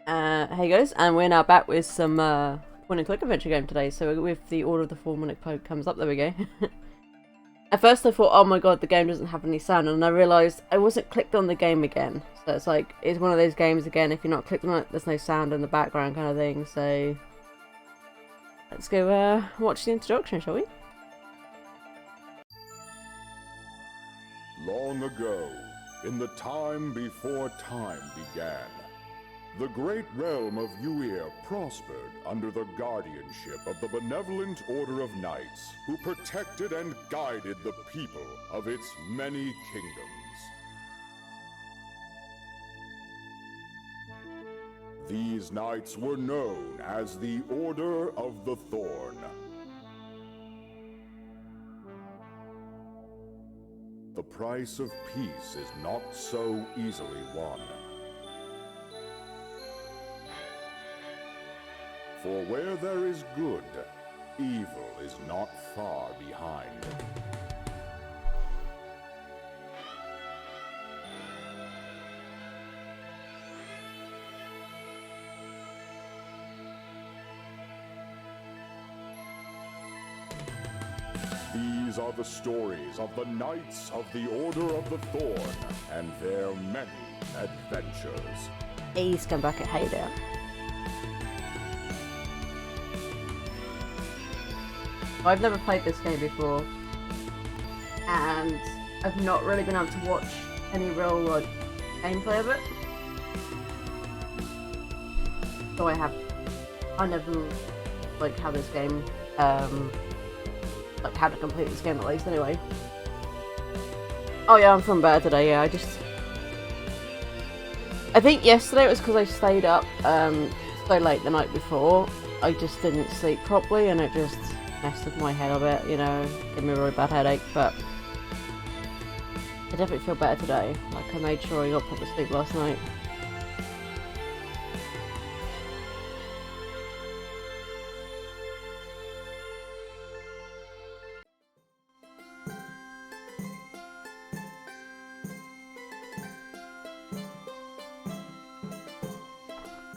Hey guys, and we're now back with some point and click adventure game today. So with the Order of the Thorn when it comes up, there we go. At first I thought, oh my god, the game doesn't have any sound, and I realised I wasn't clicked on the game again. So it's like, it's one of those games again, if you're not clicked on it, there's no sound in the background kind of thing. So let's go watch the introduction, shall we? Long ago, in the time before time began, the great realm of Uir prospered under the guardianship of the benevolent Order of Knights, who protected and guided the people of its many kingdoms. These knights were known as the Order of the Thorn. The price of peace is not so easily won. For where there is good, evil is not far behind. These are the stories of the Knights of the Order of the Thorn and their many adventures. He's come back at Hey there. I've never played this game before, and I've not really been able to watch any real gameplay of it. So I never how this game, like how to complete this game at least. Anyway. Oh yeah, I'm feeling better today. Yeah, I think yesterday it was because I stayed up so late the night before. I just didn't sleep properly, and it just messed with my head a bit, you know, gave me a really bad headache, but I definitely feel better today. Like, I made sure I got proper sleep last night.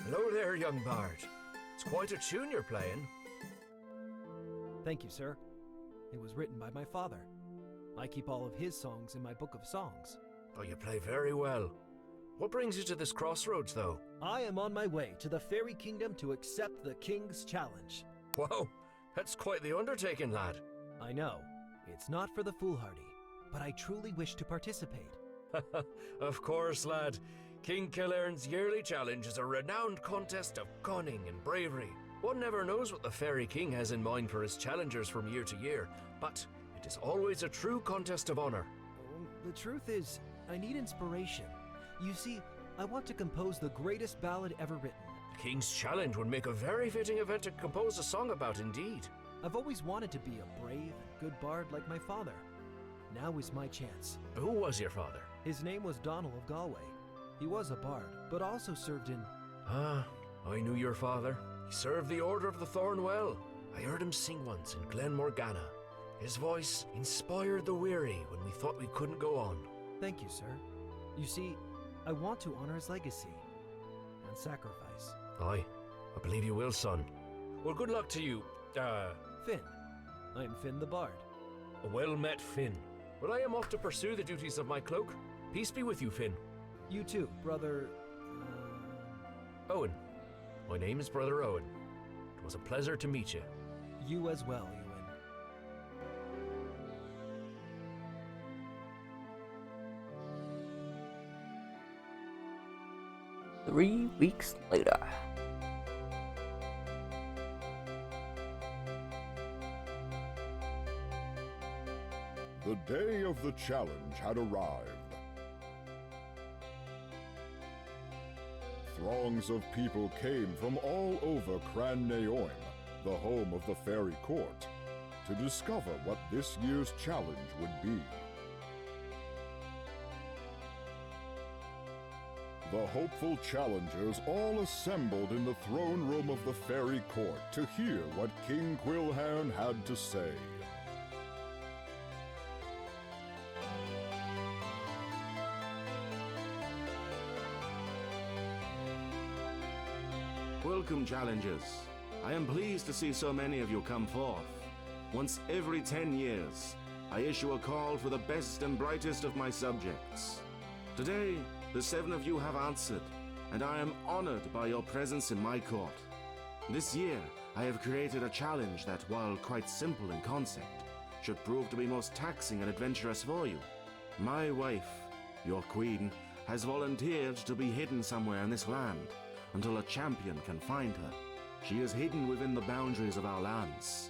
Hello there, young bard. It's quite a tune you're playing. Thank you, sir. It was written by my father. I keep all of his songs in my book of songs. Oh, you play very well. What brings you to this crossroads, though? I am on my way to the Fairy Kingdom to accept the King's challenge. Whoa, that's quite the undertaking, lad. I know, it's not for the foolhardy, but I truly wish to participate. Of course, lad. King Killearn's yearly challenge is a renowned contest of cunning and bravery. One never knows what the Fairy King has in mind for his challengers from year to year, but it is always a true contest of honor. The truth is, I need inspiration. You see, I want to compose the greatest ballad ever written. The King's challenge would make a very fitting event to compose a song about indeed. I've always wanted to be a brave and good bard like my father. Now is my chance. Who was your father? His name was Donald of Galway. He was a bard, but also served in... Ah, I knew your father. He served the Order of the Thorn well. I heard him sing once in Glen Morgana. His voice inspired the weary when we thought we couldn't go on. Thank you, sir. You see, I want to honor his legacy and sacrifice. Aye, I believe you will, son. Well, good luck to you, Finn. I am Finn the Bard. a well-met Finn. Well, I am off to pursue the duties of my cloak. Peace be with you, Finn. You too, brother... Owen. My name is Brother Owen. It was a pleasure to meet you. You as well, Ewan. 3 weeks later. The day of the challenge had arrived. Throngs of people came from all over Cran Naoim, the home of the fairy court, to discover what this year's challenge would be. The hopeful challengers all assembled in the throne room of the fairy court to hear what King Quilhairn had to say. Welcome, challengers. I am pleased to see so many of you come forth. Once every 10 years, I issue a call for the best and brightest of my subjects. Today, the 7 of you have answered, and I am honored by your presence in my court. This year, I have created a challenge that, while quite simple in concept, should prove to be most taxing and adventurous for you. My wife, your queen, has volunteered to be hidden somewhere in this land until a champion can find her. She is hidden within the boundaries of our lands.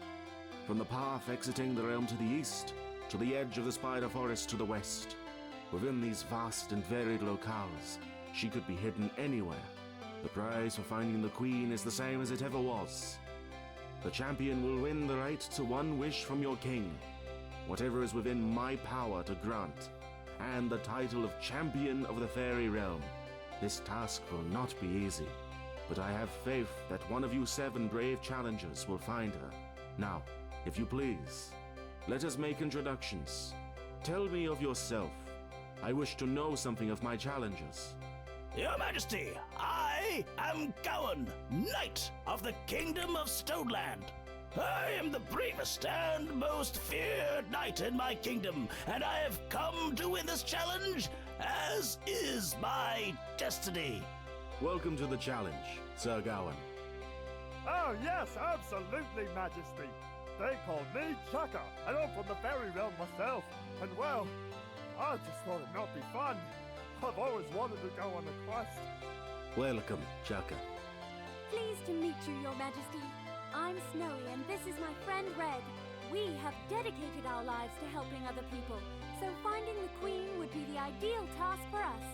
From the path exiting the realm to the east, to the edge of the spider forest to the west. Within these vast and varied locales, she could be hidden anywhere. The prize for finding the queen is the same as it ever was. The champion will win the right to one wish from your king, whatever is within my power to grant, and the title of Champion of the Fairy Realm. This task will not be easy, but I have faith that one of you 7 brave challengers will find her. Now, if you please, let us make introductions. Tell me of yourself. I wish to know something of my challengers. Your Majesty, I am Gowan, Knight of the Kingdom of Stoneland. I am the bravest and most feared knight in my kingdom, and I have come to win this challenge, as is my destiny. Welcome to the challenge, Sir Gowan. Oh yes, absolutely, Majesty. They call me Chaka, and I'm from the fairy realm myself. And well, I just thought it might be fun. I've always wanted to go on a quest. Welcome, Chaka. Pleased to meet you, Your Majesty. I'm Snowy, and this is my friend Red. We have dedicated our lives to helping other people, so finding the Queen would be the ideal task for us.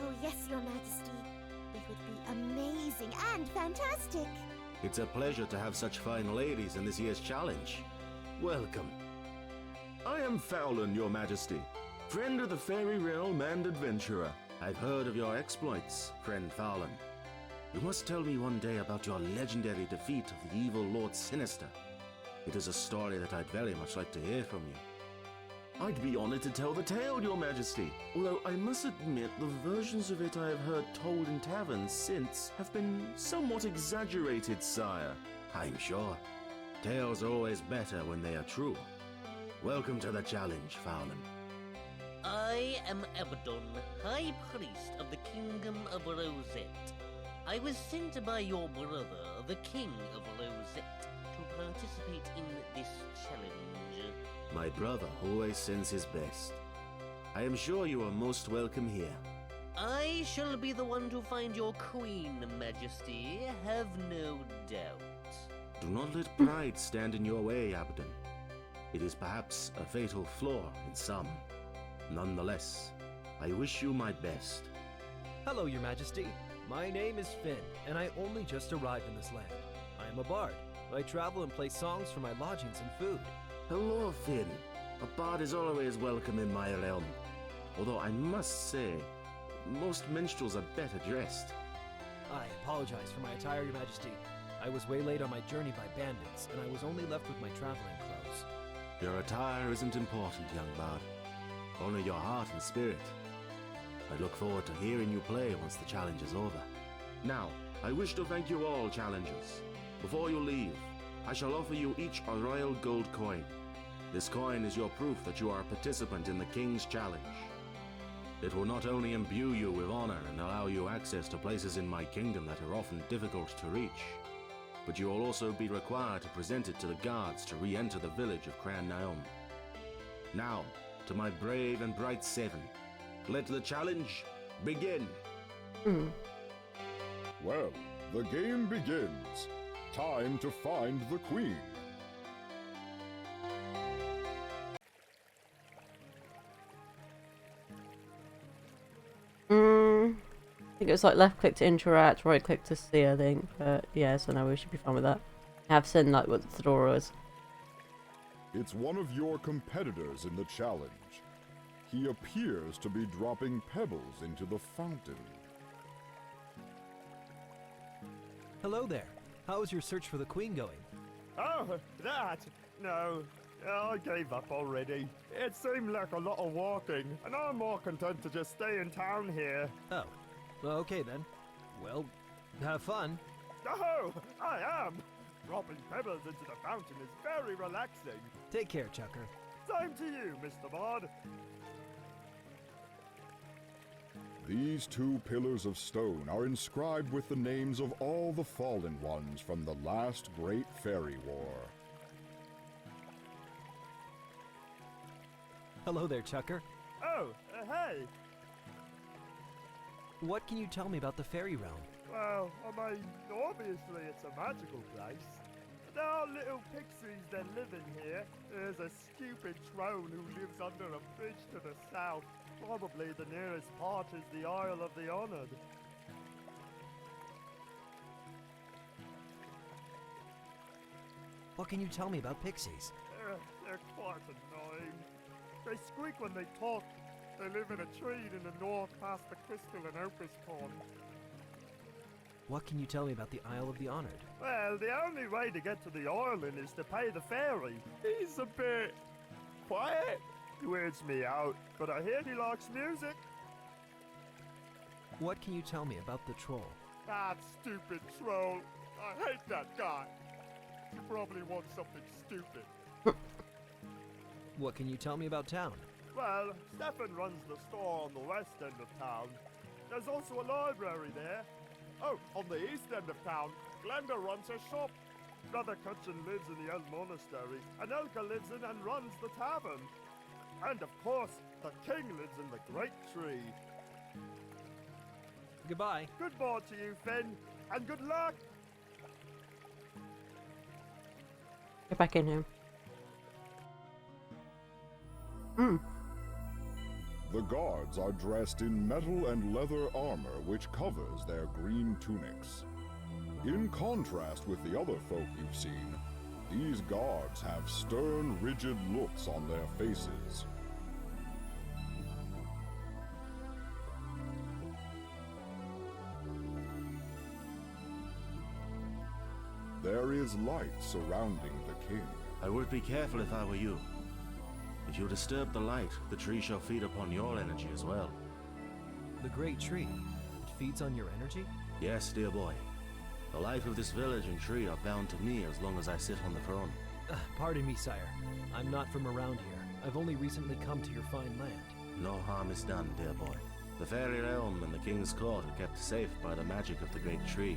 Oh yes, Your Majesty. It would be amazing and fantastic. It's a pleasure to have such fine ladies in this year's challenge. Welcome. I am Fowlin, Your Majesty, friend of the fairy realm and adventurer. I've heard of your exploits, friend Fowlin. You must tell me one day about your legendary defeat of the evil Lord Sinister. It is a story that I'd very much like to hear from you. I'd be honored to tell the tale, Your Majesty, although I must admit the versions of it I have heard told in taverns since have been somewhat exaggerated, sire. I'm sure. Tales are always better when they are true. Welcome to the challenge, Fowlin. I am Abaddon, High Priest of the Kingdom of Rosette. I was sent by your brother, the King of Rosette, to participate in this challenge. My brother always sends his best. I am sure you are most welcome here. I shall be the one to find your queen, Majesty, have no doubt. Do not let pride stand in your way, Abaddon. It is perhaps a fatal flaw in some. Nonetheless, I wish you my best. Hello, Your Majesty. My name is Finn, and I only just arrived in this land. I am a bard. I travel and play songs for my lodgings and food. Hello, Finn. A bard is always welcome in my realm. Although I must say, most minstrels are better dressed. I apologize for my attire, Your Majesty. I was waylaid on my journey by bandits, and I was only left with my traveling clothes. Your attire isn't important, young bard. Only your heart and spirit. I look forward to hearing you play once the challenge is over. Now, I wish to thank you all, challengers. Before you leave, I shall offer you each a royal gold coin. This coin is your proof that you are a participant in the King's Challenge. It will not only imbue you with honor and allow you access to places in my kingdom that are often difficult to reach, but you will also be required to present it to the guards to re-enter the village of Cran Naom. Now, to my brave and bright 7, let the challenge begin. Well, the game begins. Time to find the queen. I think it was like left click to interact, right click to see, I think. But yeah, so no, we should be fine with that. I have seen like what the Fedora is. It's one of your competitors in the challenge. He appears to be dropping pebbles into the fountain. Hello there. How is your search for the Queen going? Oh, that? No, I gave up already. It seemed like a lot of walking, and I'm more content to just stay in town here. Oh, okay then. Well, have fun. Oh, I am! Dropping pebbles into the fountain is very relaxing. Take care, Chucker. Same to you, Mr. Bard. These 2 pillars of stone are inscribed with the names of all the fallen ones from the last great fairy war. Hello there, Chucker. Oh, hey! What can you tell me about the fairy realm? Well, I mean, obviously it's a magical place. There are little pixies that live in here. There's a stupid troll who lives under a bridge to the south. Probably the nearest part is the Isle of the Honored. What can you tell me about pixies? They're quite annoying. They squeak when they talk. They live in a tree in the north past the Crystal and Opus Pond. What can you tell me about the Isle of the Honored? Well, the only way to get to the island is to pay the ferry. He's a bit quiet. Weirds me out, but I hear he likes music. What can you tell me about the troll? That stupid troll. I hate that guy. He probably wants something stupid. What can you tell me about town? Well, Stefan runs the store on the west end of town. There's also a library there. Oh, on the east end of town, Glenda runs her shop. Brother Cutchin lives in the old monastery, and Elka lives in and runs the tavern. And of course, the king lives in the great tree. Goodbye. Goodbye to you, Finn, and good luck! Get back in here. The guards are dressed in metal and leather armor which covers their green tunics. In contrast with the other folk you've seen, these guards have stern, rigid looks on their faces. There is light surrounding the king. I would be careful if I were you. If you disturb the light, the tree shall feed upon your energy as well. The great tree. It feeds on your energy? Yes, dear boy. The life of this village and tree are bound to me as long as I sit on the throne. Pardon me, sire. I'm not from around here. I've only recently come to your fine land. No harm is done, dear boy. The fairy realm and the king's court are kept safe by the magic of the great tree,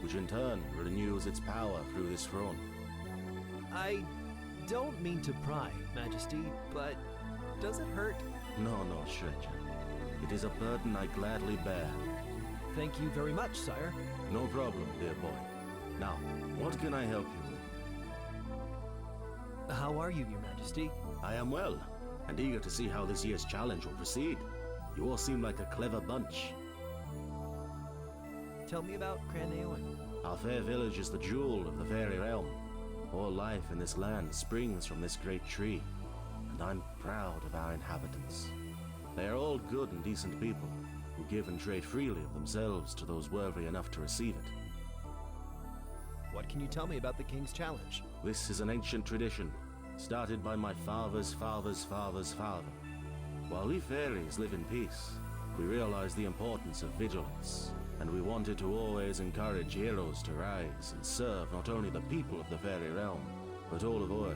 which in turn renews its power through this throne. I don't mean to pry, Majesty, but does it hurt? No, stranger. It is a burden I gladly bear. Thank you very much, sire. No problem, dear boy. Now, what can I help you with? How are you, Your Majesty? I am well, and eager to see how this year's challenge will proceed. You all seem like a clever bunch. Tell me about Craneoin. Our fair village is the jewel of the fairy realm. All life in this land springs from this great tree, and I'm proud of our inhabitants. They are all good and decent people, who give and trade freely of themselves to those worthy enough to receive it. What can you tell me about the King's Challenge? This is an ancient tradition, started by my father's father's father's father. While we fairies live in peace, we realize the importance of vigilance, and we wanted to always encourage heroes to rise and serve not only the people of the fairy realm, but all of Ur.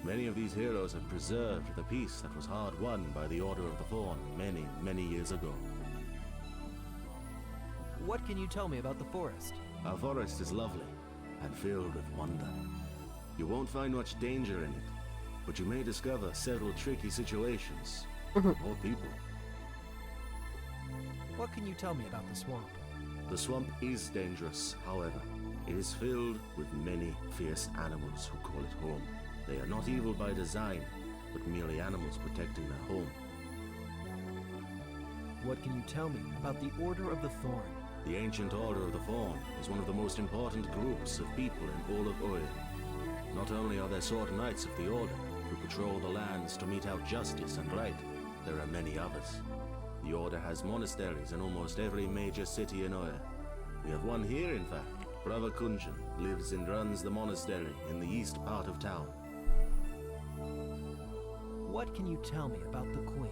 Many of these heroes have preserved the peace that was hard won by the Order of the Thorn many, many years ago. What can you tell me about the forest? Our forest is lovely and filled with wonder. You won't find much danger in it, but you may discover several tricky situations or people. What can you tell me about the swamp? The swamp is dangerous, however. It is filled with many fierce animals who call it home. They are not evil by design, but merely animals protecting their home. What can you tell me about the Order of the Thorn? The ancient Order of the Thorn is one of the most important groups of people in all of Ur. Not only are there sword knights of the Order who patrol the lands to mete out justice and right, there are many others. The Order has monasteries in almost every major city in Ur. We have one here, in fact. Brother Kunjan lives and runs the monastery in the east part of town. What can you tell me about the Queen?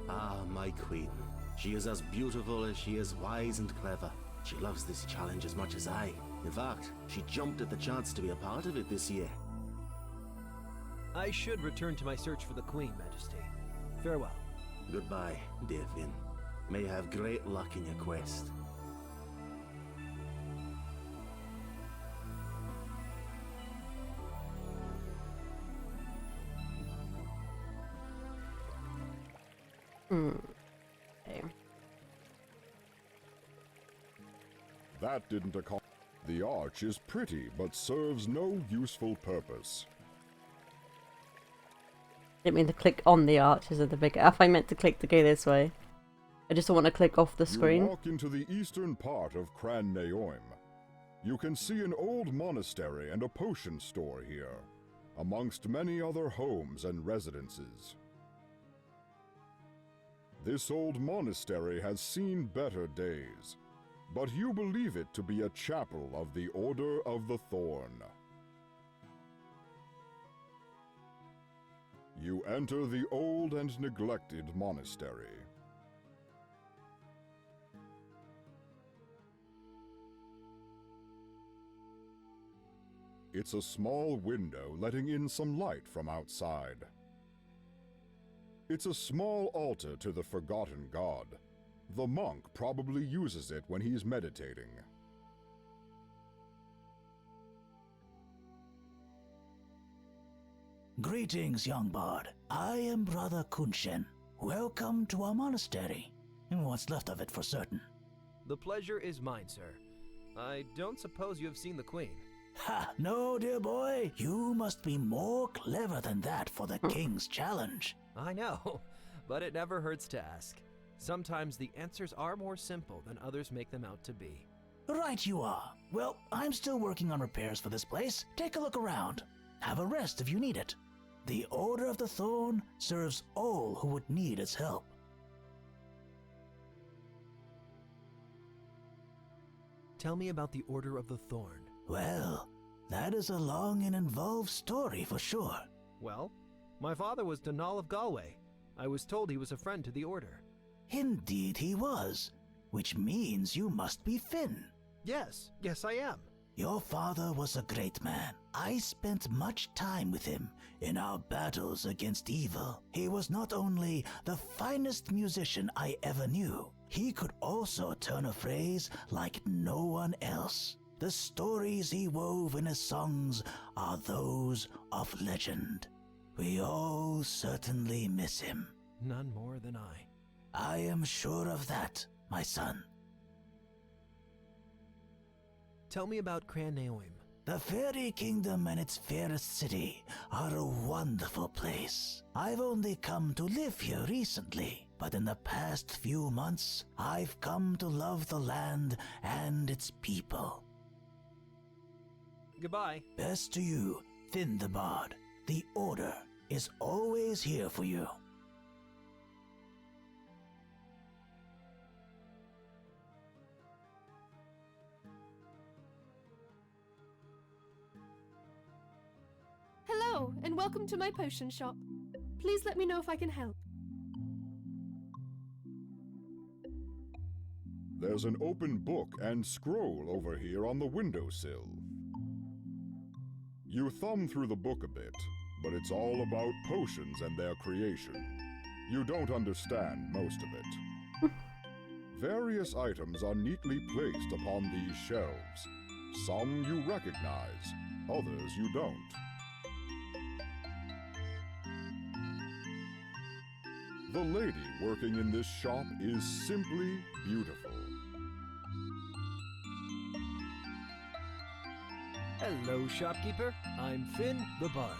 Ah, my queen. She is as beautiful as she is wise and clever. She loves this challenge as much as I. In fact, she jumped at the chance to be a part of it this year. I should return to my search for the Queen, Majesty. Farewell. Goodbye, dear Finn. May you have great luck in your quest. Okay. That didn't accomplish. The arch is pretty, but serves no useful purpose. Didn't mean to click on the arch as in the big F. I meant to click to go this way. I just don't want to click off the screen. You walk into the eastern part of Cran Naoim. You can see an old monastery and a potion store here, amongst many other homes and residences. This old monastery has seen better days, but you believe it to be a chapel of the Order of the Thorn. You enter the old and neglected monastery. It's a small window letting in some light from outside. It's a small altar to the forgotten god. The monk probably uses it when he's meditating. Greetings, young bard. I am Brother Kunshen. Welcome to our monastery, and what's left of it for certain. The pleasure is mine, sir. I don't suppose you have seen the Queen. Ha! No, dear boy. You must be more clever than that for the king's challenge. I know, but it never hurts to ask. Sometimes the answers are more simple than others make them out to be. Right you are. Well, I'm still working on repairs for this place. Take a look around. Have a rest if you need it. The Order of the Thorn serves all who would need its help. Tell me about the Order of the Thorn. Well, that is a long and involved story for sure. Well, my father was Donal of Galway. I was told he was a friend to the Order. Indeed he was, which means you must be Finn. Yes I am. Your father was a great man. I spent much time with him in our battles against evil. He was not only the finest musician I ever knew, he could also turn a phrase like no one else. The stories he wove in his songs are those of legend. We all certainly miss him. None more than I. I am sure of that, my son. Tell me about Cran Naoim. The Fairy Kingdom and its fairest city are a wonderful place. I've only come to live here recently, but in the past few months, I've come to love the land and its people. Goodbye. Best to you, Finn the Bard. The Order is always here for you. Hello, and welcome to my potion shop. Please let me know if I can help. There's an open book and scroll over here on the windowsill. You thumb through the book a bit, but it's all about potions and their creation. You don't understand most of it. Various items are neatly placed upon these shelves. Some you recognize, others you don't. The lady working in this shop is simply beautiful. Hello, shopkeeper. I'm Finn the Bard.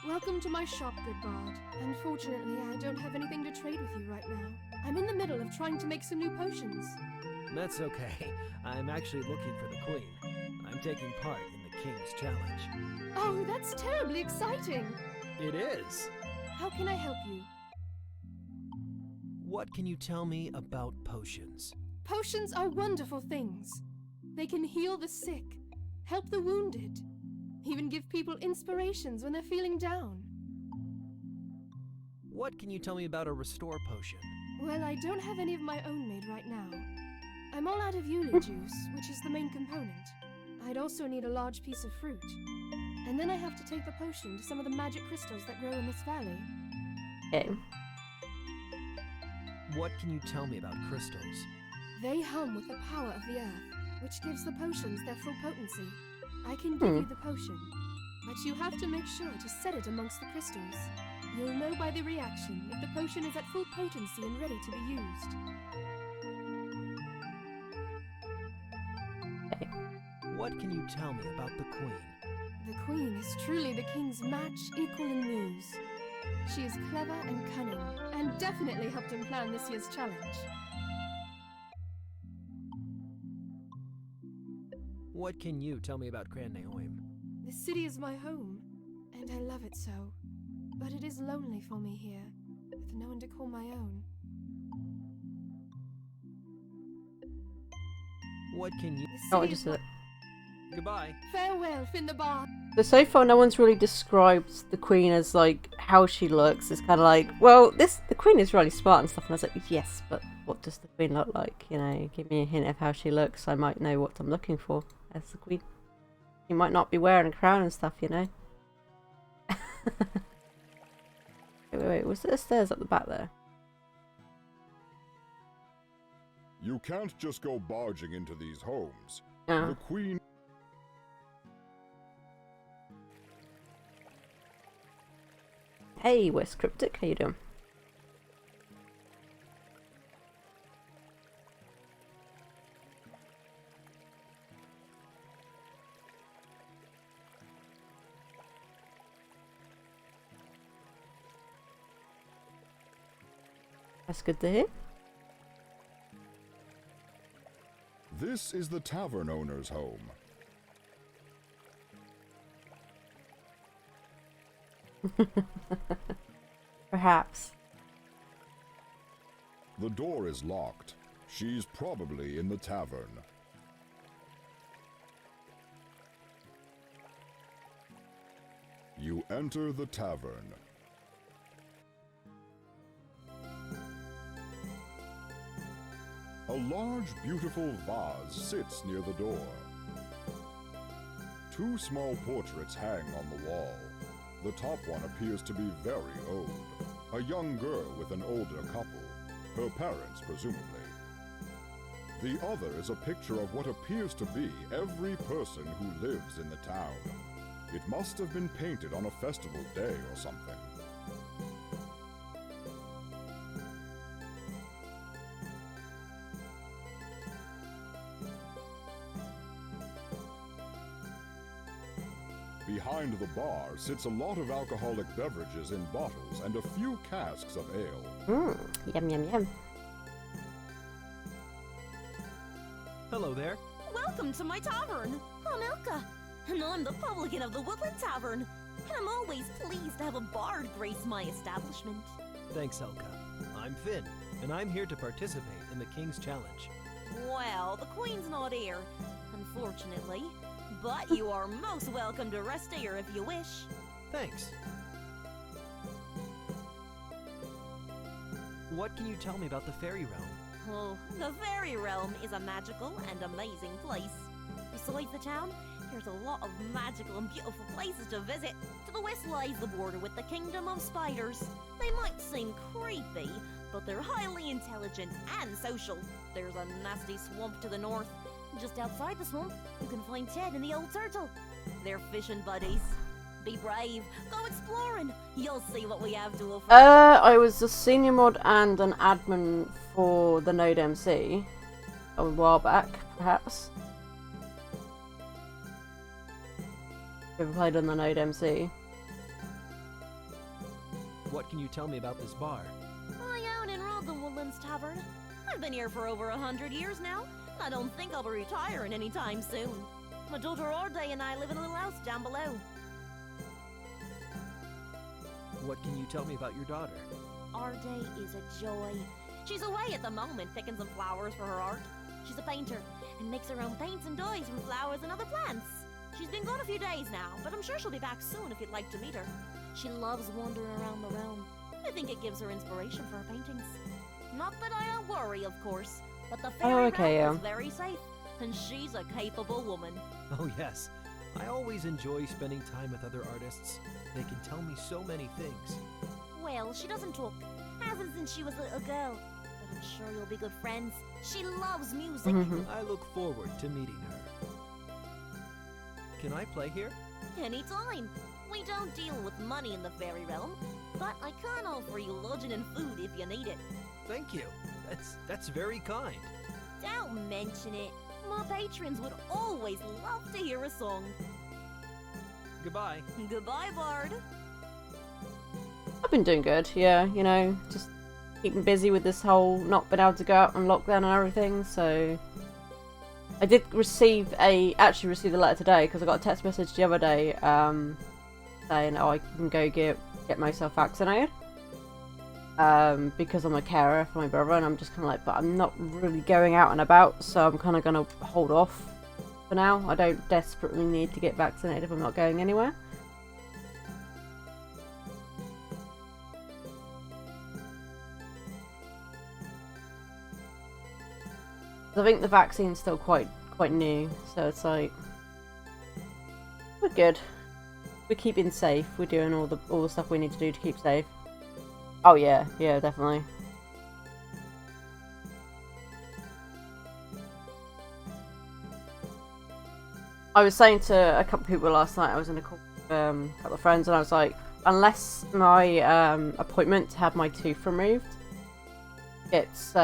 Welcome to my shop, good bard. Unfortunately, I don't have anything to trade with you right now. I'm in the middle of trying to make some new potions. That's okay. I'm actually looking for the Queen. I'm taking part in the King's challenge. Oh, that's terribly exciting! It is. How can I help you? What can you tell me about potions? Potions are wonderful things. They can heal the sick, help the wounded, even give people inspirations when they're feeling down. What can you tell me about a restore potion? Well, I don't have any of my own made right now. I'm all out of Yuli juice, which is the main component. I'd also need a large piece of fruit. And then I have to take the potion to some of the magic crystals that grow in this valley. Okay. What can you tell me about crystals? They hum with the power of the earth, which gives the potions their full potency. I can give you the potion, but you have to make sure to set it amongst the crystals. You'll know by the reaction if the potion is at full potency and ready to be used. Okay. What can you tell me about the Queen? The Queen is truly the King's match, equal in muse. She is clever and cunning, and definitely helped him plan this year's challenge. What can you tell me about Grand Naoim? The city is my home, and I love it so. But it is lonely for me here, with no one to call my own. What can you... Oh, just Goodbye. Farewell, Finn the Bard. So far, no one's really described the Queen as, like, how she looks. It's kind of like, well, the Queen is really smart and stuff. And I was like, yes, but what does the Queen look like? You know, give me a hint of how she looks. I might know what I'm looking for as the Queen. She might not be wearing a crown and stuff, you know. Wait, was there stairs at the back there? You can't just go barging into these homes. Oh. The Queen... Hey, West Cryptic, how you doing? That's good to hear. This is the tavern owner's home. Perhaps. The door is locked. She's probably in the tavern. You enter the tavern. A large, beautiful vase sits near the door. Two small portraits hang on the wall. The top one appears to be very old. A young girl with an older couple. Her parents, presumably. The other is a picture of what appears to be every person who lives in the town. It must have been painted on a festival day or something. Behind the bar sits a lot of alcoholic beverages in bottles and a few casks of ale. Yum yum yum. Hello there. Welcome to my tavern. I'm Elka, and I'm the publican of the Woodland Tavern. And I'm always pleased to have a bard grace my establishment. Thanks, Elka. I'm Finn, and I'm here to participate in the King's Challenge. Well, the Queen's not here, unfortunately. But you are most welcome to rest here if you wish. Thanks. What can you tell me about the Fairy Realm? Oh, the Fairy Realm is a magical and amazing place. Besides the town, there's a lot of magical and beautiful places to visit. To the west lies the border with the Kingdom of Spiders. They might seem creepy, but they're highly intelligent and social. There's a nasty swamp to the north. Just outside the swamp, you can find Ted and the old turtle. They're fishing buddies. Be brave, go exploring. You'll see what we have to offer. I was a senior mod and an admin for the Node MC a while back, perhaps. Ever played on the Node MC? What can you tell me about this bar? I own and run the Woodlands Tavern. I've been here for over 100 years now. I don't think I'll be retiring anytime soon. My daughter Arday and I live in a little house down below. What can you tell me about your daughter? Arday is a joy. She's away at the moment picking some flowers for her art. She's a painter and makes her own paints and dyes from flowers and other plants. She's been gone a few days now, but I'm sure she'll be back soon if you'd like to meet her. She loves wandering around the realm. I think it gives her inspiration for her paintings. Not that I don't worry, of course. But the Fairy Realm is very safe. and she's a capable woman. Oh, yes. I always enjoy spending time with other artists. They can tell me so many things. Well, she doesn't talk. Hasn't since she was a little girl. But I'm sure you'll be good friends. She loves music. I look forward to meeting her. Can I play here? Anytime. We don't deal with money in the fairy realm, but I can offer you lodging and food if you need it. Thank you. That's very kind. Don't mention it. My patrons would always love to hear a song. Goodbye. Goodbye, Bard. I've been doing good, yeah, you know, just keeping busy with this whole not being able to go out and lockdown and everything, so... I did actually receive a letter today, because I got a text message the other day, saying, oh, I can go get myself vaccinated. Because I'm a carer for my brother, and I'm just kind of like, but I'm not really going out and about, so I'm kind of going to hold off for now. I don't desperately need to get vaccinated if I'm not going anywhere. I think the vaccine's still quite new, so it's like, we're good. We're keeping safe. We're doing all the stuff we need to do to keep safe. Oh yeah, definitely. I was saying to a couple of people last night, I was in a call with a couple of friends, and I was like, unless my appointment to have my tooth removed, it's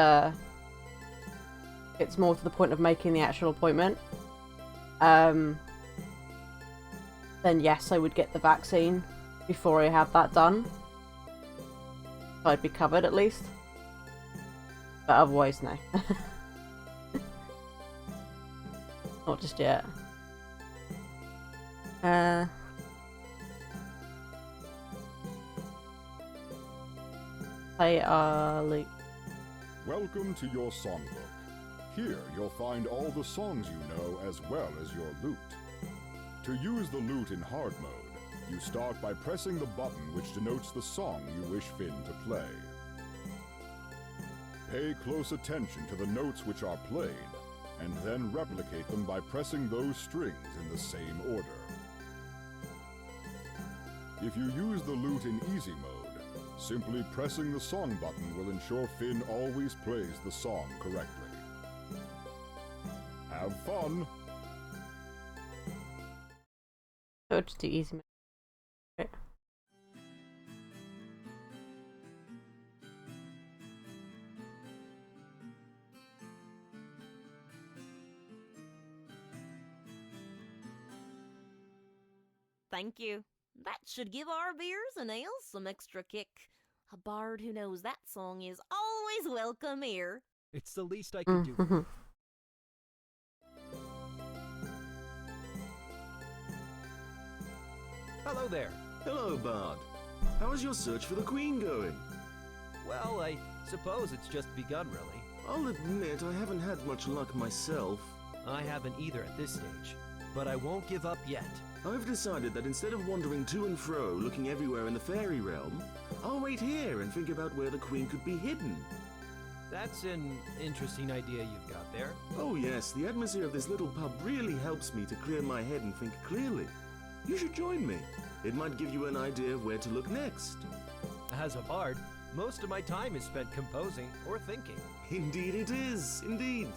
more to the point of making the actual appointment, then yes, I would get the vaccine before I have that done. So I'd be covered at least. But otherwise, no. Not just yet. Hey, Luke. Welcome to your songbook. Here you'll find all the songs you know as well as your lute. To use the lute in hard mode, you start by pressing the button which denotes the song you wish Finn to play. Pay close attention to the notes which are played, and then replicate them by pressing those strings in the same order. If you use the lute in easy mode, simply pressing the song button will ensure Finn always plays the song correctly. Have fun! So just do easy mode. Right. Thank you. That should give our beers and ales some extra kick. A bard who knows that song is always welcome here. It's the least I can do. Hello there. Hello, Bard. How is your search for the Queen going? Well, I suppose it's just begun, really. I'll admit I haven't had much luck myself. I haven't either at this stage, but I won't give up yet. I've decided that instead of wandering to and fro, looking everywhere in the fairy realm, I'll wait here and think about where the Queen could be hidden. That's an interesting idea you've got there. Oh yes, the atmosphere of this little pub really helps me to clear my head and think clearly. You should join me. It might give you an idea of where to look next. As a bard, most of my time is spent composing or thinking. Indeed it is, indeed.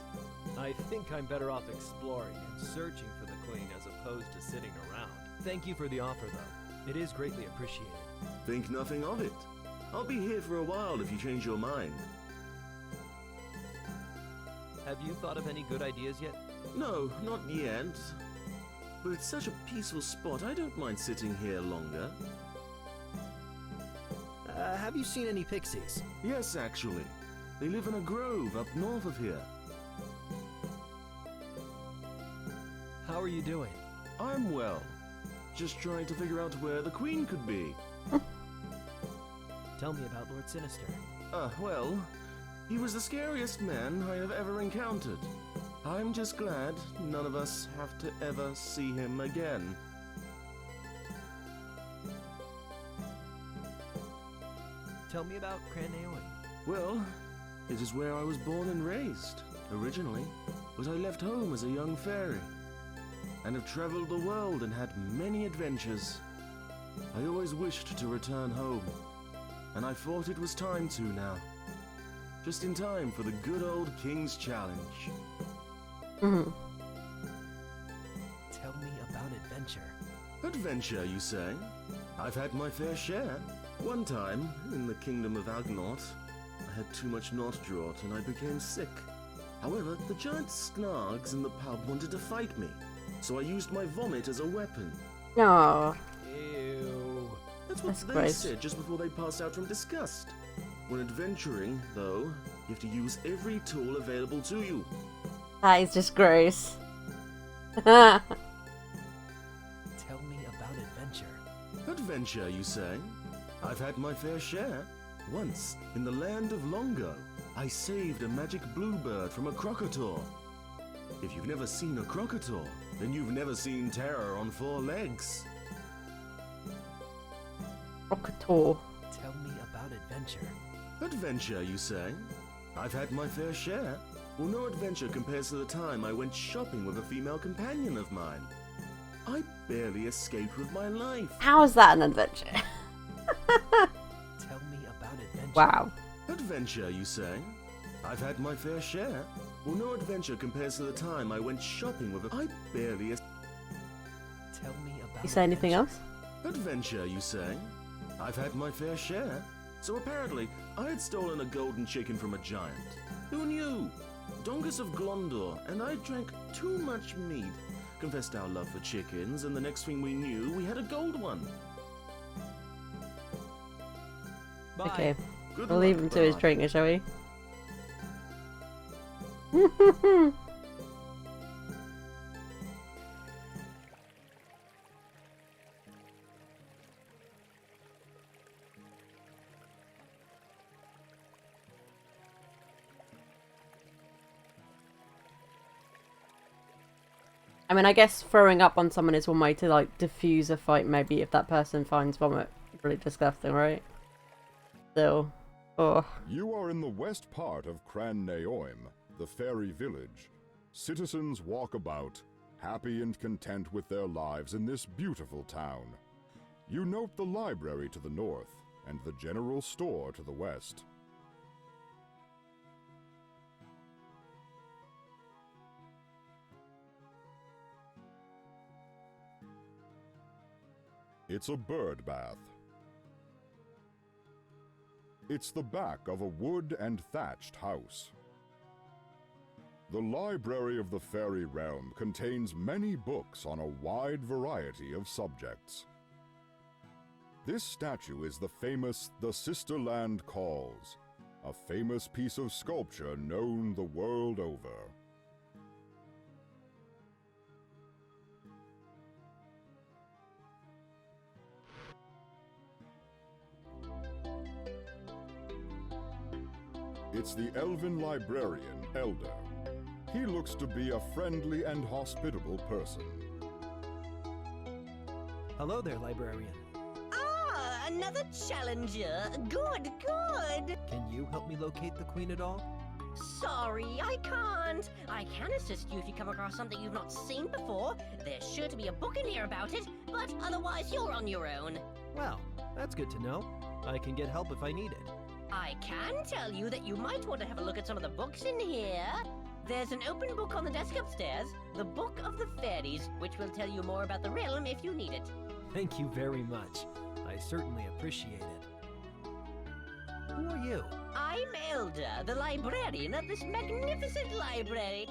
I think I'm better off exploring and searching for the Queen as opposed to sitting around. Thank you for the offer, though. It is greatly appreciated. Think nothing of it. I'll be here for a while if you change your mind. Have you thought of any good ideas yet? No, not yet. But it's such a peaceful spot, I don't mind sitting here longer. Have you seen any pixies? Yes, actually. They live in a grove up north of here. How are you doing? I'm well. Just trying to figure out where the Queen could be. Tell me about Lord Sinister. Well, he was the scariest man I have ever encountered. I'm just glad none of us have to ever see him again. Tell me about Craneowen. Well, it is where I was born and raised, originally. but I left home as a young fairy, and have traveled the world and had many adventures. I always wished to return home, and I thought it was time to now. Just in time for the good old King's Challenge. Mm-hmm. Tell me about adventure. Adventure, you say? I've had my fair share. One time, in the kingdom of Agnort, I had too much knot draught and I became sick. However, the giant snargs in the pub wanted to fight me, so I used my vomit as a weapon. Aww. Ew. That's what they said just before they passed out from disgust. When adventuring, though, you have to use every tool available to you. That is just gross. Tell me about adventure. Adventure, you say? I've had my fair share. Once, in the land of Longo, I saved a magic bluebird from a crocotaur. If you've never seen a crocotaur, then you've never seen terror on 4 legs. Crocotaur. Tell me about adventure. Adventure, you say? I've had my fair share. Well, no adventure compares to the time I went shopping with a female companion of mine. I barely escaped with my life. How is that an adventure? Tell me about adventure. Wow. Adventure, you say? I've had my fair share. Well, no adventure compares to the time I went shopping with a... I barely... Tell me about You say anything else? Adventure, you say? I've had my fair share. So apparently, I had stolen a golden chicken from a giant. Who knew? Dongus of Glondor and I drank too much mead, confessed our love for chickens, and the next thing we knew, we had a gold one. Bye. Okay. Good We'll luck, leave him to his Bard. drinking, shall we? I mean, I guess throwing up on someone is one way to, like, diffuse a fight, maybe, if that person finds vomit really disgusting, right? Still. Oh. You are in the west part of Cran Neoim, the fairy village. Citizens walk about, happy and content with their lives in this beautiful town. You note the library to the north, and the general store to the west. It's a bird bath. It's the back of a wood and thatched house. The library of the fairy realm contains many books on a wide variety of subjects. This statue is the famous The Sisterland Calls, a famous piece of sculpture known the world over. It's the elven librarian, Elder. He looks to be a friendly and hospitable person. Hello there, librarian. Ah, another challenger. Good, good. Can you help me locate the queen at all? Sorry, I can't. I can assist you if you come across something you've not seen before. There's sure to be a book in here about it, but otherwise you're on your own. Well, that's good to know. I can get help if I need it. I can tell you that you might want to have a look at some of the books in here. There's an open book on the desk upstairs, the Book of the Fairies, which will tell you more about the realm if you need it. Thank you very much. I certainly appreciate it. Who are you? I'm Elder, the librarian of this magnificent library.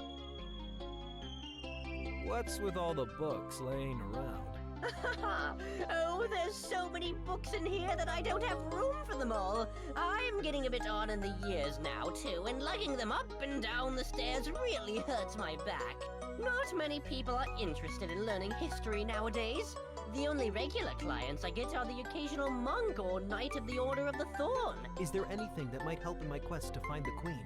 What's with all the books laying around? Oh, there's so many books in here that I don't have room for them all. I'm getting a bit on in the years now, too, and lugging them up and down the stairs really hurts my back. Not many people are interested in learning history nowadays. The only regular clients I get are the occasional monk or knight of the Order of the Thorn. Is there anything that might help in my quest to find the queen?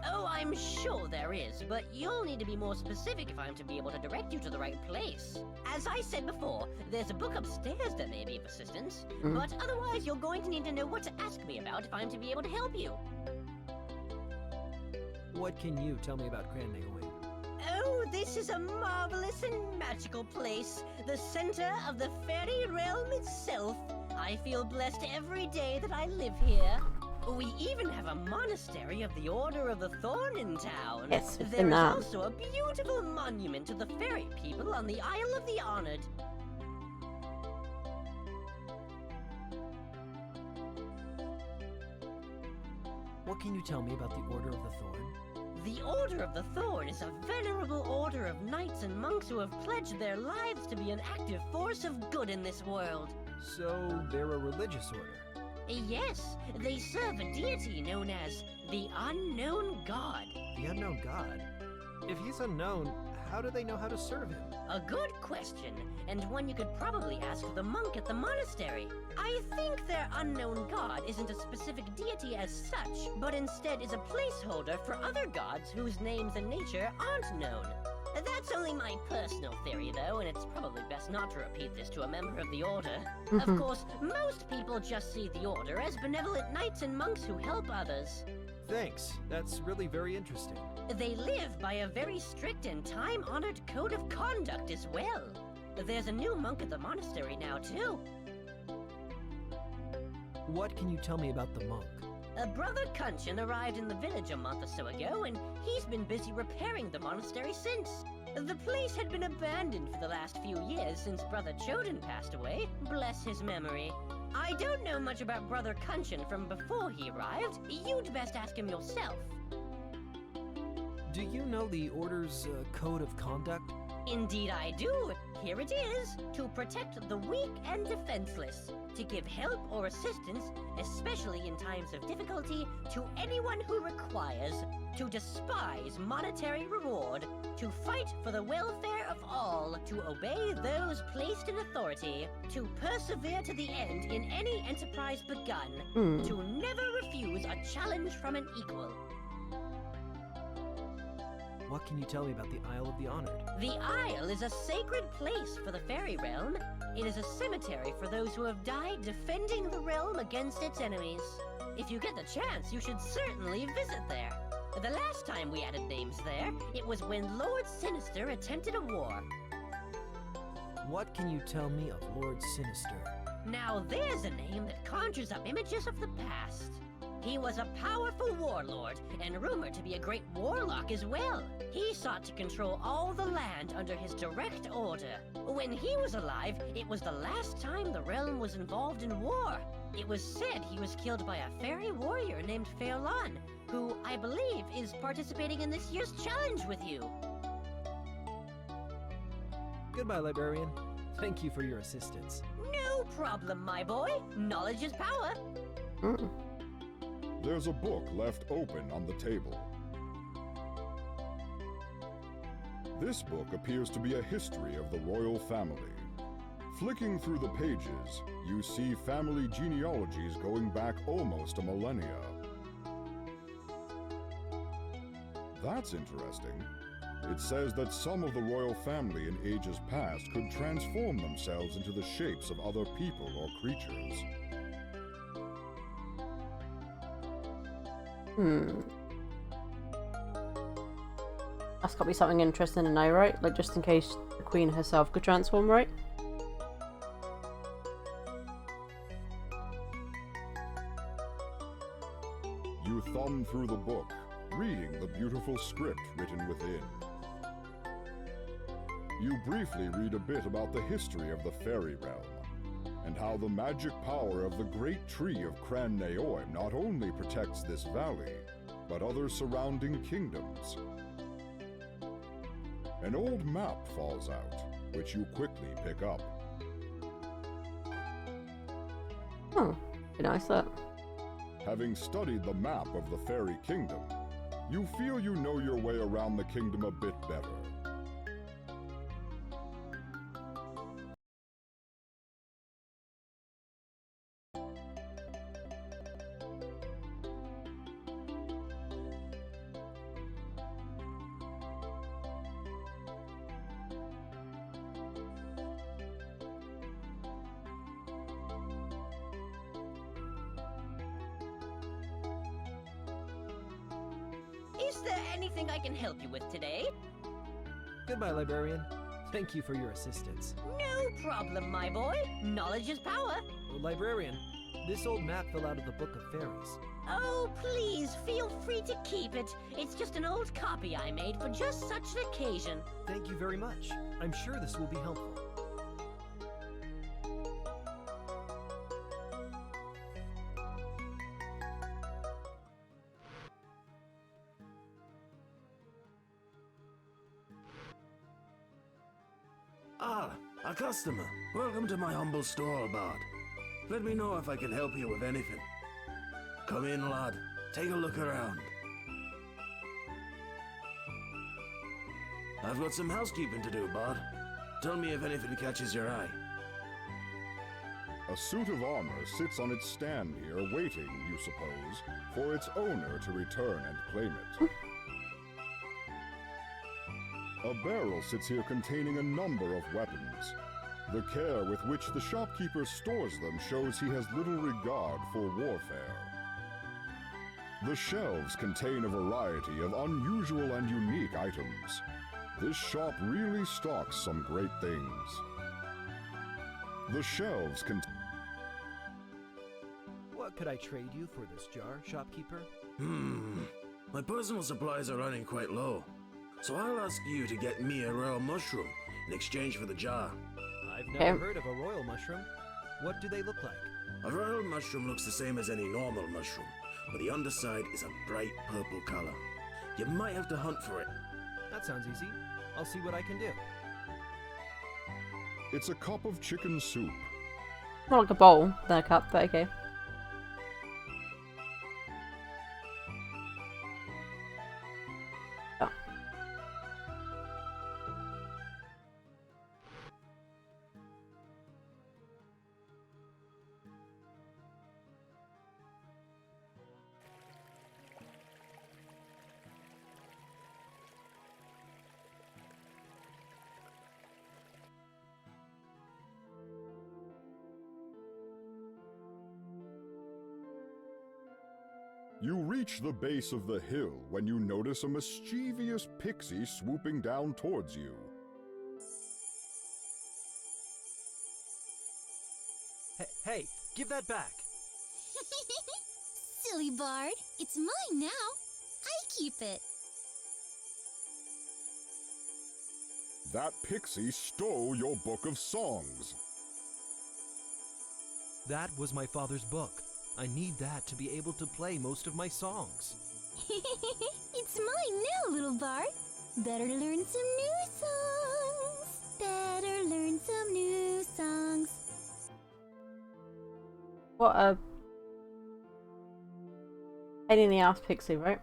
Oh, I'm sure there is, but you'll need to be more specific if I'm to be able to direct you to the right place. As I said before, there's a book upstairs that may be of assistance, but otherwise you're going to need to know what to ask me about if I'm to be able to help you. What can you tell me about Cran Neoim? Oh, this is a marvelous and magical place, the center of the fairy realm itself. I feel blessed every day that I live here. We even have a monastery of the Order of the Thorn in town. Yes, we've there been is there. also a beautiful monument to the fairy people on the Isle of the Honored. What can you tell me about the Order of the Thorn? The Order of the Thorn is a venerable order of knights and monks who have pledged their lives to be an active force of good in this world. So, they're a religious order. Yes, they serve a deity known as the Unknown God. The unknown god? If he's unknown, how do they know how to serve him? A good question, and one you could probably ask the monk at the monastery. I think their unknown god isn't a specific deity as such, but instead is a placeholder for other gods whose names and nature aren't known. That's only my personal theory, though, and it's probably best not to repeat this to a member of the Order. Of course, most people just see the Order as benevolent knights and monks who help others. Thanks, that's really very interesting. They live by a very strict and time-honored code of conduct as well. There's a new monk at the monastery now, too. What can you tell me about the monk? Brother Kunchin arrived in the village a month or so ago, and he's been busy repairing the monastery since. The place had been abandoned for the last few years since Brother Choden passed away, bless his memory. I don't know much about Brother Kunchin from before he arrived. You'd best ask him yourself. Do you know the Order's code of conduct? Indeed I do. Here it is. To protect the weak and defenseless. To give help or assistance, especially in times of difficulty, to anyone who requires. To despise monetary reward. To fight for the welfare of all. To obey those placed in authority. To persevere to the end in any enterprise begun. To never refuse a challenge from an equal. What can you tell me about the Isle of the Honored? The Isle is a sacred place for the fairy realm. It is a cemetery for those who have died defending the realm against its enemies. If you get the chance, you should certainly visit there. The last time we added names there, it was when Lord Sinister attempted a war. What can you tell me of Lord Sinister? Now there's a name that conjures up images of the past. He was a powerful warlord, and rumored to be a great warlock as well. He sought to control all the land under his direct order. When he was alive, it was the last time the realm was involved in war. It was said he was killed by a fairy warrior named Fairlan, who I believe is participating in this year's challenge with you. Goodbye, librarian. Thank you for your assistance. No problem, my boy. Knowledge is power. There's a book left open on the table. This book appears to be a history of the royal family. Flicking through the pages, you see family genealogies going back almost a millennia. That's interesting. It says that some of the royal family in ages past could transform themselves into the shapes of other people or creatures. That's got to be something interesting to know, right? Like, just in case the queen herself could transform, right? You thumb through the book, reading the beautiful script written within. You briefly read a bit about the history of the fairy realm, and how the magic power of the great tree of Cran Neoim not only protects this valley, but other surrounding kingdoms. An old map falls out, which you quickly pick up. Oh, be nice that. Having studied the map of the fairy kingdom, you feel you know your way around the kingdom a bit better. Is there anything I can help you with today? Goodbye, librarian. Thank you for your assistance. No problem, my boy. Knowledge is power. Oh, librarian, this old map fell out of the Book of Fairies. Oh, please, feel free to keep it. It's just an old copy I made for just such an occasion. Thank you very much. I'm sure this will be helpful. Ah, a customer. Welcome to my humble stall, Bard. Let me know if I can help you with anything. Come in, lad. Take a look around. I've got some housekeeping to do, Bard. Tell me if anything catches your eye. A suit of armor sits on its stand here, waiting, you suppose, for its owner to return and claim it. A barrel sits here containing a number of weapons. The care with which the shopkeeper stores them shows he has little regard for warfare. The shelves contain a variety of unusual and unique items. This shop really stocks some great things. The shelves contain... What could I trade you for this jar, shopkeeper? My personal supplies are running quite low, so I'll ask you to get me a royal mushroom in exchange for the jar. I've never heard of a royal mushroom. What do they look like? A royal mushroom looks the same as any normal mushroom, but the underside is a bright purple color. You might have to hunt for it. That sounds easy. I'll see what I can do. It's a cup of chicken soup. More like a bowl than a cup, but okay. Oh. You reach the base of the hill when you notice a mischievous pixie swooping down towards you. Hey, give that back! Silly Bard, it's mine now. I keep it. That pixie stole your book of songs. That was my father's book. I need that to be able to play most of my songs. It's mine now, little Bard. Better learn some new songs. Better learn some new songs. What a pain in the ass pixie, right?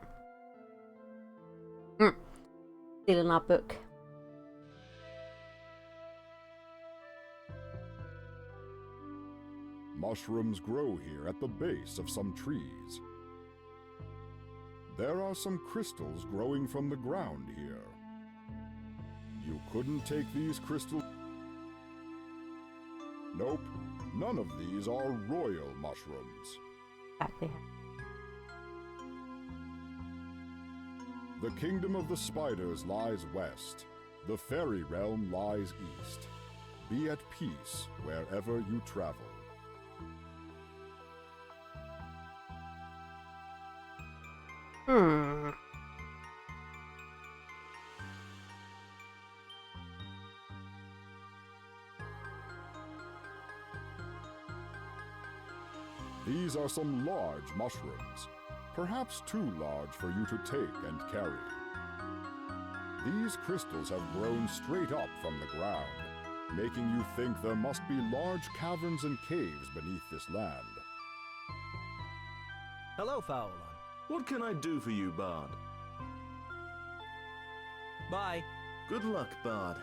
Stealing our book. Mushrooms grow here at the base of some trees. There are some crystals growing from the ground here. You couldn't take these crystals. Nope, none of these are royal mushrooms. Exactly. The kingdom of the spiders lies west. The fairy realm lies east. Be at peace wherever you travel. These are some large mushrooms, perhaps too large for you to take and carry. These crystals have grown straight up from the ground, making you think there must be large caverns and caves beneath this land. Hello, Fowlon. What can I do for you, Bard? Bye. Good luck, Bard.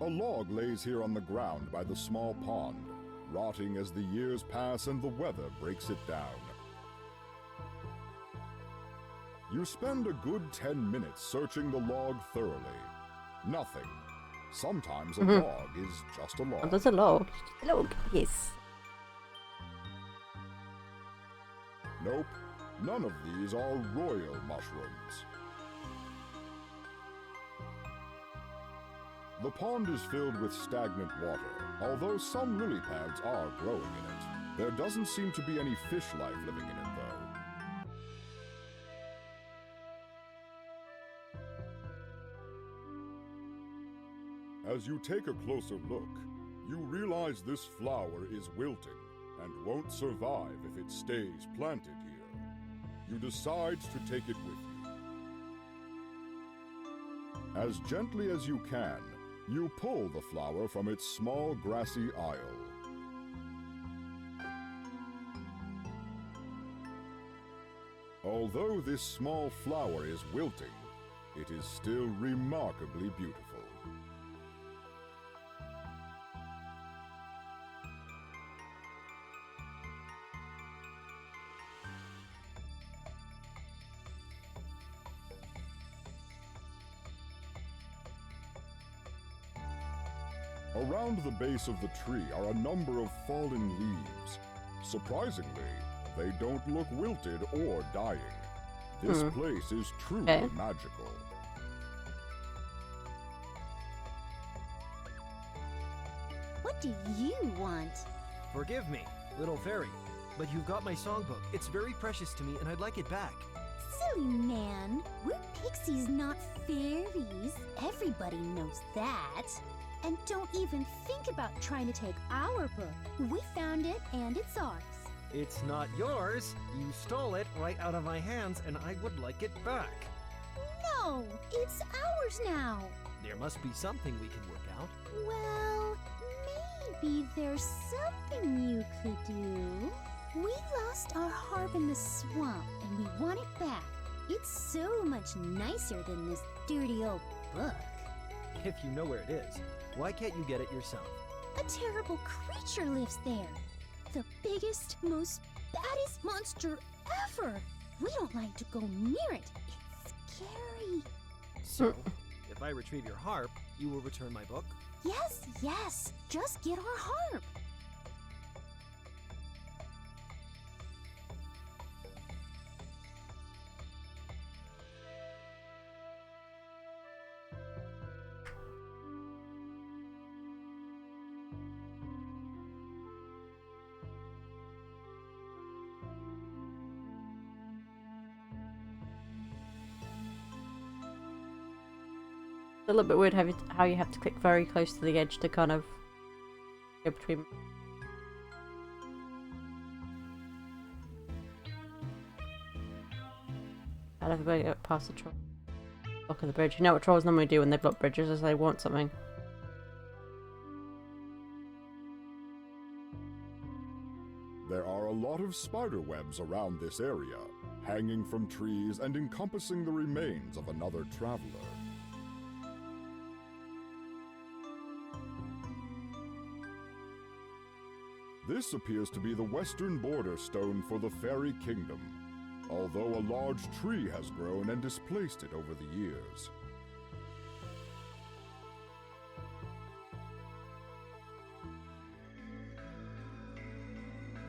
A log lays here on the ground by the small pond, rotting as the years pass and the weather breaks it down. You spend a good 10 minutes searching the log thoroughly. Nothing. Sometimes a log is just a log. Oh, there's a log. A log, yes. Nope, none of these are royal mushrooms. The pond is filled with stagnant water, although some lily pads are growing in it. There doesn't seem to be any fish life living in it, though. As you take a closer look, you realize this flower is wilting and won't survive if it stays planted here. You decide to take it with you. As gently as you can, you pull the flower from its small grassy aisle. Although this small flower is wilting, it is still remarkably beautiful. Around the base of the tree are a number of fallen leaves. Surprisingly, they don't look wilted or dying. This place is truly magical. What do you want? Forgive me, little fairy, but you've got my songbook. It's very precious to me, and I'd like it back. Silly man. We're pixies, not fairies. Everybody knows that. And don't even think about trying to take our book. We found it, and it's ours. It's not yours. You stole it right out of my hands, and I would like it back. No, it's ours now. There must be something we can work out. Well, maybe there's something you could do. We lost our harp in the swamp, and we want it back. It's so much nicer than this dirty old book. If you know where it is, why can't you get it yourself? A terrible creature lives there. The biggest, most baddest monster ever. We don't like to go near it. It's scary. So, if I retrieve your harp, you will return my book? Yes, yes. Just get our harp. A little bit weird how you have to click very close to the edge to kind of go between. I'd have to get past the troll. Block of the bridge. You know what trolls normally do when they block bridges is they want something. There are a lot of spider webs around this area, hanging from trees and encompassing the remains of another traveler. This appears to be the western border stone for the Fairy Kingdom, although a large tree has grown and displaced it over the years.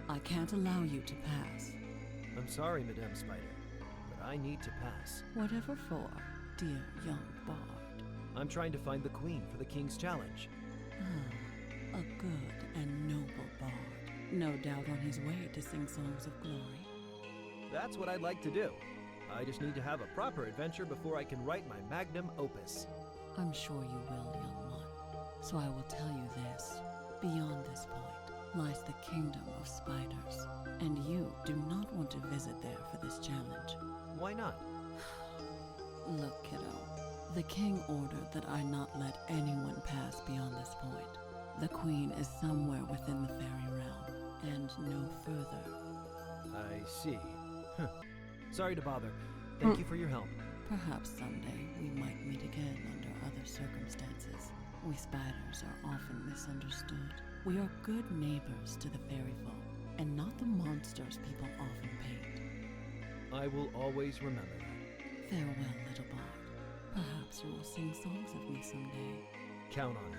I can't allow you to pass. I'm sorry, Madame Spider, but I need to pass. Whatever for, dear young bard? I'm trying to find the Queen for the King's challenge. Ah, a good and noble bard. No doubt on his way to sing songs of glory. That's what I'd like to do. I just need to have a proper adventure before I can write my magnum opus. I'm sure you will, young one. So I will tell you this. Beyond this point lies the kingdom of spiders, and you do not want to visit there for this challenge. Why not? Look, kiddo. The king ordered that I not let anyone pass beyond this point. The queen is somewhere within the fairy realm, and no further. I see. Sorry to bother. Thank you for your help. Perhaps someday we might meet again under other circumstances. We spiders are often misunderstood. We are good neighbors to the fairy folk, and not the monsters people often paint. I will always remember that. Farewell, little bard. Perhaps you will sing songs of me someday. Count on it.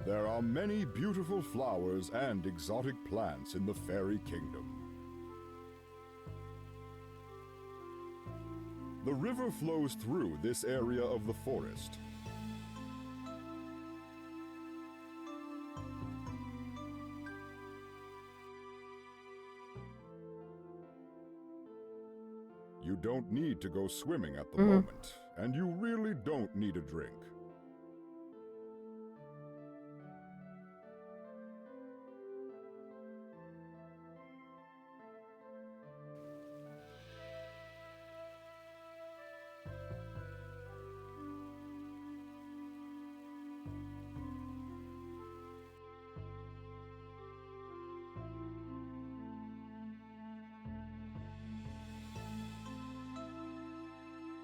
There are many beautiful flowers and exotic plants in the Fairy Kingdom. The river flows through this area of the forest. You don't need to go swimming at the moment, and you really don't need a drink.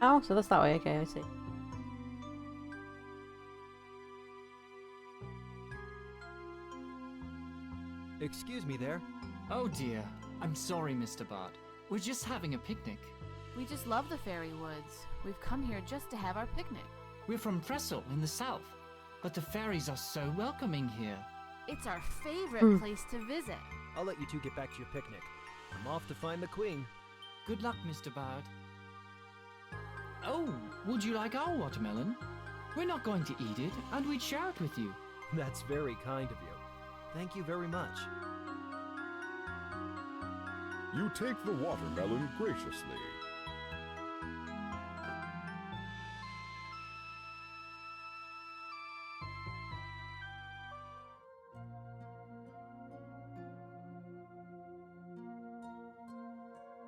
Oh, so that's that way. Okay, I see. Excuse me there. Oh dear. I'm sorry, Mr. Bard. We're just having a picnic. We just love the fairy woods. We've come here just to have our picnic. We're from Trestle in the south, but the fairies are so welcoming here. It's our favorite place to visit. I'll let you two get back to your picnic. I'm off to find the queen. Good luck, Mr. Bard. Oh, would you like our watermelon? We're not going to eat it, and we'd share it with you. That's very kind of you. Thank you very much. You take the watermelon graciously.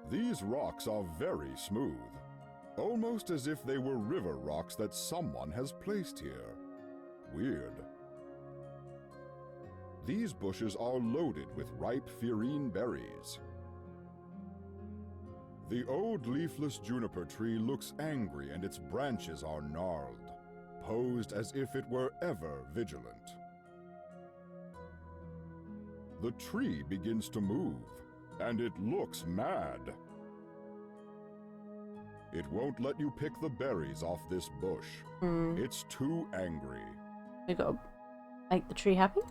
These rocks are very smooth, almost as if they were river rocks that someone has placed here. Weird. These bushes are loaded with ripe Fairy berries. The old leafless juniper tree looks angry and its branches are gnarled, posed as if it were ever vigilant. The tree begins to move, and it looks mad. It won't let you pick the berries off this bush. It's too angry. We gotta make the tree happy.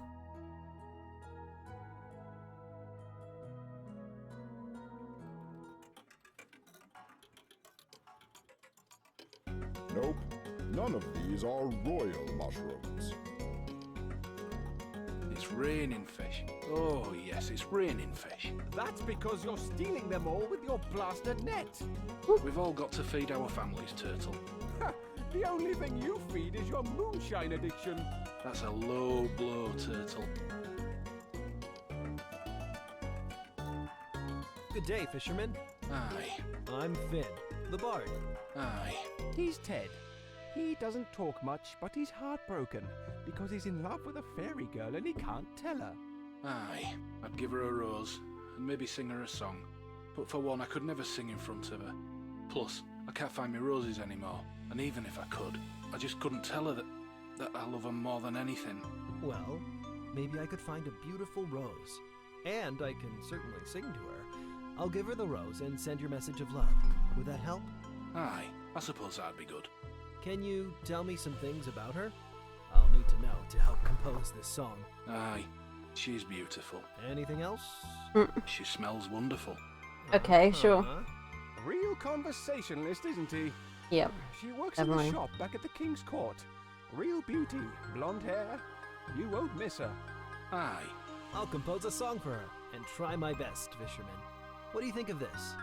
Nope, none of these are royal mushrooms. It's raining fish. Oh yes, it's raining fish. That's because you're stealing them all with your blasted net. We've all got to feed our families, Turtle. The only thing you feed is your moonshine addiction. That's a low blow, Turtle. Good day, fisherman. Aye. I'm Finn, the bard. Aye. He's Ted. He doesn't talk much, but he's heartbroken because he's in love with a fairy girl and he can't tell her. Aye. I'd give her a rose and maybe sing her a song. But for one, I could never sing in front of her. Plus, I can't find my roses anymore. And even if I could, I just couldn't tell her that I love her more than anything. Well, maybe I could find a beautiful rose. And I can certainly sing to her. I'll give her the rose and send your message of love. Would that help? Aye, I suppose that'd be good. Can you tell me some things about her? I'll need to know to help compose this song. Aye, she's beautiful. Anything else? She smells wonderful. Okay, sure. Real conversationalist, isn't he? Yep. She works Definitely. in the shop back at the King's Court. Real beauty, blonde hair. You won't miss her. Aye. I'll compose a song for her and try my best, fisherman. What do you think of this?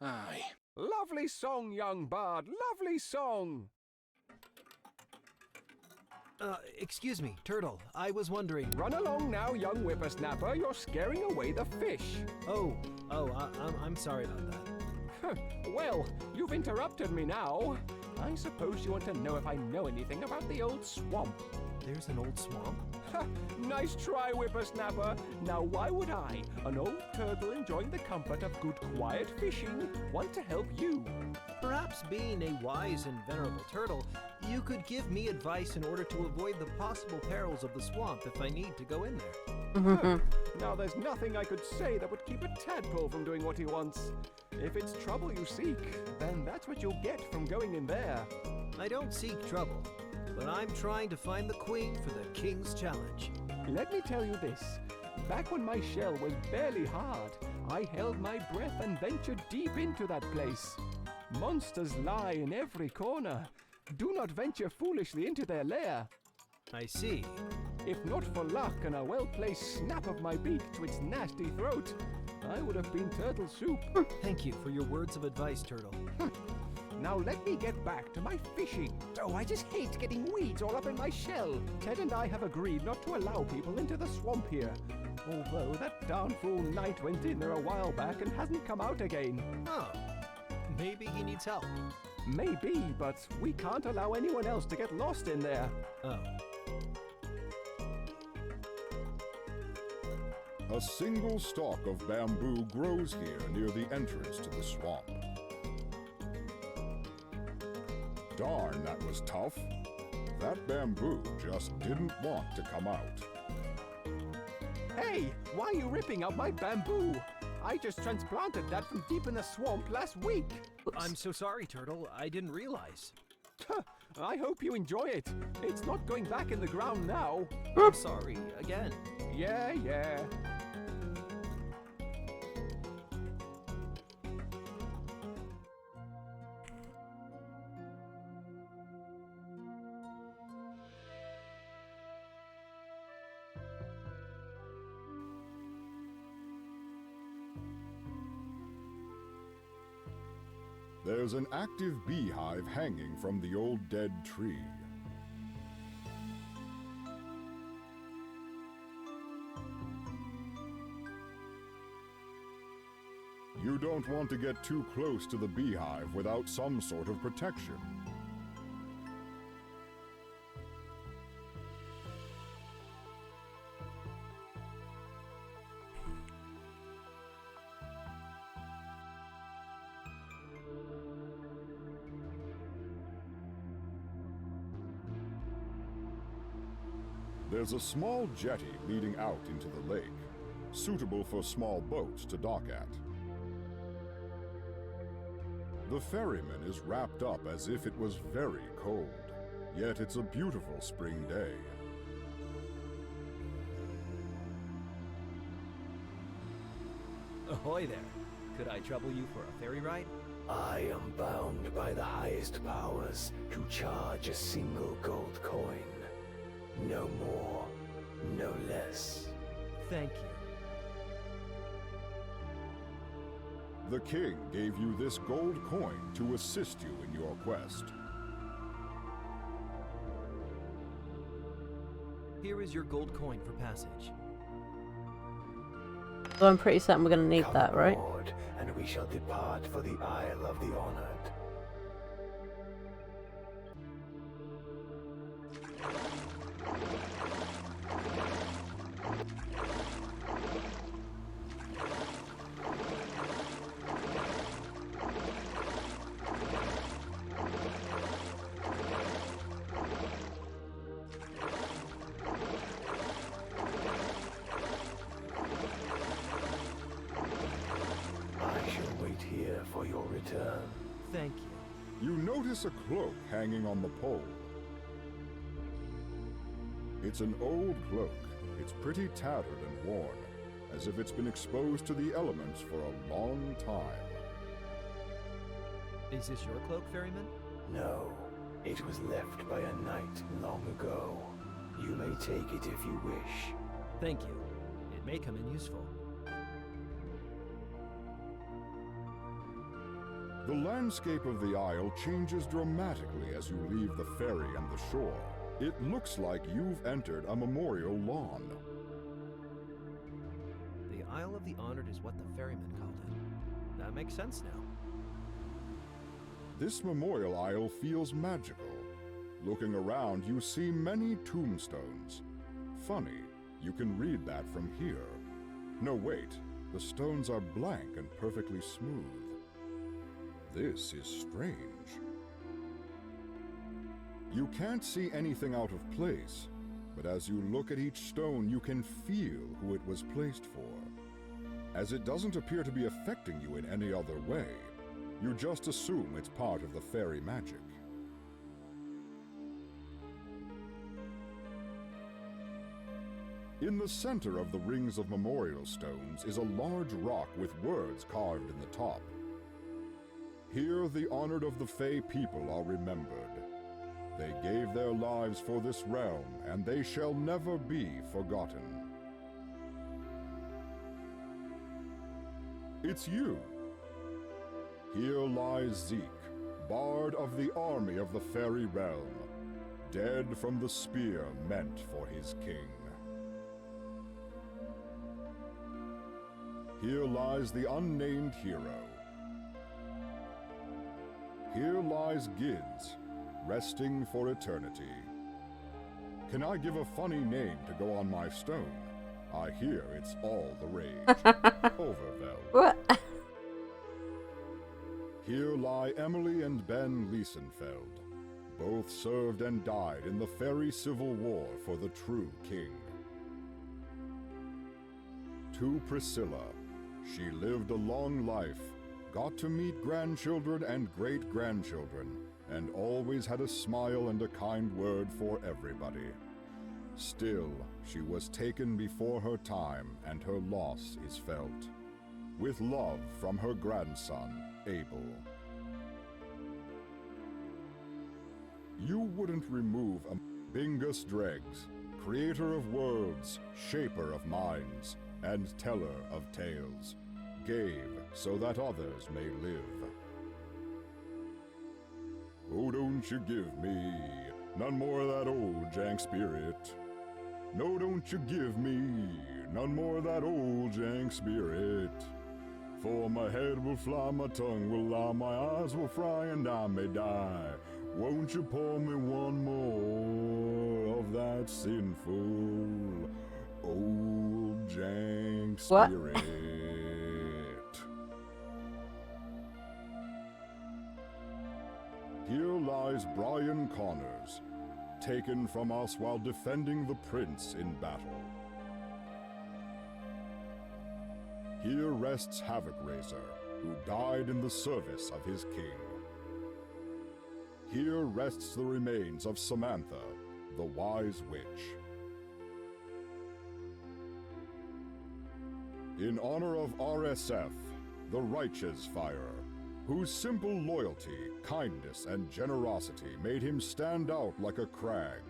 Aye. Lovely song, young bard. Lovely song. Excuse me, Turtle. I was wondering... Run along now, young whippersnapper. You're scaring away the fish. I'm sorry about that. Well, you've interrupted me now. I suppose you want to know if I know anything about the old swamp. There's an old swamp? Nice try, whippersnapper. Now why would I, an old turtle enjoying the comfort of good quiet fishing, want to help you? Perhaps being a wise and venerable turtle, you could give me advice in order to avoid the possible perils of the swamp if I need to go in there. Now there's nothing I could say that would keep a tadpole from doing what he wants. If it's trouble you seek, then that's what you'll get from going in there. I don't seek trouble, but I'm trying to find the queen for the king's challenge. Let me tell you this. Back when my shell was barely hard, I held my breath and ventured deep into that place. Monsters lie in every corner. Do not venture foolishly into their lair. I see. If not for luck and a well-placed snap of my beak to its nasty throat, I would have been turtle soup. Thank you for your words of advice, Turtle. Now let me get back to my fishing. Oh, I just hate getting weeds all up in my shell. Ted and I have agreed not to allow people into the swamp here. Although that darn fool Knight went in there a while back and hasn't come out again. Oh, maybe he needs help. Maybe, but we can't allow anyone else to get lost in there. Oh. A single stalk of bamboo grows here near the entrance to the swamp. Darn, that was tough. That bamboo just didn't want to come out. Hey, why are you ripping out my bamboo? I just transplanted that from deep in the swamp last week. I'm so sorry, Turtle. I didn't realize. I hope you enjoy it. It's not going back in the ground now. I'm sorry, again. Yeah. There's an active beehive hanging from the old dead tree. You don't want to get too close to the beehive without some sort of protection. There's a small jetty leading out into the lake, suitable for small boats to dock at. The ferryman is wrapped up as if it was very cold, yet it's a beautiful spring day. Ahoy there. Could I trouble you for a ferry ride? I am bound by the highest powers to charge a single gold coin. No more, no less. Thank you. The king gave you this gold coin to assist you in your quest. Here is your gold coin for passage. So I'm pretty certain we're going to need that, right? Aboard, and we shall depart for the Isle of the Honored. For your return. Thank you. You notice a cloak hanging on the pole. It's an old cloak. It's pretty tattered and worn, as if it's been exposed to the elements for a long time. Is this your cloak, ferryman? No, it was left by a knight long ago. You may take it if you wish. Thank you. It may come in useful. The landscape of the isle changes dramatically as you leave the ferry and the shore. It looks like you've entered a memorial lawn. The Isle of the Honored is what the ferryman called it. That makes sense now. This memorial isle feels magical. Looking around, you see many tombstones. Funny, you can read that from here. No, wait, the stones are blank and perfectly smooth. This is strange. You can't see anything out of place, but as you look at each stone, you can feel who it was placed for. As it doesn't appear to be affecting you in any other way, you just assume it's part of the fairy magic. In the center of the rings of memorial stones is a large rock with words carved in the top. Here the honored of the Fae people are remembered. They gave their lives for this realm, and they shall never be forgotten. It's you. Here lies Zeke, bard of the army of the fairy realm, dead from the spear meant for his king. Here lies the unnamed hero. Here lies Gids, resting for eternity. Can I give a funny name to go on my stone? I hear it's all the rage. Overvel. What? Here lie Emily and Ben Liesenfeld. Both served and died in the fairy civil war for the true king. To Priscilla, she lived a long life, got to meet grandchildren and great-grandchildren, and always had a smile and a kind word for everybody. Still, she was taken before her time, and her loss is felt. With love from her grandson, Abel. You wouldn't remove a Bingus Dregs, creator of worlds, shaper of minds, and teller of tales, gave so that others may live. Oh, don't you give me none more of that old jank spirit. No, don't you give me none more of that old jank spirit. For my head will fly, my tongue will lie, my eyes will fry, and I may die. Won't you pour me one more of that sinful old jank spirit? Here lies Brian Connors, taken from us while defending the prince in battle. Here rests Havoc Raiser, who died in the service of his king. Here rests the remains of Samantha, the wise witch. In honor of RSF, the Righteous Fire, whose simple loyalty, kindness, and generosity made him stand out like a crag,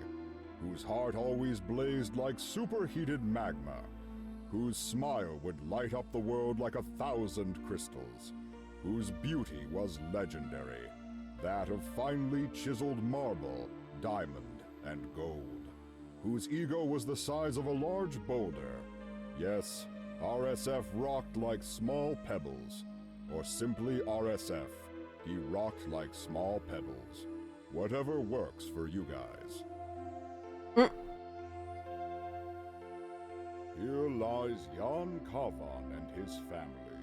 whose heart always blazed like superheated magma, whose smile would light up the world like 1,000 crystals, whose beauty was legendary, that of finely chiseled marble, diamond, and gold, whose ego was the size of a large boulder. Yes, RSF rocked like small pebbles, or simply RSF, he rocked like small pebbles. Whatever works for you guys. Here lies Jan Kavan and his family.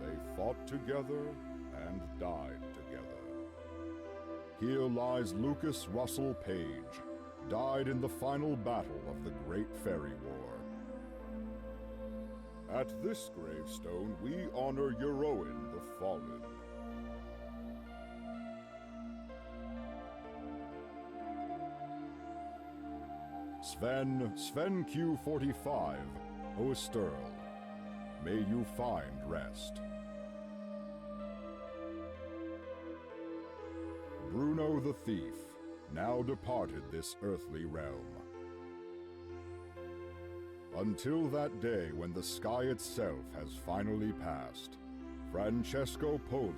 They fought together and died together. Here lies Lucas Russell Page, died in the final battle of the Great Fairy War. At this gravestone, we honor Euroin the Fallen. Sven Q45, Osterl, may you find rest. Bruno the Thief, now departed this earthly realm. Until that day when the sky itself has finally passed, Francesco Poli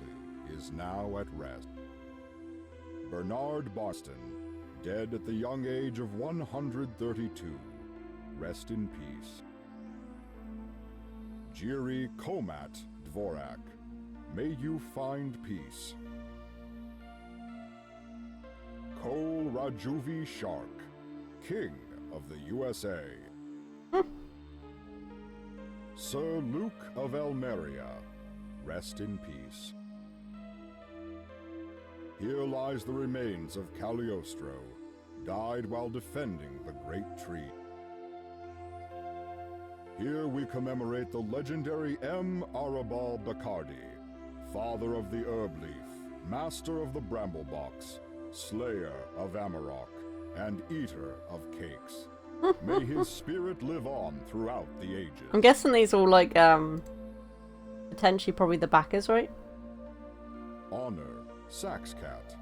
is now at rest. Bernard Barston, dead at the young age of 132. Rest in peace. Jiri Komat Dvorak, may you find peace. Kol Rajuvi Shark, King of the USA. Sir Luke of Elmeria, rest in peace. Here lies the remains of Cagliostro, died while defending the Great Tree. Here we commemorate the legendary M. Arabal Bacardi, father of the herb leaf, master of the bramblebox, slayer of Amarok, and eater of cakes. May his spirit live on throughout the ages. I'm guessing these all like potentially probably the backers, right? Honor Saxcat,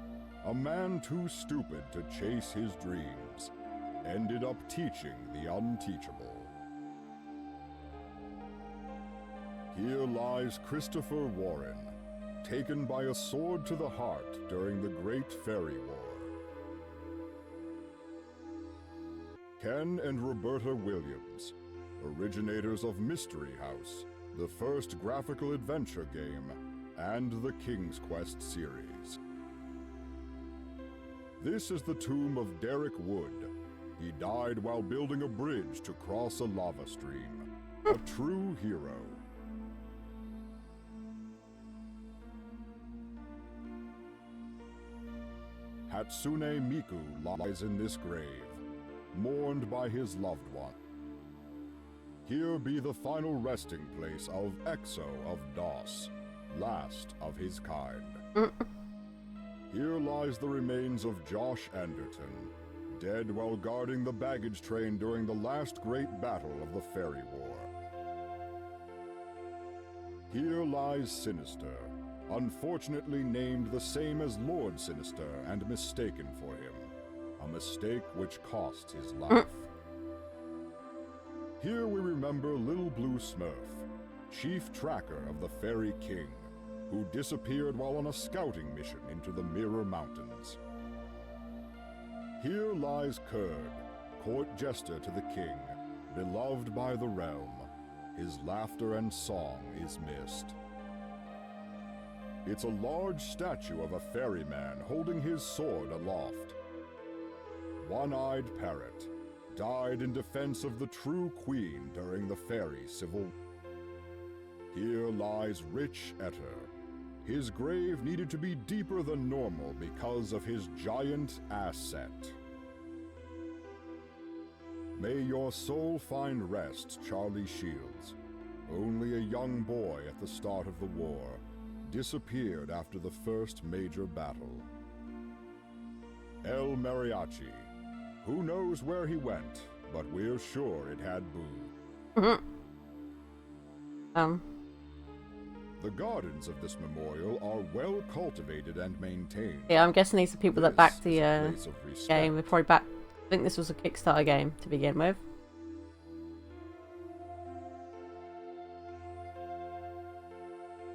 a man too stupid to chase his dreams, ended up teaching the unteachable. Here lies Christopher Warren, taken by a sword to the heart during the Great Fairy War. Ken and Roberta Williams, originators of Mystery House, the first graphical adventure game, and the King's Quest series. This is the tomb of Derek Wood. He died while building a bridge to cross a lava stream. A true hero. Hatsune Miku lies in this grave, mourned by his loved one. Here be the final resting place of Exo of DOS, last of his kind. Here lies the remains of Josh Anderton, dead while guarding the baggage train during the last great battle of the Fairy War. Here lies Sinister, unfortunately named the same as Lord Sinister and mistaken for him, a mistake which cost his life. Here we remember Little Blue Smurf, chief tracker of the Fairy King, who disappeared while on a scouting mission into the Mirror Mountains. Here lies Kurd, court jester to the king, beloved by the realm. His laughter and song is missed. It's a large statue of a ferryman holding his sword aloft. One-eyed parrot, died in defense of the true queen during the fairy civil war. Here lies Rich Etter. His grave needed to be deeper than normal because of his giant asset. May your soul find rest, Charlie Shields. Only a young boy at the start of the war, disappeared after the first major battle. El Mariachi. Who knows where he went, but we're sure it had boo. The gardens of this memorial are well cultivated and maintained. Yeah, I'm guessing these are people that backed the game. They probably backed. I think this was a Kickstarter game to begin with.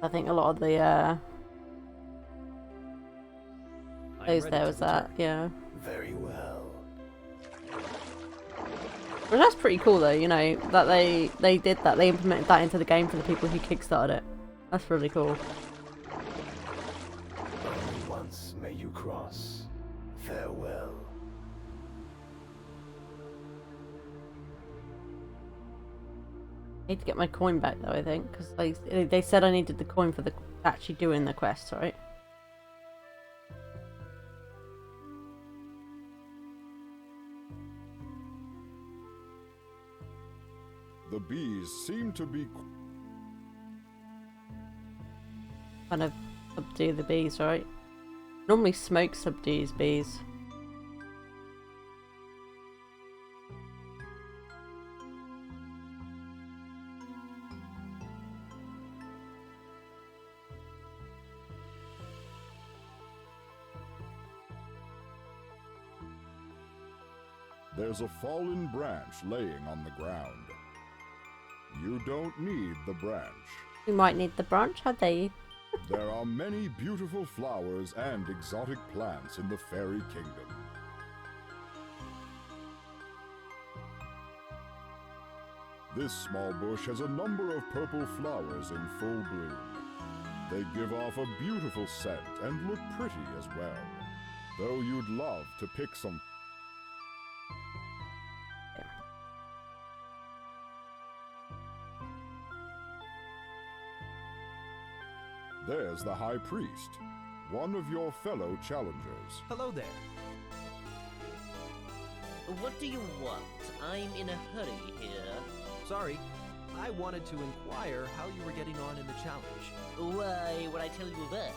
I think a lot of the those there was that, yeah. Very well. Well, that's pretty cool though, you know, that they did that. They implemented that into the game for the people who kickstarted it. That's really cool. Only once may you cross. Farewell. I need to get my coin back though, I think, because they said I needed the coin for the actually doing the quest, right? The bees seem to be Kind of subdue the bees, right? Normally smoke subdues bees. There's a fallen branch laying on the ground. You don't need the branch. You might need the branch, how dare you? There are many beautiful flowers and exotic plants in the Fairy Kingdom. This small bush has a number of purple flowers in full bloom. They give off a beautiful scent and look pretty as well, though you'd love to pick some. There's the High Priest, one of your fellow challengers. Hello there. What do you want? I'm in a hurry here. Sorry, I wanted to inquire how you were getting on in the challenge. Why would I tell you that?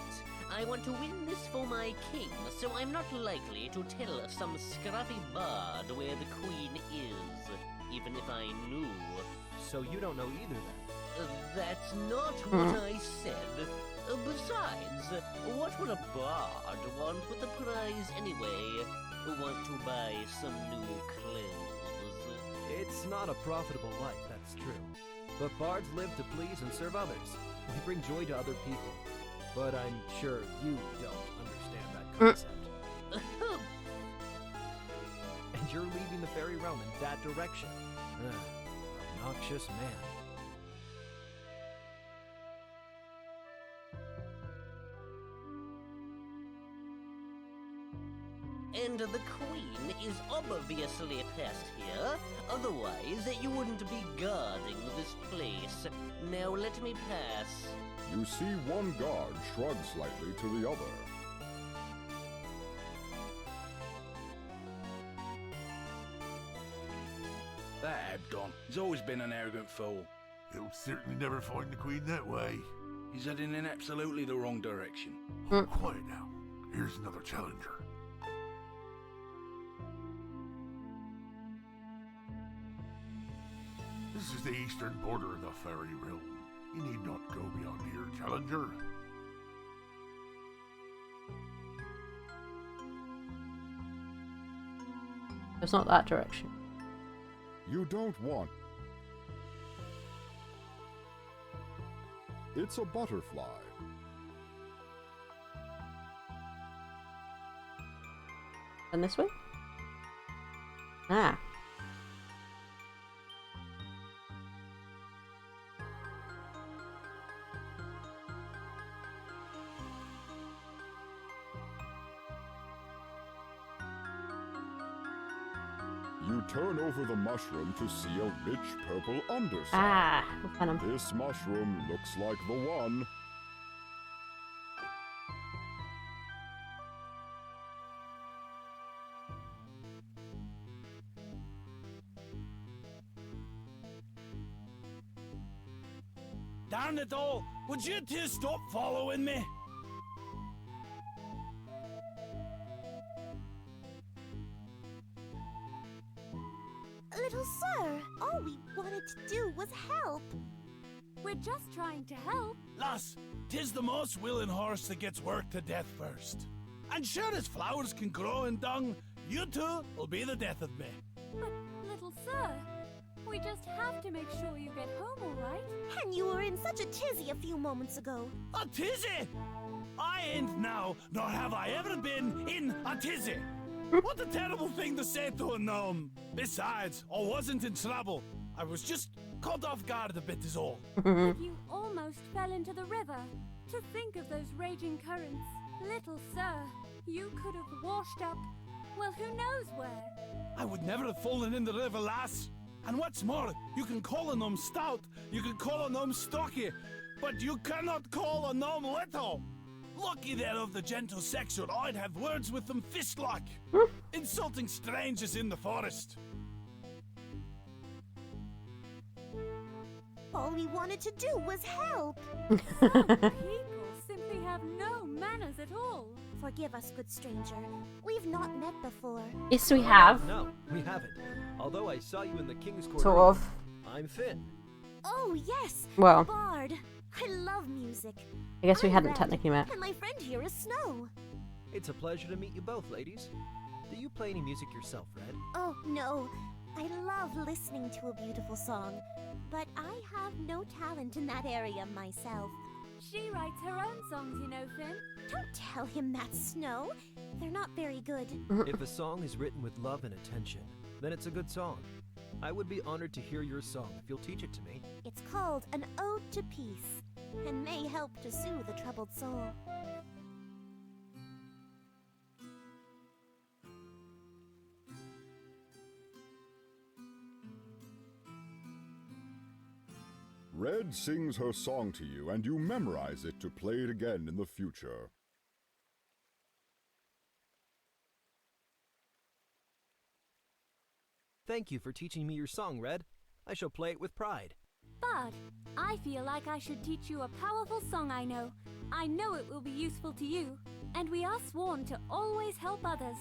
I want to win this for my king, so I'm not likely to tell some scruffy bard where the queen is, even if I knew. So you don't know either then? That's not what I said. Besides, what would a bard want with the prize anyway? Want to buy some new clothes? It's not a profitable life, that's true. But bards live to please and serve others. We bring joy to other people. But I'm sure you don't understand that concept. And you're leaving the fairy realm in that direction. Obnoxious man. And the queen is obviously past here, otherwise you wouldn't be guarding this place. Now let me pass. You see one guard shrug slightly to the other. That Abdon. He's always been an arrogant fool. He'll certainly never find the queen that way. He's heading in absolutely the wrong direction. Quiet now. Here's another challenger. This is the eastern border of the fairy realm. You need not go beyond here, challenger. It's not that direction. You don't want. It's a butterfly. And this way? Ah. You turn over the mushroom to see a rich purple underside. Ah, we'll find him. This mushroom looks like the one. Darn it all! Would you two stop following me? Little sir, all we wanted to do was help. We're just trying to help. Lass, 'tis the most willing horse that gets worked to death first. And sure as flowers can grow in dung, you two will be the death of me. But, little sir, we just have to make sure you get home all right. And you were in such a tizzy a few moments ago. A tizzy? I ain't now, nor have I ever been in a tizzy. What a terrible thing to say to a gnome. Besides, I wasn't in trouble. I was just caught off guard a bit is all. But you almost fell into the river. To think of those raging currents. Little sir, you could have washed up, well, who knows where. I would never have fallen in the river, lass. And what's more, you can call a gnome stout, you can call a gnome stocky, but you cannot call a gnome little. Lucky they're of the gentle sex, or I'd have words with them fistlock. Insulting strangers in the forest. All we wanted to do was help. Some people simply have no manners at all. Forgive us, good stranger. We've not met before. Yes, we have. No, we haven't. Although I saw you in the King's Court. Sort of. I'm Finn. Oh, yes. Well. Bard. I love music. I guess we hadn't Red, technically met. And my friend here is Snow. It's a pleasure to meet you both, ladies. Do you play any music yourself, Red? Oh, no. I love listening to a beautiful song, but I have no talent in that area myself. She writes her own songs, you know, Finn. Don't tell him that, Snow. They're not very good. If a song is written with love and attention, then it's a good song. I would be honored to hear your song if you'll teach it to me. It's called An Ode to Peace, and may help to soothe a troubled soul. Red sings her song to you, and you memorize it to play it again in the future. Thank you for teaching me your song, Red. I shall play it with pride. Bard, I feel like I should teach you a powerful song I know. I know it will be useful to you, and we are sworn to always help others.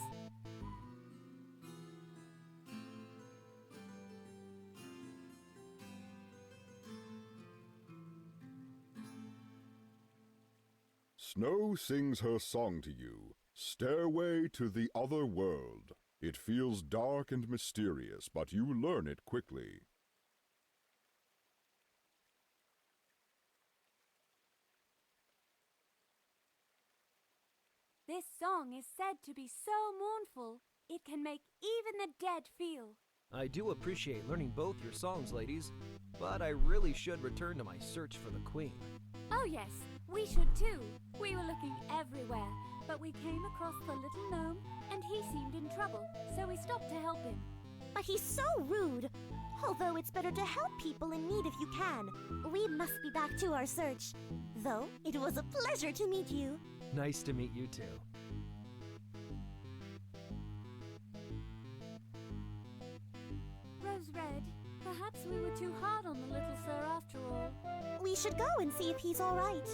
Snow sings her song to you, Stairway to the Other World. It feels dark and mysterious, but you learn it quickly. This song is said to be so mournful, it can make even the dead feel. I do appreciate learning both your songs, ladies, but I really should return to my search for the Queen. Oh yes, we should too. We were looking everywhere, but we came across the little gnome, and he seemed in trouble, so we stopped to help him. But he's so rude. Although it's better to help people in need if you can. We must be back to our search. Though, it was a pleasure to meet you. Nice to meet you too. Rose Red, perhaps we were too hard on the little sir after all. We should go and see if he's all right.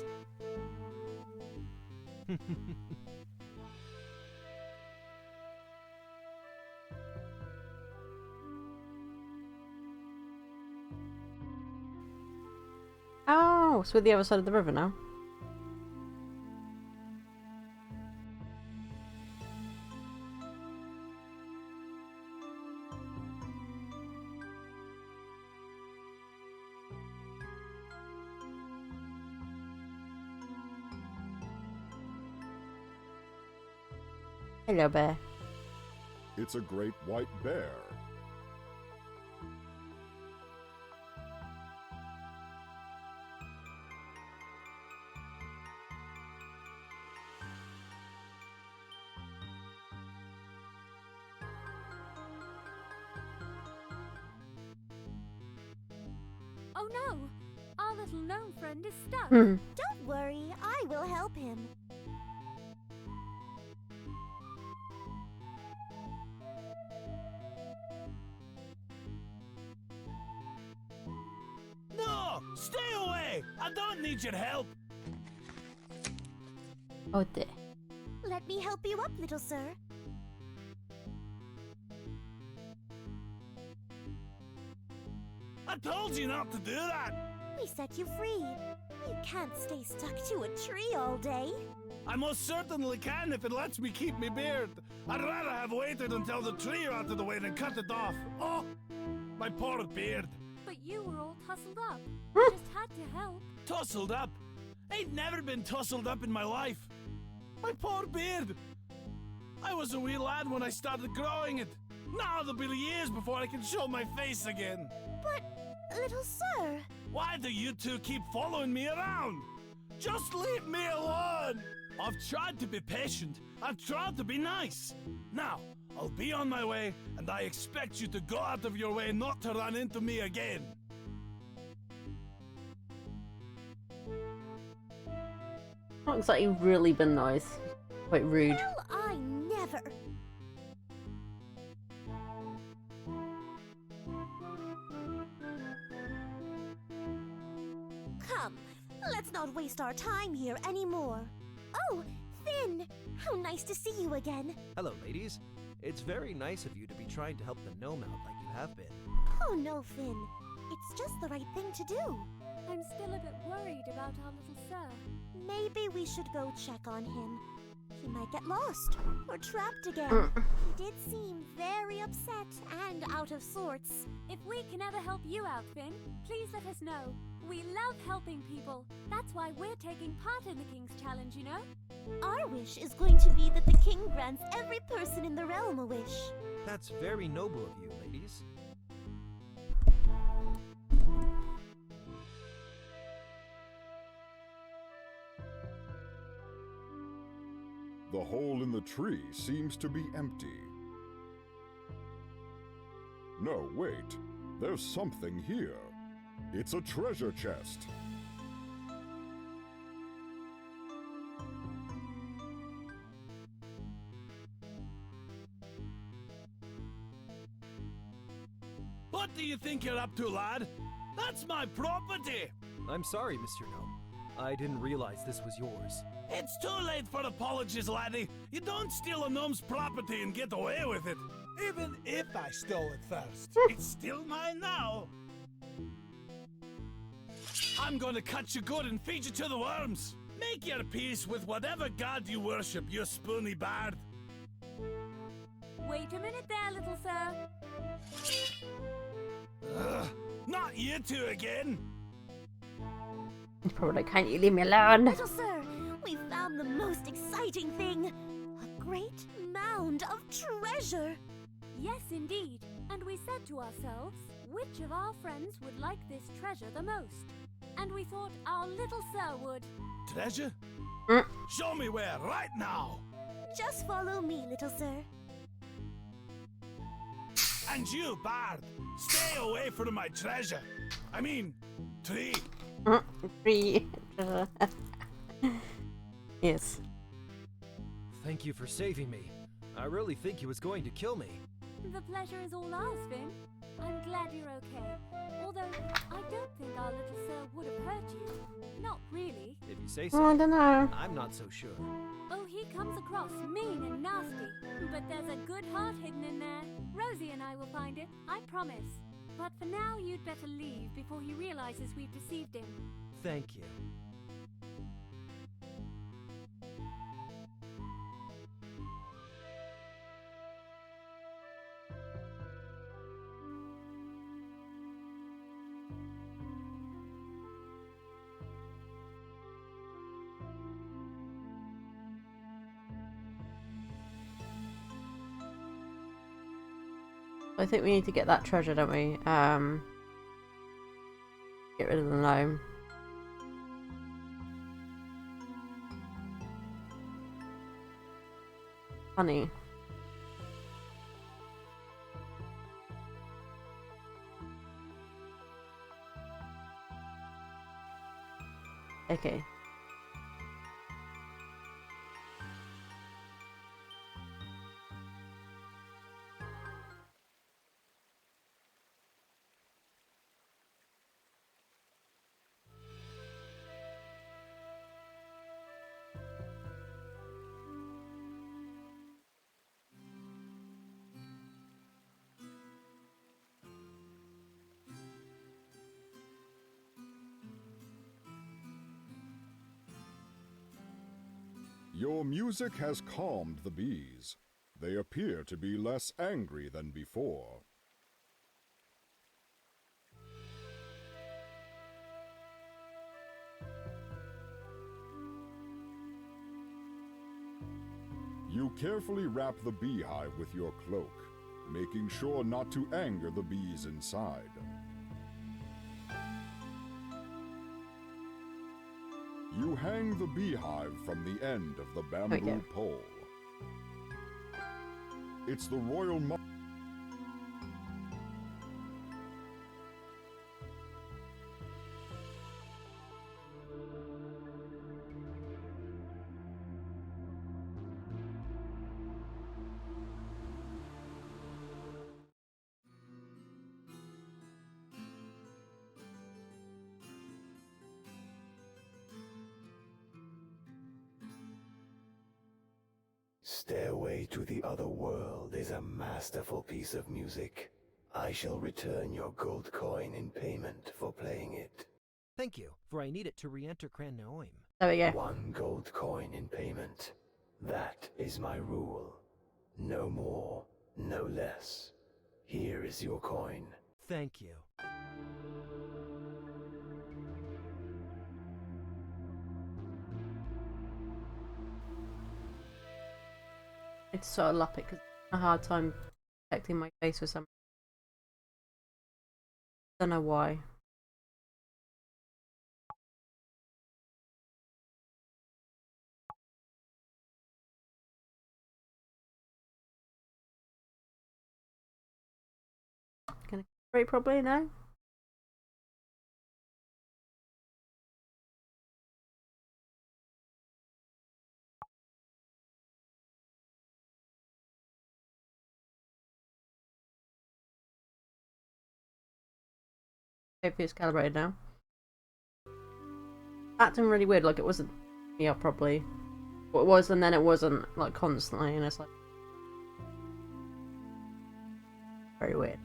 Oh, so we're the other side of the river now. Hello, bear. It's a great white bear. Oh no! Our little gnome friend is stuck. Don't worry, I will help him. No! Stay away! I don't need your help! Oh dear. Let me help you up, little sir. I told you not to do that! We set you free. You can't stay stuck to a tree all day. I most certainly can if it lets me keep me beard. I'd rather have waited until the tree out of the way than cut it off. Oh, my poor beard. But you were all tussled up. You just had to help. Tussled up? Ain't never been tussled up in my life. My poor beard. I was a wee lad when I started growing it. Now there'll be years before I can show my face again. But, little sir... Why do you two keep following me around? Just leave me alone! I've tried to be patient. I've tried to be nice. Now, I'll be on my way, and I expect you to go out of your way not to run into me again. Not exactly really been nice. Quite rude. Well, I never... Come, let's not waste our time here anymore. Oh, Finn! How nice to see you again. Hello, ladies. It's very nice of you to be trying to help the gnome out like you have been. Oh no, Finn. It's just the right thing to do. I'm still a bit worried about our little sir. Maybe we should go check on him. He might get lost or trapped again. He did seem very upset and out of sorts. If we can ever help you out, Finn, please let us know. We love helping people. That's why we're taking part in the King's Challenge, you know? Our wish is going to be that the king grants every person in the realm a wish. That's very noble of you, ladies. The hole in the tree seems to be empty. No, wait. There's something here. It's a treasure chest. What do you think you're up to, lad? That's my property! I'm sorry, Mr. Gnome. I didn't realize this was yours. It's too late for apologies, laddie. You don't steal a gnome's property and get away with it. Even if I stole it first, it's still mine now. I'm gonna cut you good and feed you to the worms. Make your peace with whatever god you worship, you spoony bard. Wait a minute there, little sir. Not you two again. Probably can't you leave me alone? Little sir, we found the most exciting thing. A great mound of treasure. Yes, indeed. And we said to ourselves, which of our friends would like this treasure the most? And we thought our little sir would. Treasure? Show me where, right now. Just follow me, little sir. And you, bard, stay away from my treasure. I mean, tree. Tree. Yes. Thank you for saving me. I really think he was going to kill me. The pleasure is all ours, Finn. I'm glad you're okay. Although, I don't think our little sir would have hurt you. Not really. If you say so. I don't know. I'm not so sure. Oh, he comes across mean and nasty. But there's a good heart hidden in there. Rosie and I will find it, I promise. But for now, you'd better leave before he realizes we've deceived him. Thank you. I think we need to get that treasure, don't we? Get rid of the gnome. Honey. Okay. Your music has calmed the bees. They appear to be less angry than before. You carefully wrap the beehive with your cloak, making sure not to anger the bees inside. You hang the beehive from the end of the bamboo pole. It's the royal Stairway to the Other World is a masterful piece of music. I shall return your gold coin in payment for playing it. Thank you, for I need it to re-enter Cran Noim. There we go. 1 gold coin in payment. That is my rule. No more, no less. Here is your coin. Thank you. It's sort of Luppet because I have a hard time protecting my face with something. Don't know why. Can I calibrate properly now? Hopefully it's calibrated now. Acting really weird, like it wasn't me up properly. Well, it was, and then it wasn't, like, constantly, and it's like very weird.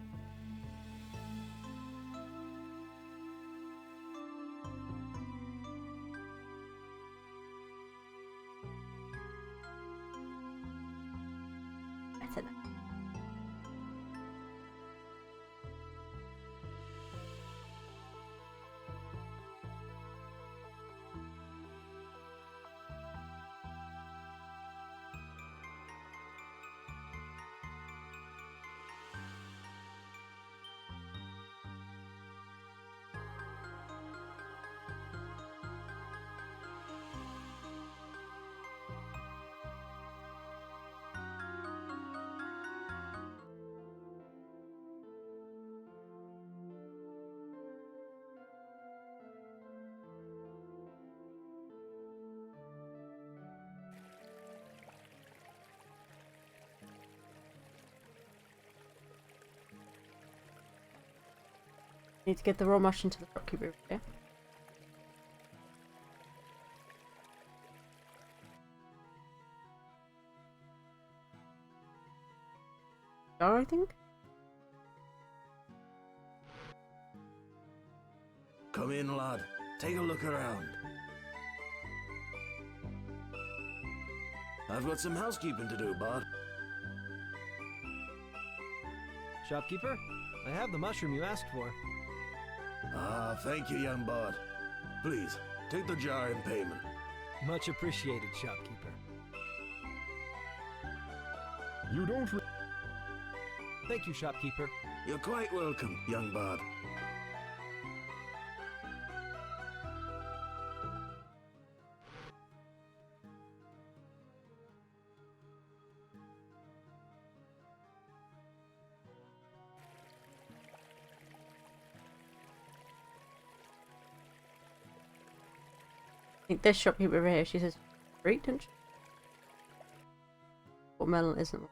Better now. Need to get the raw mush into the shopkeeper. Yeah. Jar, I think. Come in, lad. Take a look around. I've got some housekeeping to do, bud. Shopkeeper, I have the mushroom you asked for. Ah, thank you, young bud. Please, take the jar in payment. Much appreciated, shopkeeper. You don't. Thank you, shopkeeper. You're quite welcome, young bud. I think this shopkeeper over here, she says fruit, didn't she? Watermelon isn't.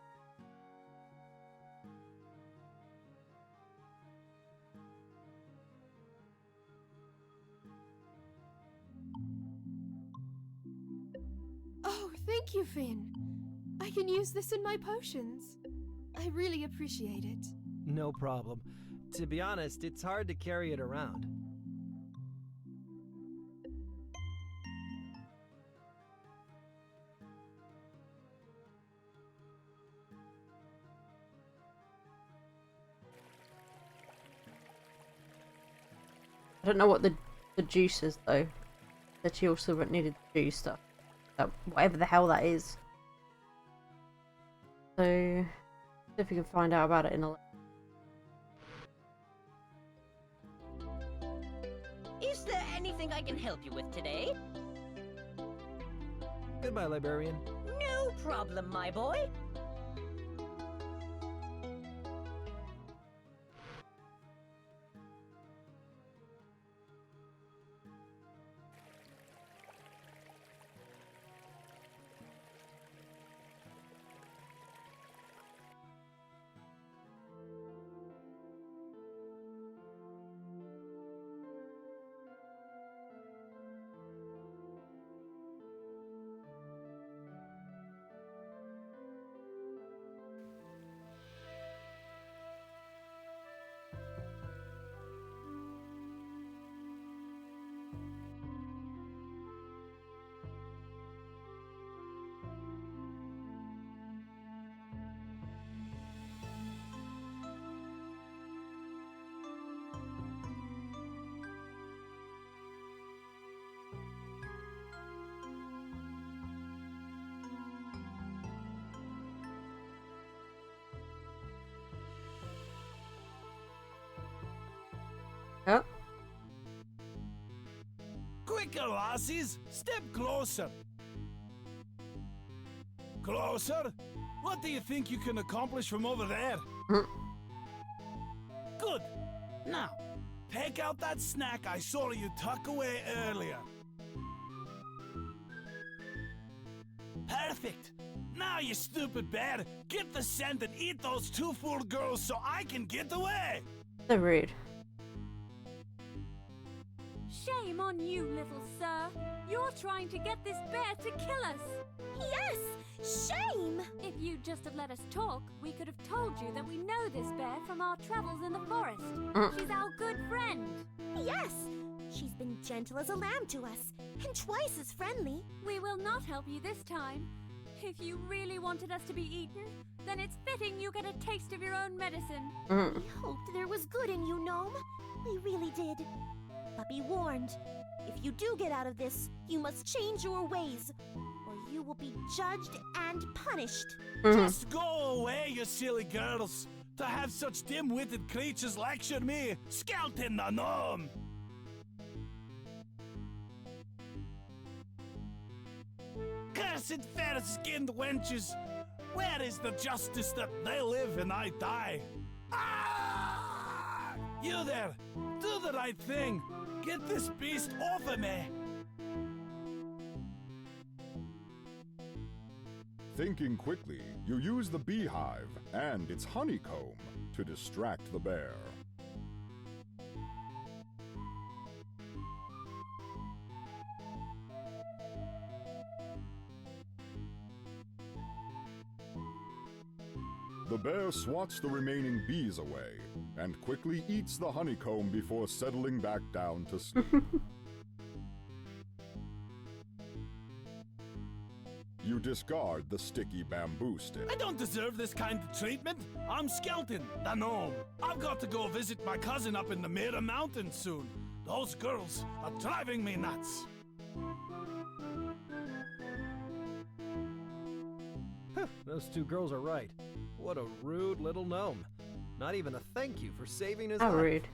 Oh, thank you, Finn. I can use this in my potions. I really appreciate it. No problem. To be honest, it's hard to carry it around. I don't know what the juice is though. That she also needed the juice stuff. That, whatever the hell that is. So, see if we can find out about it in a. Is there anything I can help you with today? Goodbye, librarian. No problem, my boy. Oh. Quicker, lassies! Step closer! Closer? What do you think you can accomplish from over there? Good! Now, take out that snack I saw you tuck away earlier. Perfect! Now, you stupid bear, get the scent and eat those 2 fool girls so I can get away! So rude. Shame on you, little sir. You're trying to get this bear to kill us. Yes! Shame! If you'd just have let us talk, we could have told you that we know this bear from our travels in the forest. She's our good friend. Yes! She's been gentle as a lamb to us, and twice as friendly. We will not help you this time. If you really wanted us to be eaten, then it's fitting you get a taste of your own medicine. We hoped there was good in you, Gnome. We really did. But be warned, if you do get out of this, you must change your ways, or you will be judged and punished. Just go away, you silly girls! To have such dim-witted creatures lecture me, Skeleton the Gnome! Cursed fair-skinned wenches! Where is the justice that they live and I die? Ah! You there! Do the right thing! Get this beast off of me! Thinking quickly, you use the beehive and its honeycomb to distract the bear. The bear swats the remaining bees away and quickly eats the honeycomb before settling back down to sleep. You discard the sticky bamboo stick. I don't deserve this kind of treatment. I'm Skeleton, the Gnome. I've got to go visit my cousin up in the Mirror Mountains soon. Those girls are driving me nuts. Those 2 girls are right. What a rude little gnome. Not even a thank you for saving his How life. rude.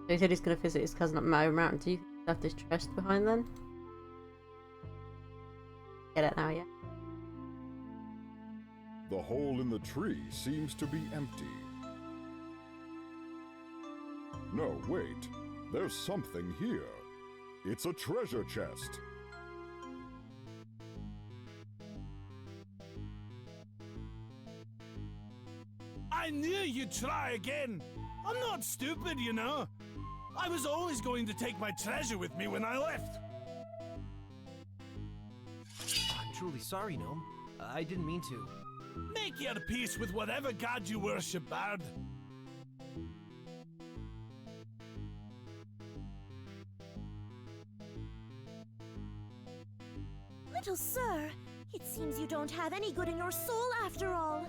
So he said he's going to visit his cousin up Mirror Mountain. Do you have this chest behind then? Get it now, yeah? The hole in the tree seems to be empty. No, wait. There's something here. It's a treasure chest. I knew you'd try again. I'm not stupid, you know. I was always going to take my treasure with me when I left. I'm truly sorry, Gnome. I didn't mean to. Make your peace with whatever god you worship, Bard. Little sir, it seems you don't have any good in your soul after all.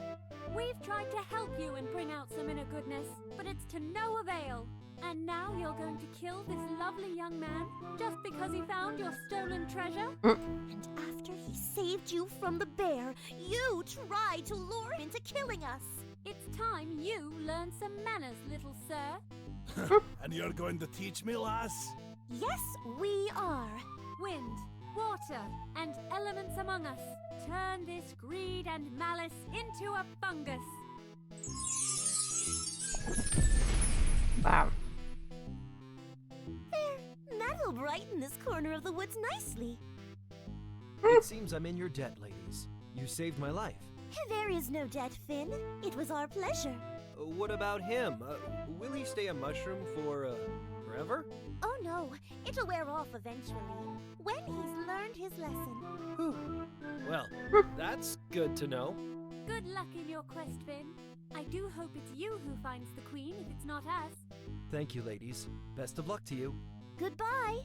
We've tried to help you and bring out some inner goodness, but it's to no avail. And now you're going to kill this lovely young man just because he found your stolen treasure? And after he saved you from the bear, you tried to lure him into killing us. It's time you learn some manners, little sir. And you're going to teach me, lass? Yes, we are. Wind, water, and elements among us. Turn this greed and malice into a fungus. Wow. There, that'll brighten this corner of the woods nicely. It seems I'm in your debt, ladies. You saved my life. There is no debt, Finn. It was our pleasure. What about him? Will he stay a mushroom for, forever? Oh no, it'll wear off eventually, when he's learned his lesson. Well, that's good to know. Good luck in your quest, Finn. I do hope it's you who finds the queen if it's not us. Thank you, ladies. Best of luck to you. Goodbye.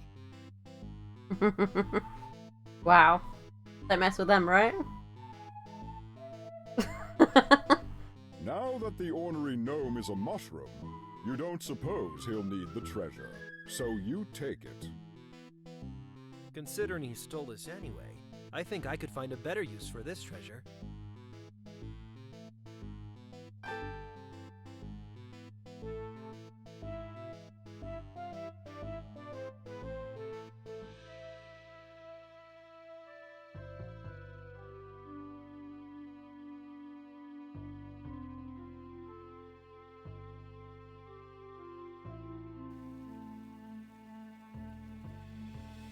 Wow. Don't mess with them, right? Now that the ornery gnome is a mushroom, you don't suppose he'll need the treasure, so you take it. Considering he stole this anyway, I think I could find a better use for this treasure.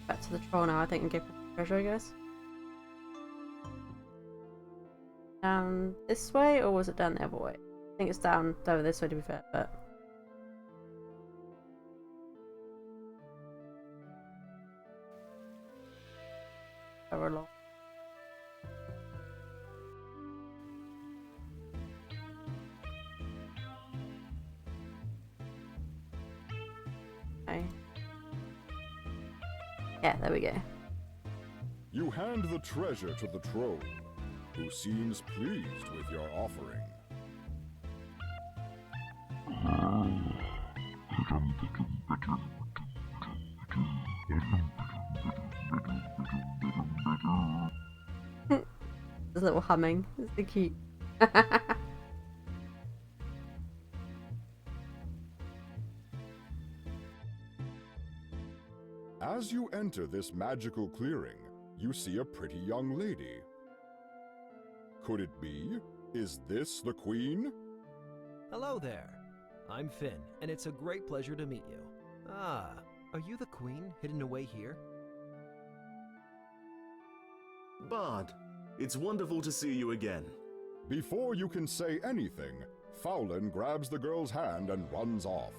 Back to the troll now, I think, and give the treasure, I guess. Down this way, or was it down the other way? I think it's down over this way, to be fair, but... Go along. Okay. Yeah, there we go. You hand the treasure to the troll, who seems pleased with your offering. This little humming. It's so cute. As you enter this magical clearing, you see a pretty young lady. Could it be? Is this the queen? Hello there. I'm Finn, and it's a great pleasure to meet you. Ah, are you the queen hidden away here? Bard, it's wonderful to see you again. Before you can say anything, Fowlin grabs the girl's hand and runs off.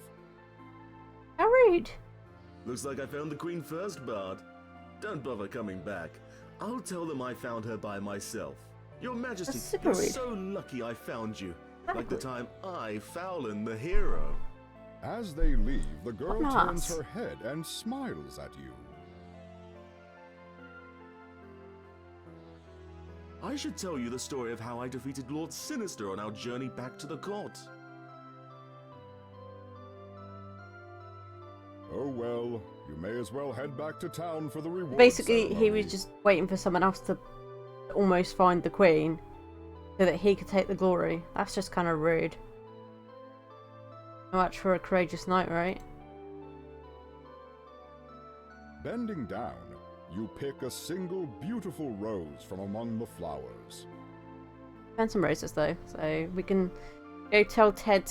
How rude. Looks like I found the queen first, Bard. Don't bother coming back. I'll tell them I found her by myself. Your Majesty, you're so lucky I found you. Like the time I, Fowlin, the hero. As they leave, the girl turns her head and smiles at you. I should tell you the story of how I defeated Lord Sinister on our journey back to the court. Oh well, you may as well head back to town for the reward Basically, ceremony. he was just waiting for someone else to almost find the queen so that he could take the glory. That's just kind of rude. Not much for a courageous knight, right? Bending down, you pick a single beautiful rose from among the flowers. Found some roses though, so we can go tell Ted.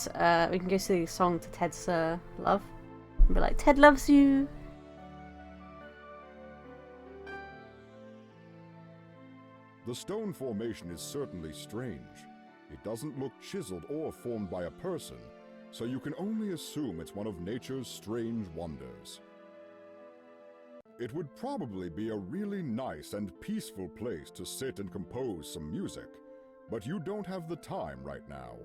We can go sing a song to Ted's love, and be like, "Ted loves you." The stone formation is certainly strange. It doesn't look chiseled or formed by a person, so you can only assume it's one of nature's strange wonders. It would probably be a really nice and peaceful place to sit and compose some music, but you don't have the time right now.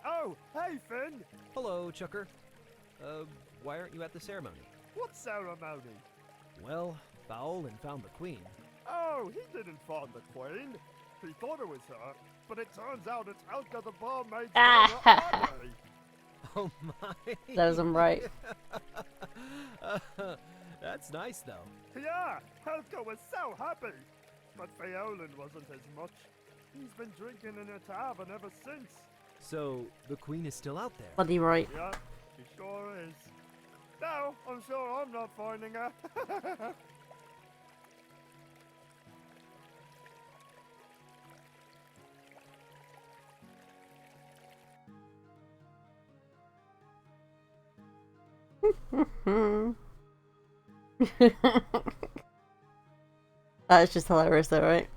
Oh, hey, Finn! Hello, Chucker. Why aren't you at the ceremony? What ceremony? Well, Fowlin found the queen. Oh, he didn't find the queen. He thought it was her, but it turns out it's Elka the barmaid's daughter, Annie. Oh my! That isn't right. That's nice, though. Yeah, Elka was so happy. But Fowlin wasn't as much. He's been drinking in a tavern ever since. So, the queen is still out there? Bloody right. Yeah, she sure is. No, I'm sure I'm not finding her. That's just hilarious though, right?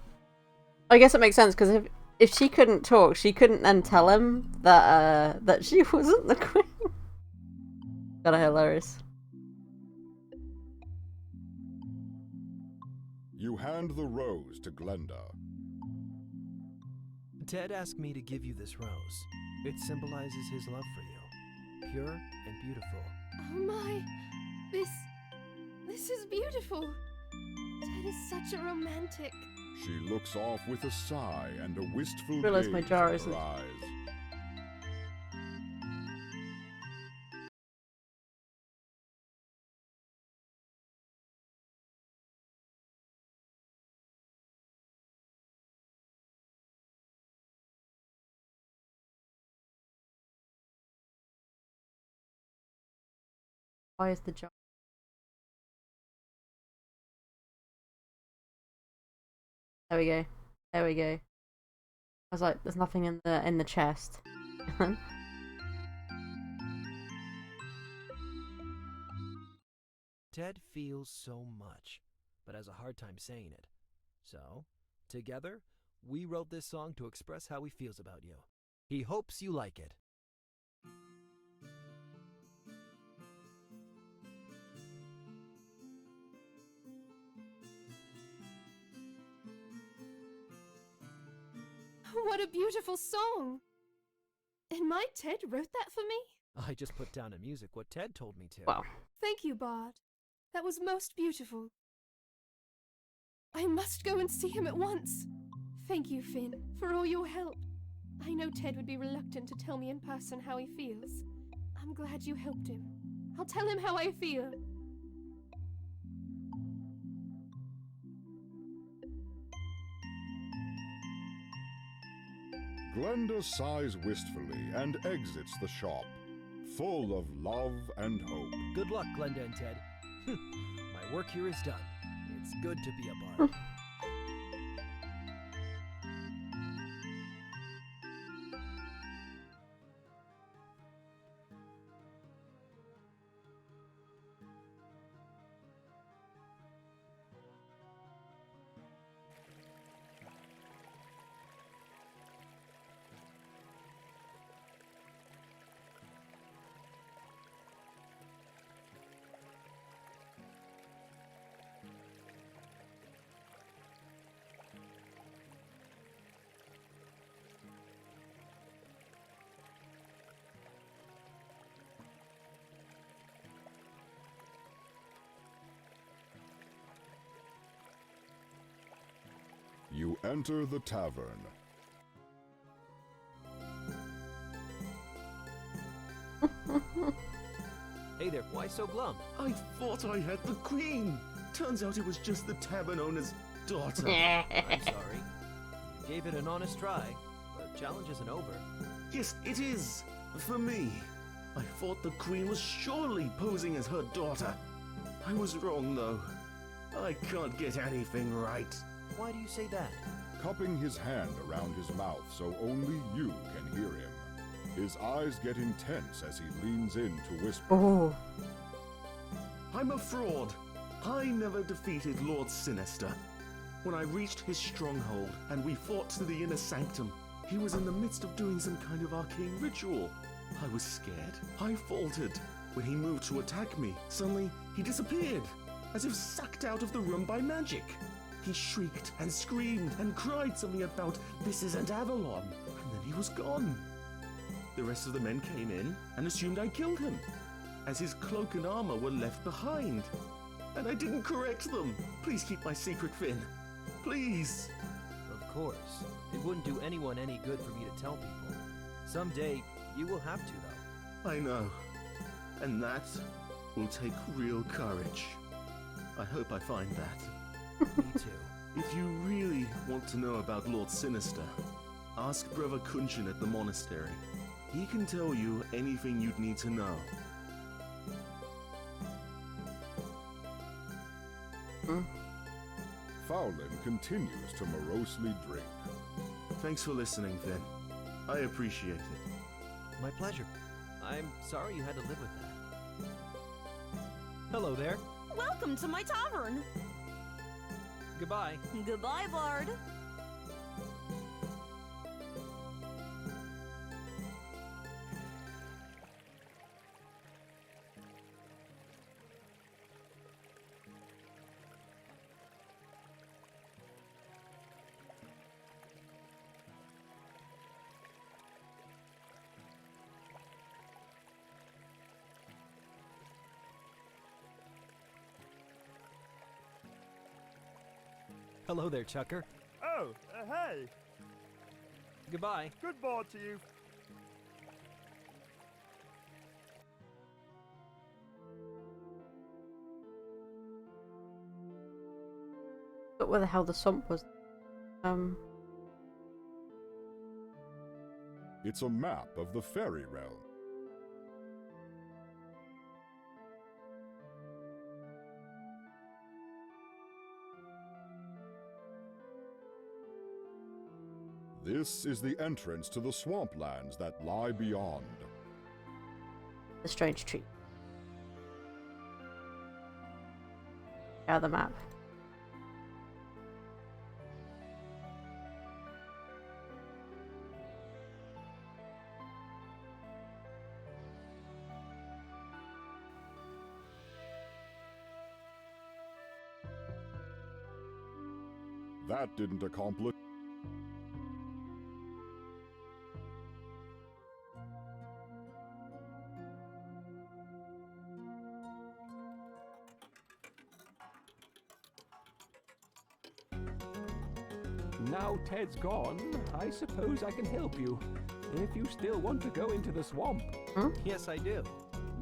I guess it makes sense because if she couldn't talk, she couldn't then tell him that that she wasn't the queen. Kinda hilarious. You hand the rose to Glenda. Ted asked me to give you this rose. It symbolizes his love for you. Pure and beautiful. Oh my! This is beautiful! Ted is such a romantic. She looks off with a sigh and a wistful Realize gaze my jar in isn't. her eyes. Why is the jar? There we go. There we go. I was like, there's nothing in the chest. Ted feels so much, but has a hard time saying it. So, together, we wrote this song to express how he feels about you. He hopes you like it. What a beautiful song! And my Ted wrote that for me? I just put down in music what Ted told me to. Wow. Thank you, Bard. That was most beautiful. I must go and see him at once. Thank you, Finn, for all your help. I know Ted would be reluctant to tell me in person how he feels. I'm glad you helped him. I'll tell him how I feel. Glenda sighs wistfully and exits the shop, full of love and hope. Good luck, Glenda and Ted. My work here is done. It's good to be a bard. You enter the tavern. Hey there, why so glum? I thought I had the queen. Turns out it was just the tavern owner's daughter. I'm sorry. You gave it an honest try. The challenge isn't over. Yes, it is. For me. I thought the queen was surely posing as her daughter. I was wrong, though. I can't get anything right. Why do you say that? Cupping his hand around his mouth so only you can hear him. His eyes get intense as he leans in to whisper. Oh. I'm a fraud. I never defeated Lord Sinister. When I reached his stronghold and we fought to the inner sanctum, he was in the midst of doing some kind of arcane ritual. I was scared. I faltered. When he moved to attack me, suddenly he disappeared, as if sucked out of the room by magic. He shrieked and screamed and cried something about this isn't Avalon, and then he was gone. The rest of the men came in and assumed I killed him, as his cloak and armor were left behind. And I didn't correct them. Please keep my secret, Finn. Please. Of course. It wouldn't do anyone any good for me to tell people. Someday, you will have to, though. I know. And that will take real courage. I hope I find that. Me too. If you really want to know about Lord Sinister, ask Brother Kunshin at the monastery. He can tell you anything you'd need to know. Fowlin continues to morosely drink. Thanks for listening, Finn. I appreciate it. My pleasure. I'm sorry you had to live with that. Hello there. Welcome to my tavern. Goodbye. Goodbye, Bard. Hello there, Chucker. Oh, hey! Goodbye. Good morning to you. But where the hell the swamp was? It's a map of the fairy realm. This is the entrance to the swamplands that lie beyond. The strange tree. Yeah, the map. That didn't accomplish. Now Ted's gone, I suppose I can help you. If you still want to go into the swamp. Yes, I do.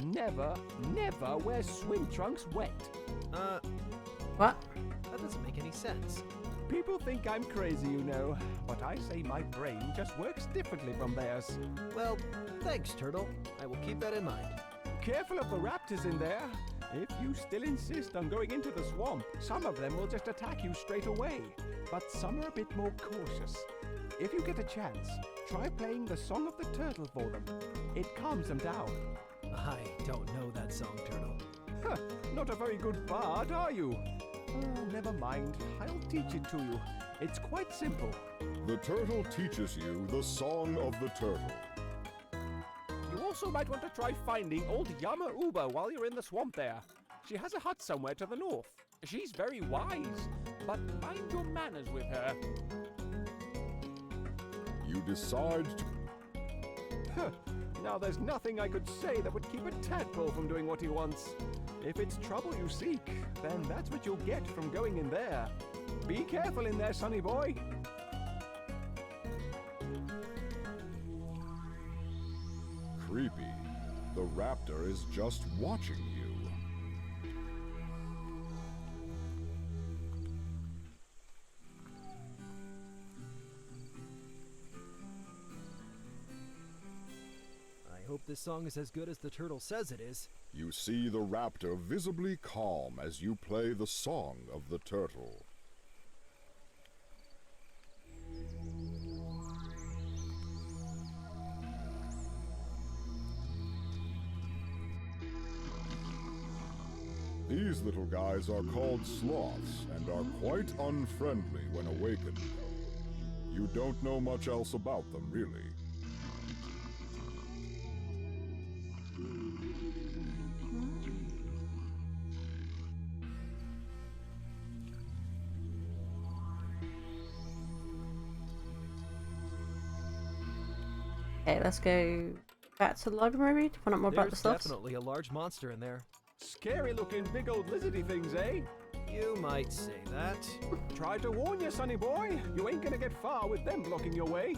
Never, never wear swim trunks wet. What? That doesn't make any sense. People think I'm crazy, you know, but I say my brain just works differently from theirs. Well, thanks, Turtle. I will keep that in mind. Careful of the raptors in there. If you still insist on going into the swamp, some of them will just attack you straight away. But some are a bit more cautious. If you get a chance, try playing the Song of the Turtle for them. It calms them down. I don't know that song, Turtle. Huh, not a very good bard, are you? Oh, never mind. I'll teach it to you. It's quite simple. The turtle teaches you the Song of the Turtle. You also might want to try finding old Yama Uba while you're in the swamp there. She has a hut somewhere to the north. She's very wise, but mind your manners with her. You decide to... Now there's nothing I could say that would keep a tadpole from doing what he wants. If it's trouble you seek, then that's what you'll get from going in there. Be careful in there, sonny boy. Creepy. The raptor is just watching you. I hope this song is as good as the turtle says it is. You see the raptor visibly calm as you play the Song of the Turtle. These little guys are called sloths and are quite unfriendly when awakened. You don't know much else about them, really. Okay, let's go back to the library maybe to find out more about the sloths. Definitely a large monster in there. Scary looking big old lizardy things, eh? You might say that. Try to warn you, sonny boy. You ain't gonna get far with them blocking your way.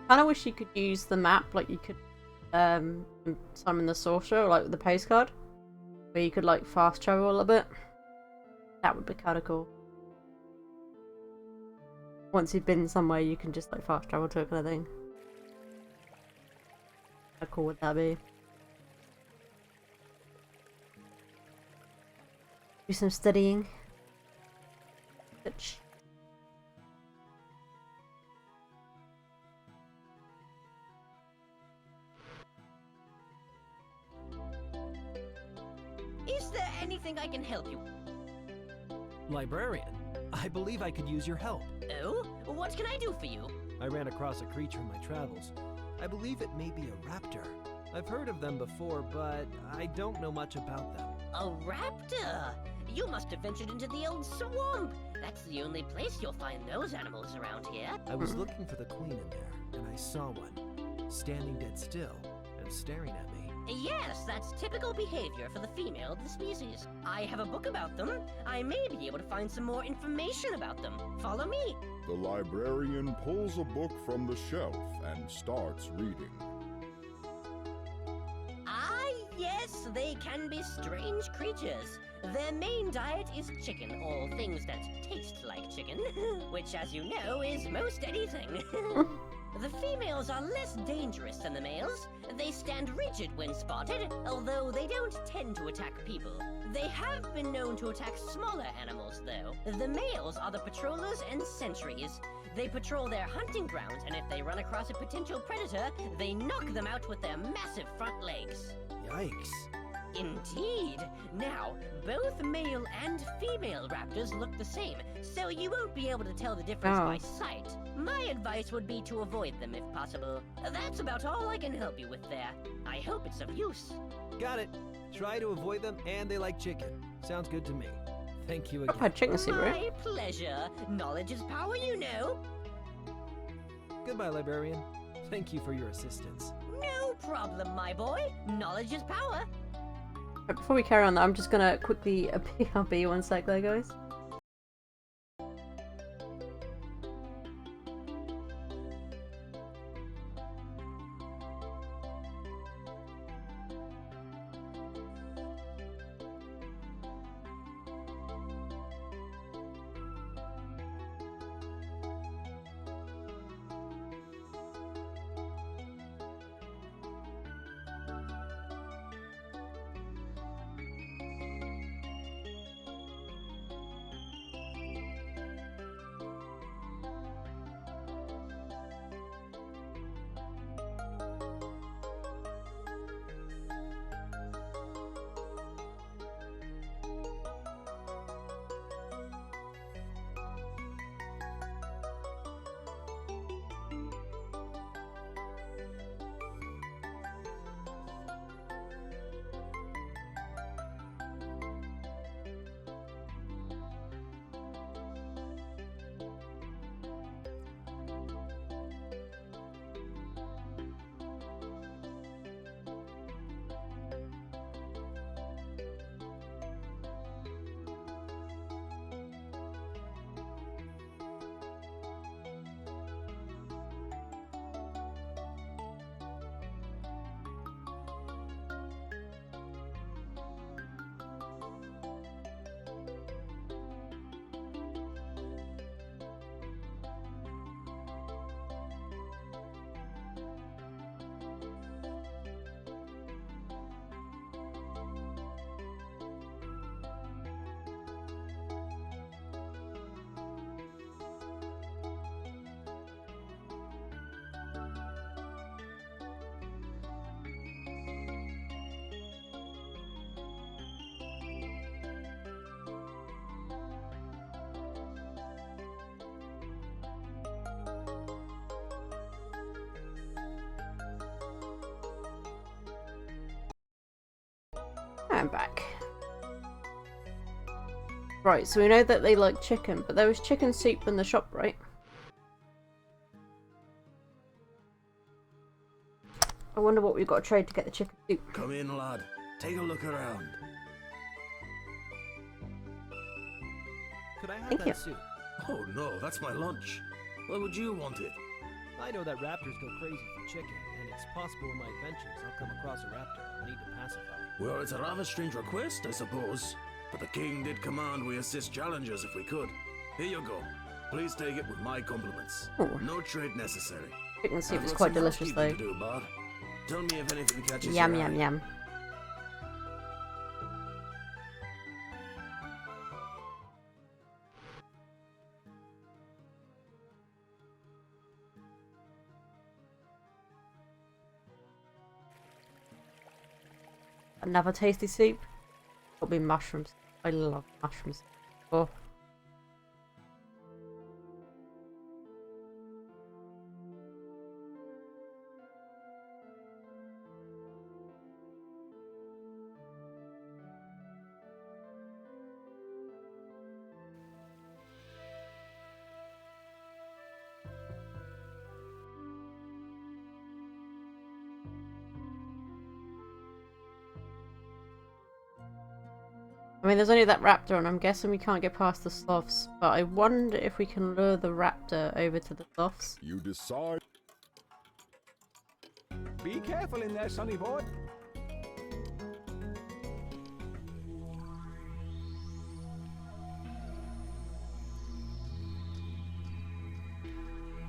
I kind of wish you could use the map like you could summon the sorcerer, like with the postcard, where you could like fast travel a little bit. That would be kind of cool. Once you've been somewhere, you can just like fast travel to it kind of thing. How cool would that be? Do some studying. Bitch. Is there anything I can help you? Librarian, I believe I could use your help. Oh? What can I do for you? I ran across a creature in my travels. I believe it may be a raptor. I've heard of them before, but I don't know much about them. A raptor? You must have ventured into the old swamp. That's the only place you'll find those animals around here. I was looking for the queen in there, and I saw one, standing dead still and staring at me. Yes, that's typical behavior for the female of the species. I have a book about them. I may be able to find some more information about them. Follow me. The librarian pulls a book from the shelf and starts reading. Ah, yes, they can be strange creatures. Their main diet is chicken, or things that taste like chicken, which, as you know, is most anything. The females are less dangerous than the males. They stand rigid when spotted, although they don't tend to attack people. They have been known to attack smaller animals, though. The males are the patrollers and sentries. They patrol their hunting grounds, and if they run across a potential predator, they knock them out with their massive front legs. Yikes. Indeed. Now, both male and female raptors look the same, so you won't be able to tell the difference by sight. My advice would be to avoid them if possible. That's about all I can help you with there. I hope it's of use. Got it. Try to avoid them, and they like chicken. Sounds good to me. Thank you again. I've had chicken soup, right? My pleasure. Knowledge is power, you know. Goodbye, librarian. Thank you for your assistance. No problem, my boy. Knowledge is power. Right, before we carry on, I'm just gonna quickly BRB one sec there, guys. I'm back. Right, so we know that they like chicken, but there was chicken soup in the shop, right? I wonder what we've got to trade to get the chicken soup. Come in, lad. Take a look around. Could I have Thank that you. soup? Oh no, that's my lunch. Why would you want it? I know that raptors go crazy for chicken, and it's possible in my adventures I'll come across a raptor I'll need to pacify. Well, it's a rather strange request, I suppose. But the king did command we assist challengers if we could. Here you go. Please take it with my compliments. Ooh. No trade necessary. Chicken soup I've is got quite some delicious, housekeeping though. to do, Bard. Tell me if anything catches Yum, your yum, eye. yum. Another tasty soup. Got me mushrooms. I love mushrooms. Oh. I mean, there's only that raptor, and I'm guessing we can't get past the sloths, but I wonder if we can lure the raptor over to the sloths. You decide. Be careful in there, sonny boy.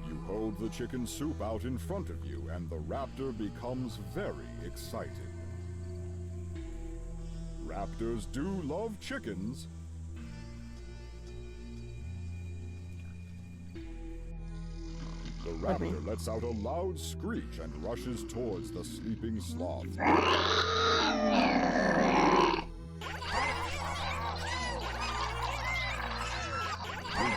You hold the chicken soup out in front of you, and the raptor becomes very excited. Raptors do love chickens. The raptor lets out a loud screech and rushes towards the sleeping sloth. You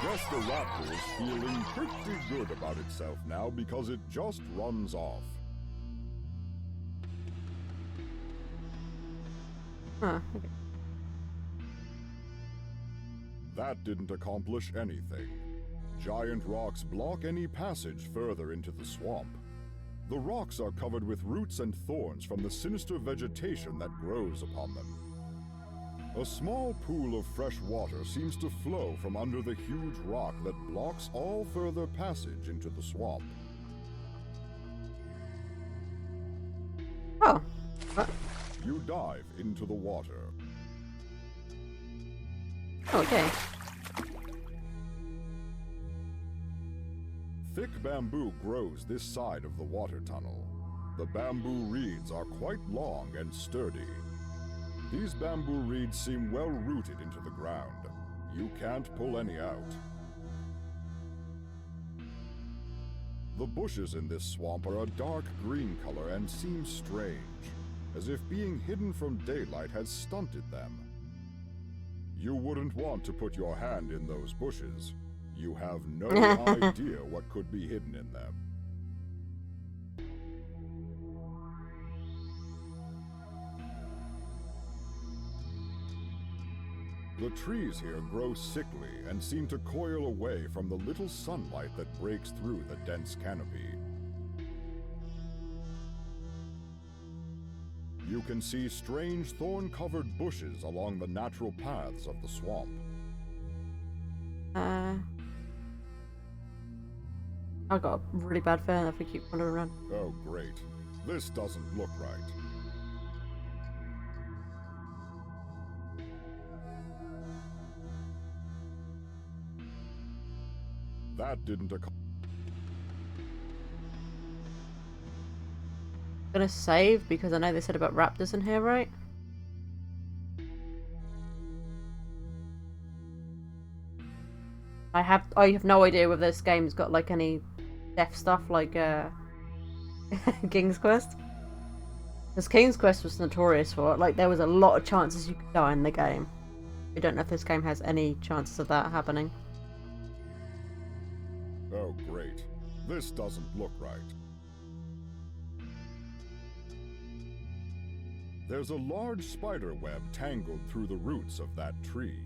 guess the raptor is feeling pretty good about itself now because it just runs off. Huh, okay. That didn't accomplish anything. Giant rocks block any passage further into the swamp. The rocks are covered with roots and thorns from the sinister vegetation that grows upon them. A small pool of fresh water seems to flow from under the huge rock that blocks all further passage into the swamp. Oh. You dive into the water. Okay. Thick bamboo grows this side of the water tunnel. The bamboo reeds are quite long and sturdy. These bamboo reeds seem well rooted into the ground. You can't pull any out. The bushes in this swamp are a dark green color and seem strange, as if being hidden from daylight has stunted them. You wouldn't want to put your hand in those bushes. You have no idea what could be hidden in them. The trees here grow sickly and seem to coil away from the little sunlight that breaks through the dense canopy. You can see strange thorn-covered bushes along the natural paths of the swamp. I've got a really bad feeling if we keep wandering around. Oh, great. This doesn't look right. That didn't Gonna save because I know they said about raptors in here, right? I have no idea whether this game's got like any death stuff like King's Quest. Because King's Quest was notorious for it. Like there was a lot of chances you could die in the game. I don't know if this game has any chances of that happening. Oh, great. This doesn't look right. There's a large spider web tangled through the roots of that tree.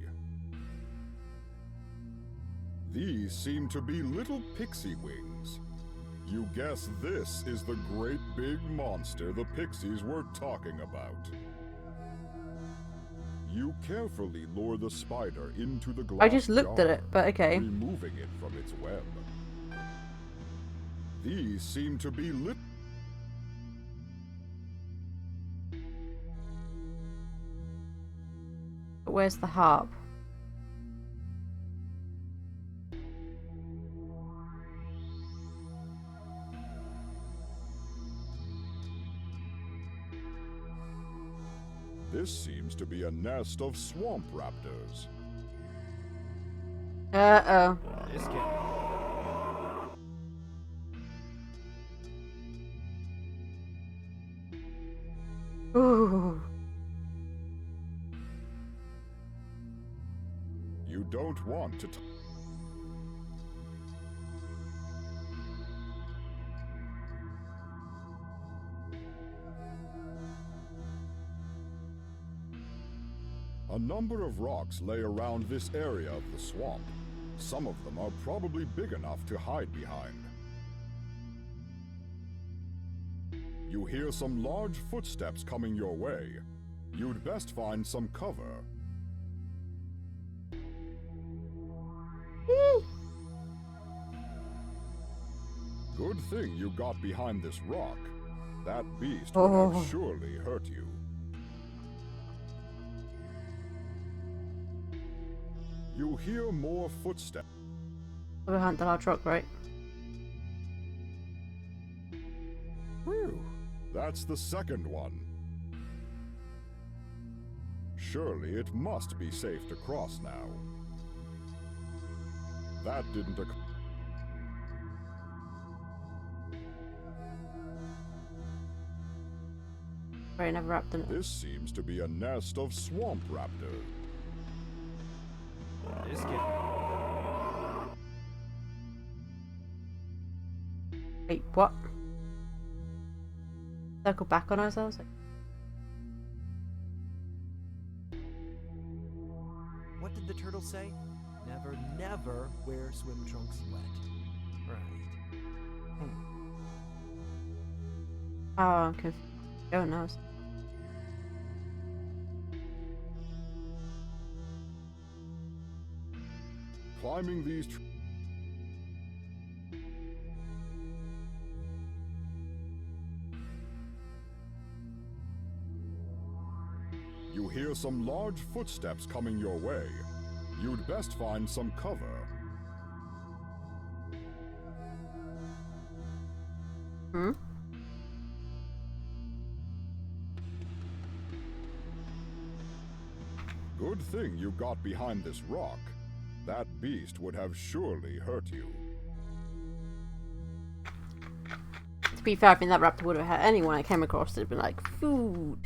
These seem to be little pixie wings. You guess this is the great big monster the pixies were talking about. You carefully lure the spider into the glass I just looked jar, at it, but okay. removing it from its web. These seem to be But where's the harp? This seems to be a nest of swamp raptors. Uh-oh. This Ooh. You don't want to A number of rocks lay around this area of the swamp. Some of them are probably big enough to hide behind. You hear some large footsteps coming your way. You'd best find some cover. Good thing you got behind this rock. That beast would have surely hurt you. You hear more footsteps. Behind the large rock, right? Whew, that's the second one. Surely it must be safe to cross now. That didn't occur. Right, never wrapped in it. This seems to be a nest of swamp raptors. This kid. Wait, what? Circle back on ourselves? What did the turtle say? Never, never wear swim trunks wet. Right. Oh, I'm confused. Oh, no. Climbing these You hear some large footsteps coming your way. You'd best find some cover. Hmm? Good thing you got behind this rock. That beast would have surely hurt you. To be fair, I think that raptor would have had anyone I came across that would be like, food.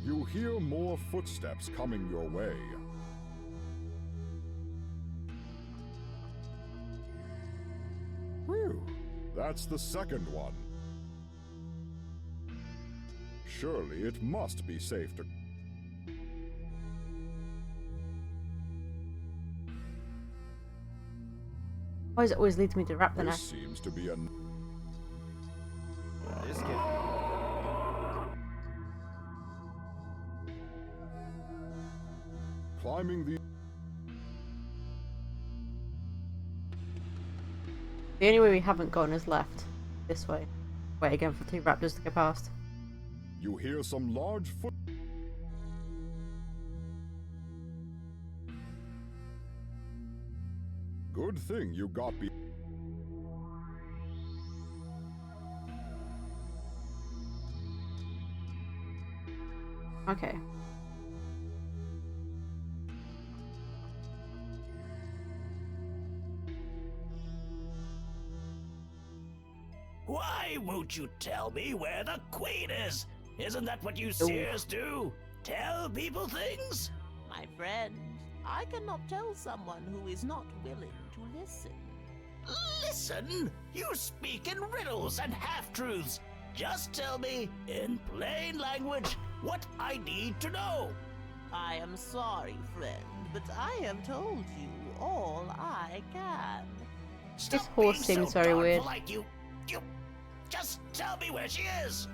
You hear more footsteps coming your way. Whew, that's the second one. Surely it must be safe to... Why does it always lead me to raptor now? This seems to be a... This kid. Climbing the... The only way we haven't gone is left. This way. Wait again for two raptors to go past. You hear some large foot... Good thing you got be... Okay. Why won't you tell me where the queen is? Isn't that what you seers do? Tell people things? My friend, I cannot tell someone who is not willing to listen. Listen? You speak in riddles and half-truths. Just tell me, in plain language, what I need to know. I am sorry, friend, but I have told you all I can. This horse seems very weird. Like you just tell me where she is.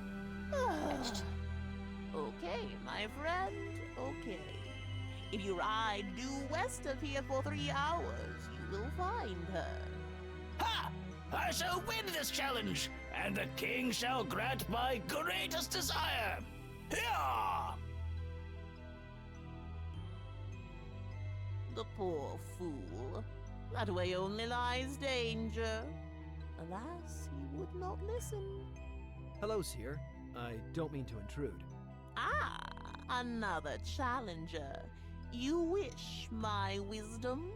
Okay, my friend, okay. If you ride due west of here for 3 hours, you will find her. Ha! I shall win this challenge, and the king shall grant my greatest desire. Here! The poor fool. That way only lies danger. Alas, he would not listen. Hello, Seer. I don't mean to intrude. Ah, another challenger. You wish my wisdom?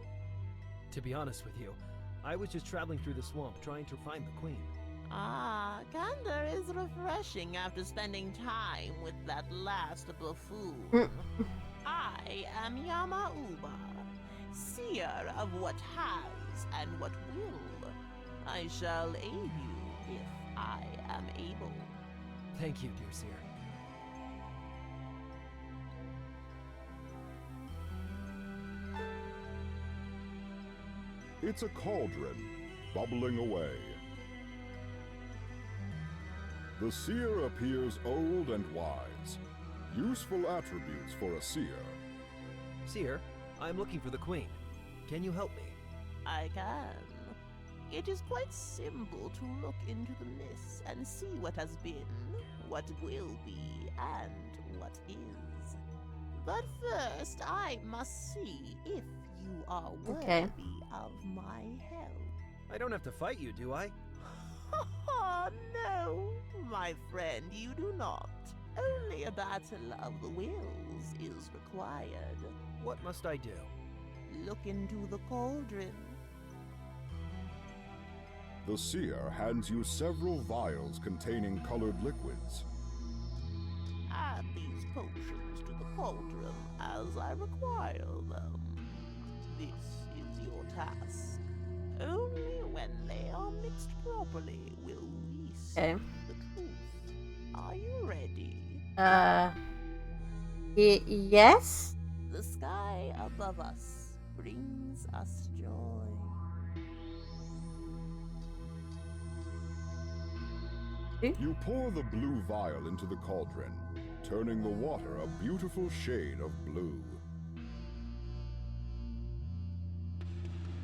To be honest with you, I was just traveling through the swamp trying to find the queen. Ah, candor is refreshing after spending time with that last buffoon. I am Yamauba, seer of what has and what will. I shall aid you if I am able. Thank you, dear seer. It's a cauldron, bubbling away. The seer appears old and wise. Useful attributes for a seer. Seer, I'm looking for the queen. Can you help me? I can. It is quite simple to look into the mists and see what has been, what will be, and what is. But first, I must see if you are worthy of my help. I don't have to fight you, do I? Oh, no, my friend, you do not. Only a battle of the wills is required. What must I do? Look into the cauldron. The seer hands you several vials containing colored liquids. Add these potions to the cauldron as I require them. This is your task. Only when they are mixed properly will we see the truth. Are you ready? Yes? The sky above us brings us joy. You pour the blue vial into the cauldron, turning the water a beautiful shade of blue.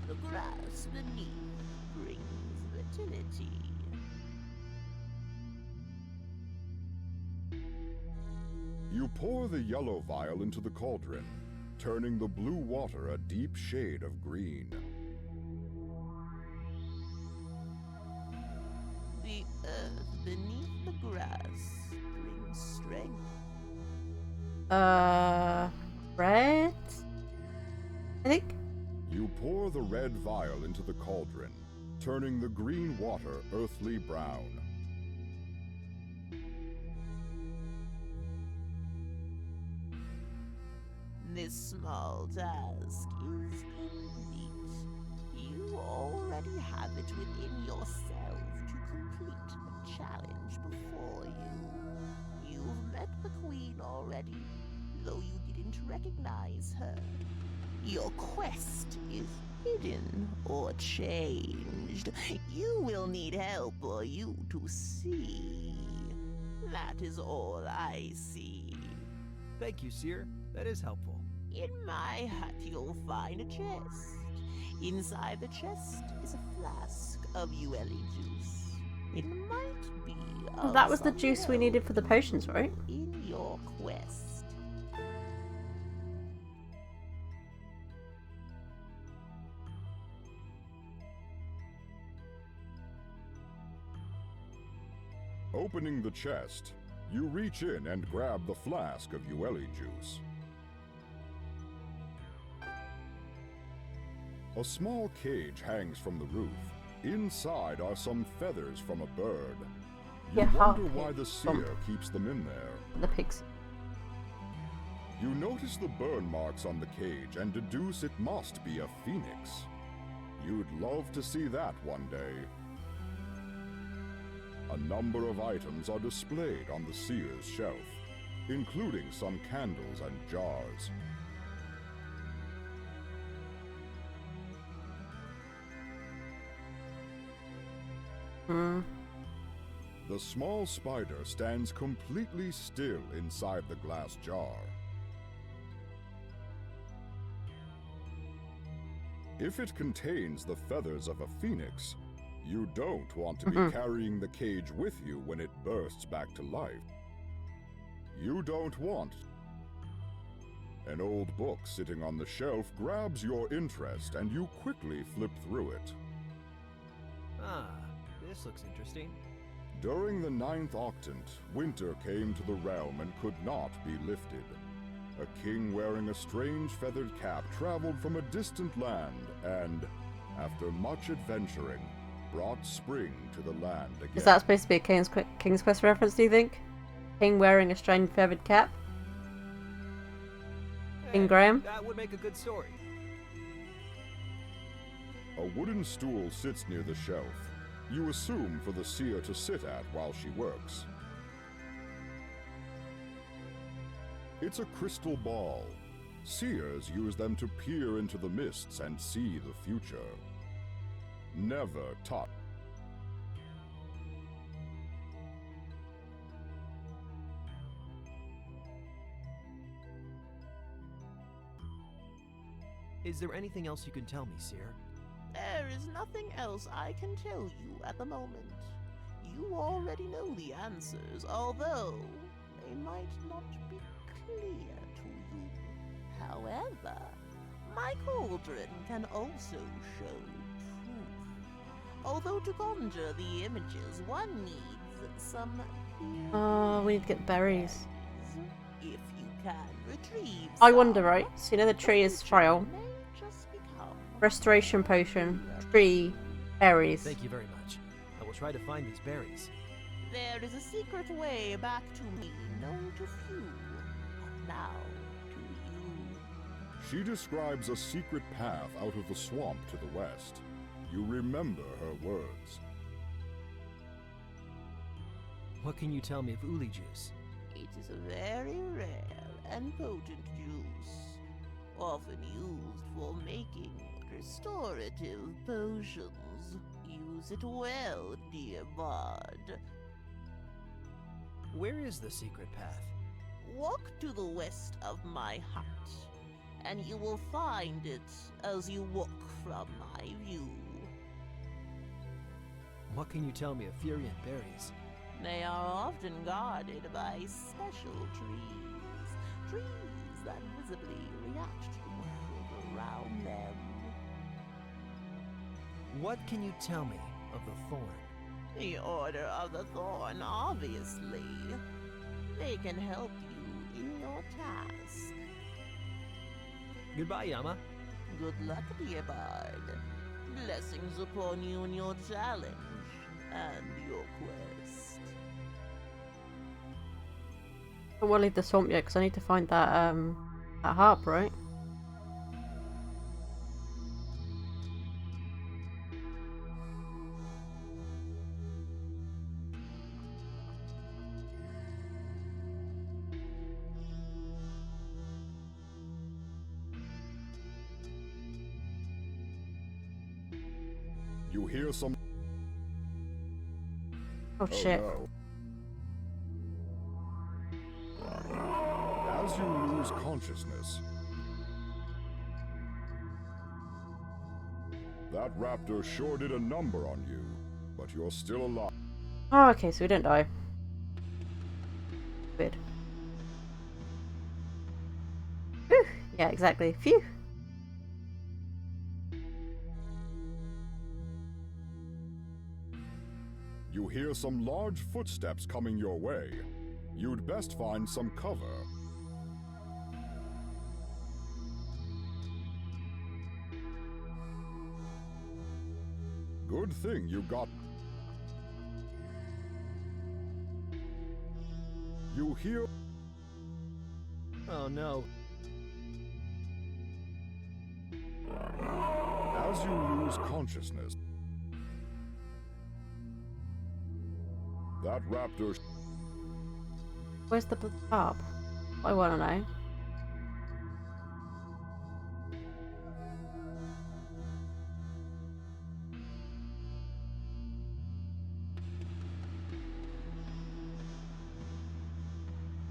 The grass beneath brings fertility. You pour the yellow vial into the cauldron, turning the blue water a deep shade of green. The earth beneath the grass brings strength. Red? I think? You pour the red vial into the cauldron, turning the green water earthly brown. This small task is complete. You already have it within yourself to complete the challenge before you. You've met the queen already, though you didn't recognize her. Your quest is hidden or changed. You will need help for you to see. That is all I see. Thank you, seer. That is helpful. In my hut, you'll find a chest. Inside the chest is a flask of Ueli juice. It might be of That was the some juice we help needed for the potions, right? in your quest. Opening the chest, you reach in and grab the flask of Ueli juice. A small cage hangs from the roof. Inside are some feathers from a bird. You wonder why the seer keeps them in there. The pigs. You notice the burn marks on the cage and deduce it must be a phoenix. You'd love to see that one day. A number of items are displayed on the seer's shelf, including some candles and jars. The small spider stands completely still inside the glass jar. If it contains the feathers of a phoenix, you don't want to be carrying the cage with you when it bursts back to life. You don't want. An old book sitting on the shelf grabs your interest and you quickly flip through it. Ah, this looks interesting. During the 9th Octant, winter came to the realm and could not be lifted. A king wearing a strange feathered cap traveled from a distant land and, after much adventuring, brought spring to the land again. Is that supposed to be a King's Quest reference, do you think? King wearing a strange feathered cap? King Graham? That would make a good story. A wooden stool sits near the shelf. You assume for the seer to sit at while she works. It's a crystal ball. Seers use them to peer into the mists and see the future. Never touch. Is there anything else you can tell me, Seer? There is nothing else I can tell you at the moment. You already know the answers, although they might not be clear to you. However, my cauldron can also show truth. Although to conjure the images, one needs some... Oh, we need to get berries. If you can retrieve I wonder, right? So you know the tree is frail. Restoration potion, tree, berries. Thank you very much. I will try to find these berries. There is a secret way back to me, known to few, and now to you. She describes a secret path out of the swamp to the west. You remember her words. What can you tell me of uli juice? It is a very rare and potent juice, often used for making restorative potions. Use it well, dear bard. Where is the secret path? Walk to the west of my hut, and you will find it as you walk from my view. What can you tell me of Furian berries? They are often guarded by special trees. Trees that visibly react to the world around them. What can you tell me of the Thorn? The Order of the Thorn, obviously. They can help you in your task. Goodbye, Yama. Good luck, dear bard. Blessings upon you in your challenge and your quest. I won't leave the swamp yet because I need to find that harp, right? You hear some... Oh shit. No. As you lose consciousness, that raptor sure did a number on you, but you're still alive. Oh, okay, so we didn't die. Good. Whew. Yeah, exactly. Phew. You hear some large footsteps coming your way. You'd best find some cover. Good thing you got... You hear... Oh no. As you lose consciousness, that raptor... Where's the harp? I want to know.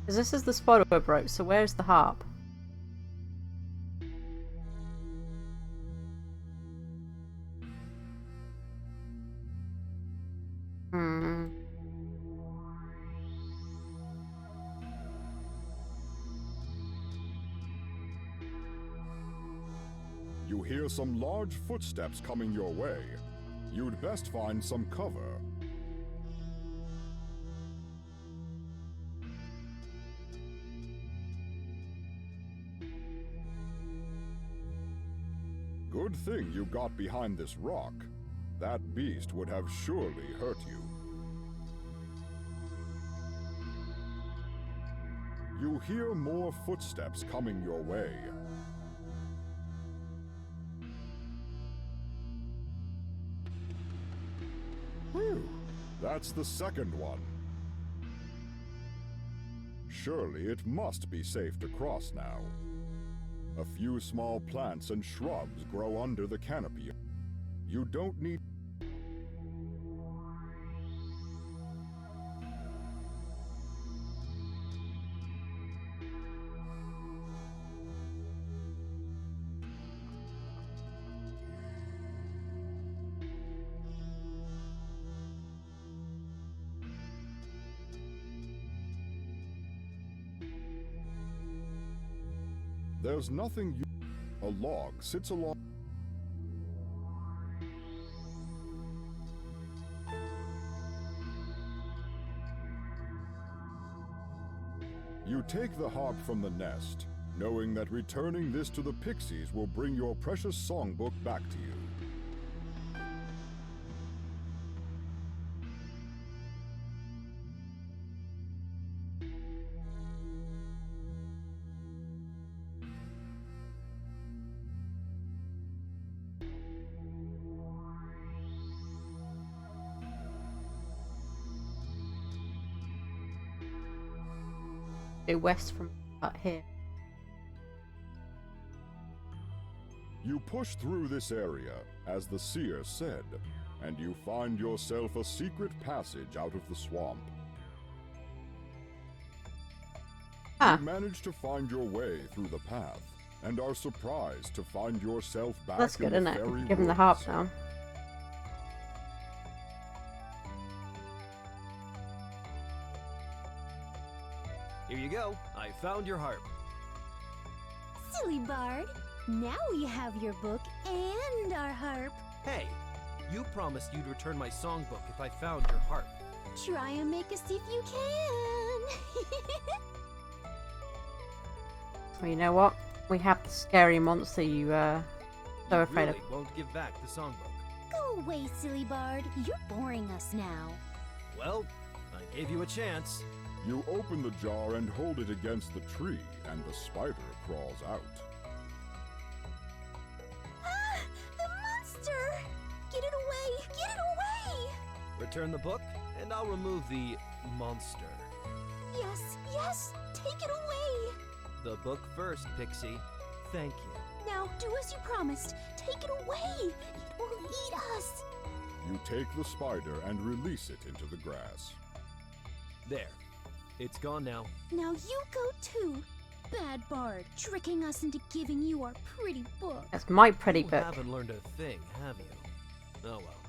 Because this is the spiderweb rope, so where's the harp? You hear some large footsteps coming your way. You'd best find some cover. Good thing you got behind this rock. that beast would have surely hurt you. You hear more footsteps coming your way. Whew, that's the second one. Surely it must be safe to cross now. A few small plants and shrubs grow under the canopy. You don't need... There's nothing you... A log sits along... You take the harp from the nest, knowing that returning this to the pixies will bring your precious songbook back to you. West from here. You push through this area, as the seer said, and you find yourself a secret passage out of the swamp. You manage to find your way through the path, and are surprised to find yourself back That's good, in the isn't it? fairy Give him the woods. harp now. Here you go. I found your harp. Silly bard. Now we have your book and our harp. Hey, you promised you'd return my songbook if I found your harp. Try and make us see if you can. Well, you know what? We have the scary monster you so afraid really of. won't give back the songbook. Go away, silly bard. You're boring us now. Well, I gave you a chance. You open the jar and hold it against the tree, and the spider crawls out. Ah! The monster! Get it away! Get it away! Return the book, and I'll remove the monster. Yes, yes! Take it away! The book first, Pixie. Thank you. Now, do as you promised. Take it away! It will eat us! You take the spider and release it into the grass. There. It's gone now. Now you go too. Bad bard, tricking us into giving you our pretty book. That's my pretty You book. haven't learned a thing, have you? Oh well.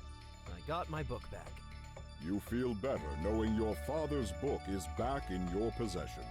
I got my book back. You feel better knowing your father's book is back in your possession.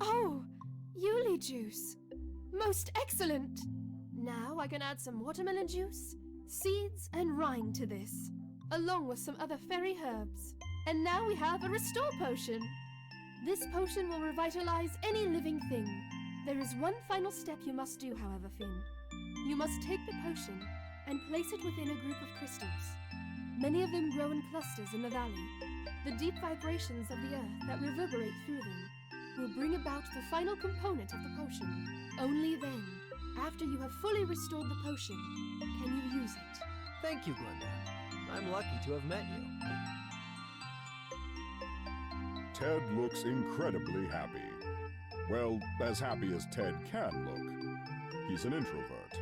Oh, Yuli juice. Most excellent. Now I can add some watermelon juice, seeds, and rind to this, along with some other fairy herbs. And now we have a restore potion. This potion will revitalize any living thing. There is one final step you must do, however, Finn. You must take the potion and place it within a group of crystals. Many of them grow in clusters in the valley. The deep vibrations of the earth that reverberate through them will bring about the final component of the potion. Only then, after you have fully restored the potion, can you use it. Thank you, Glenda. I'm lucky to have met you. Ted looks incredibly happy. Well, as happy as Ted can look. He's an introvert.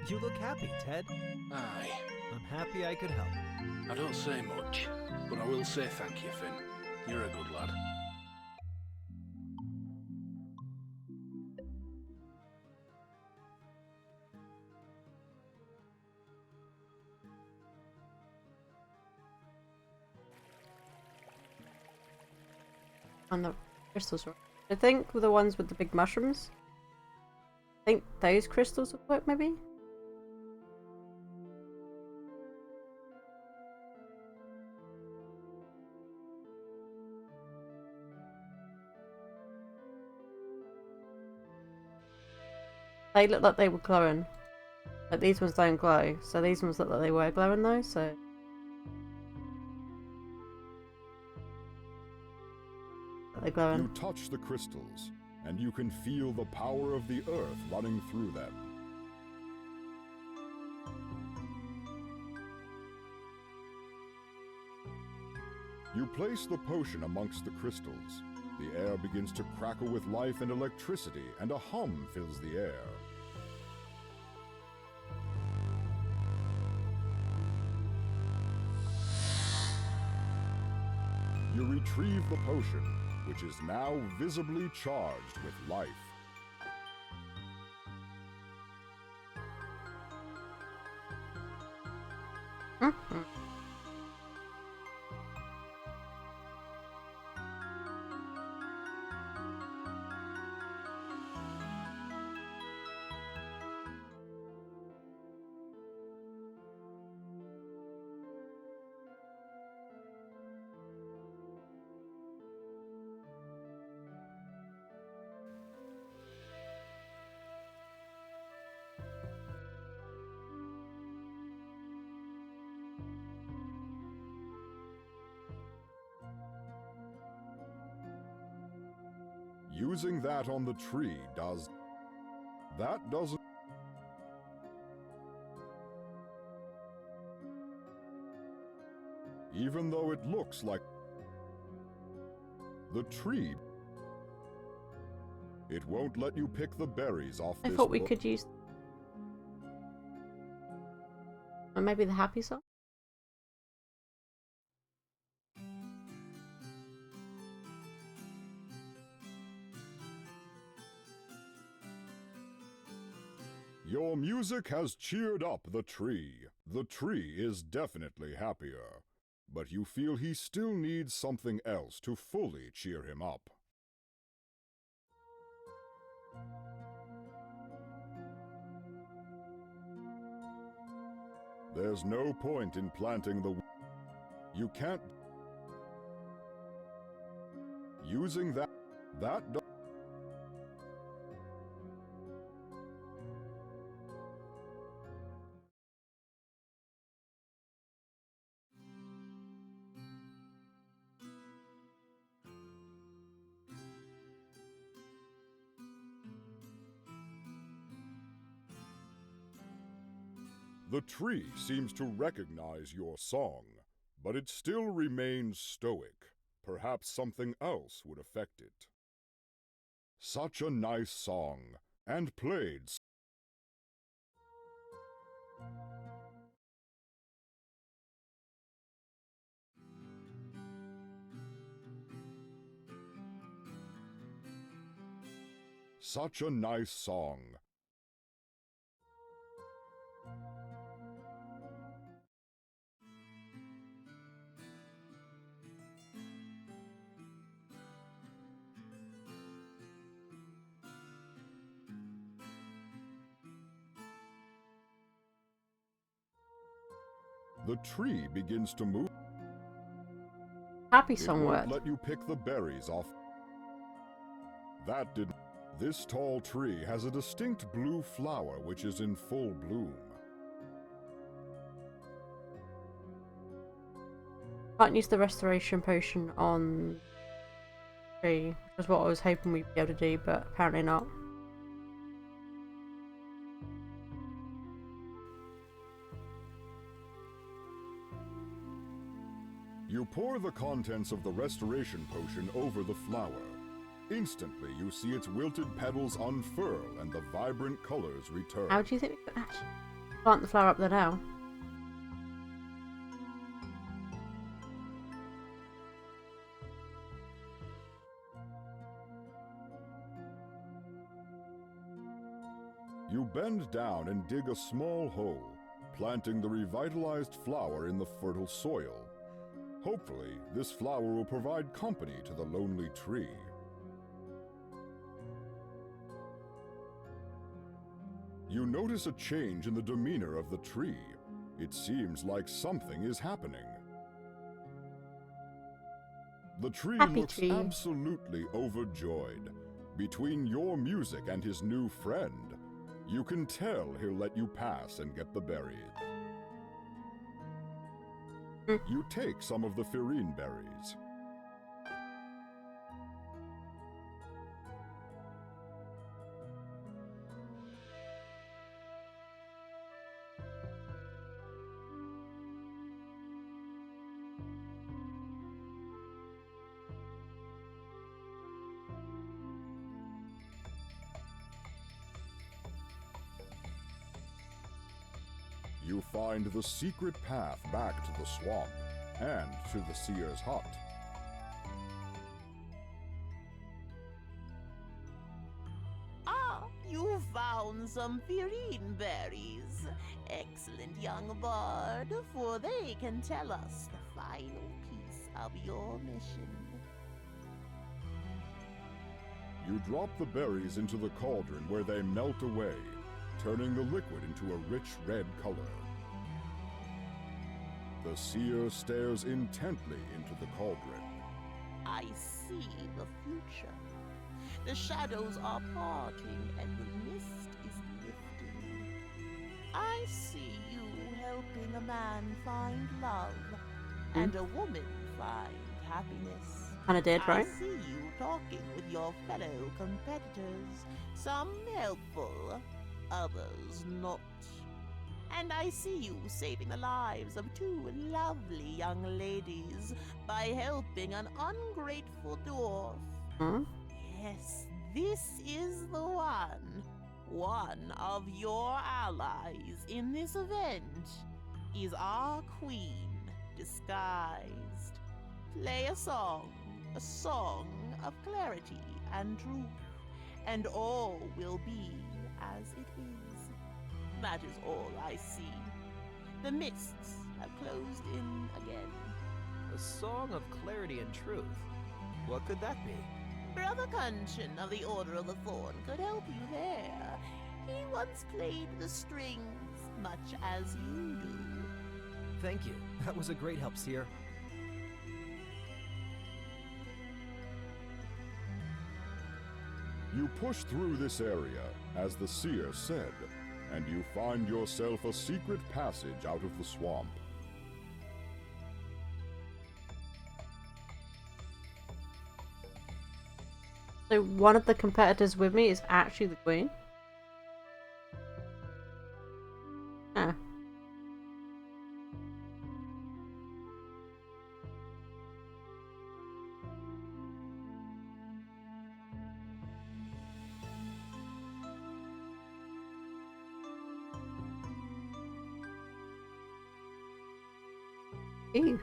You look happy, Ted. Aye. I'm happy I could help. I don't say much, but I will say thank you, Finn. You're a good lad. And the crystals are... I think the ones with the big mushrooms. I think those crystals would work, maybe? They look like they were glowing. But these ones don't glow. So these ones look like they were glowing though, so... They're glowing. You touch the crystals, and you can feel the power of the earth running through them. You place the potion amongst the crystals. The air begins to crackle with life and electricity, and a hum fills the air. You retrieve the potion, which is now visibly charged with life. Mm-hmm. Using that on the tree does... That doesn't... Even though it looks like... The tree... It won't let you pick the berries off I this thought we book. could use... Or maybe the happy song? Your music has cheered up the tree. The tree is definitely happier, but you feel he still needs something else to fully cheer him up. There's no point in planting the... You can't... Using that... That... The tree seems to recognize your song, but it still remains stoic. Perhaps something else would affect it. Such a nice song, and played. Such a nice song. The tree begins to move. Happy It song won't word. let you pick the berries off. That did. This tall tree has a distinct blue flower which is in full bloom. Can't use the restoration potion on tree, which is what I was hoping we'd be able to do, but apparently not. You pour the contents of the restoration potion over the flower. Instantly, you see its wilted petals unfurl and the vibrant colors return. How do you think we could actually plant the flower up there now? You bend down and dig a small hole, planting the revitalized flower in the fertile soil. Hopefully, this flower will provide company to the lonely tree. You notice a change in the demeanor of the tree. It seems like something is happening. The tree looks absolutely overjoyed. Between your music and his new friend, you can tell he'll let you pass and get the berries. You take some of the Fairies berries. You find the secret path back to the swamp and to the seer's hut. Ah, you found some Fairies berries. Excellent, young bard, for they can tell us the final piece of your mission. You drop the berries into the cauldron where they melt away, turning the liquid into a rich red color. The seer stares intently into the cauldron. I see the future. The shadows are parting and the mist is lifting. I see you helping a man find love and a woman find happiness. Kinda did, right? I see you talking with your fellow competitors, some helpful, others not. And I see you saving the lives of two lovely young ladies by helping an ungrateful dwarf. Huh? Yes, this is the one. One of your allies in this event is our queen disguised. Play a song of clarity and truth, and all will be as it is. That is all I see. The mists have closed in again. A song of clarity and truth. What could that be? Brother Kunchin of the Order of the Thorn could help you there. He once played the strings, much as you do. Thank you. That was a great help, Seer. You push through this area, as the seer said, and you find yourself a secret passage out of the swamp. So one of the competitors with me is actually the queen? Ah. Ew.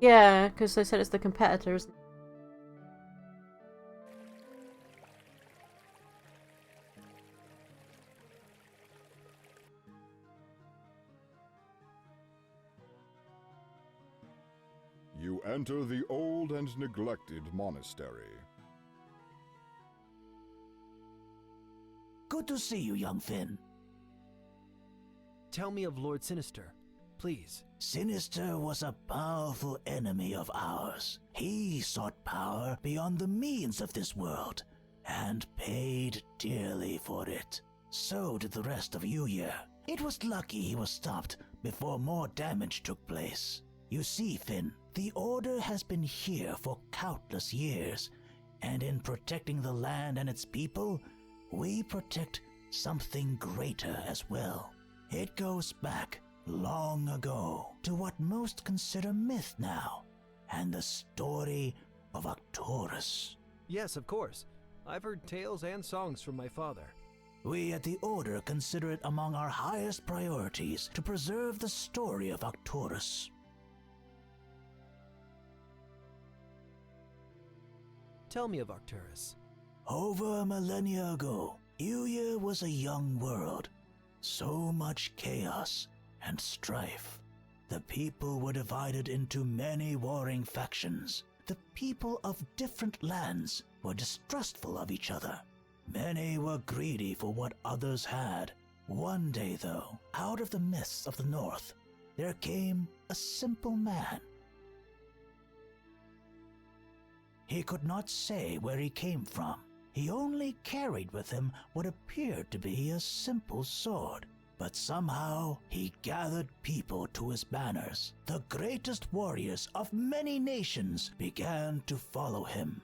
Yeah, because they said it's the competitors. You enter the old and neglected monastery. Good to see you, young Finn. Tell me of Lord Sinister, please. Sinister was a powerful enemy of ours. He sought power beyond the means of this world, and paid dearly for it. So did the rest of Yuya. It was lucky he was stopped before more damage took place. You see, Finn, the Order has been here for countless years, And in protecting the land and its people, we protect something greater as well. It goes back long ago to what most consider myth now, and the story of Arcturus. Yes, of course. I've heard tales and songs from my father. We at the Order consider it among our highest priorities to preserve the story of Arcturus. Tell me of Arcturus. Over millennia ago, Uya was a young world. So much chaos and strife. The people were divided into many warring factions. The people of different lands were distrustful of each other. Many were greedy for what others had. One day, though, out of the mists of the north, there came a simple man. He could not say where he came from. He only carried with him what appeared to be a simple sword. But somehow he gathered people to his banners. The greatest warriors of many nations began to follow him.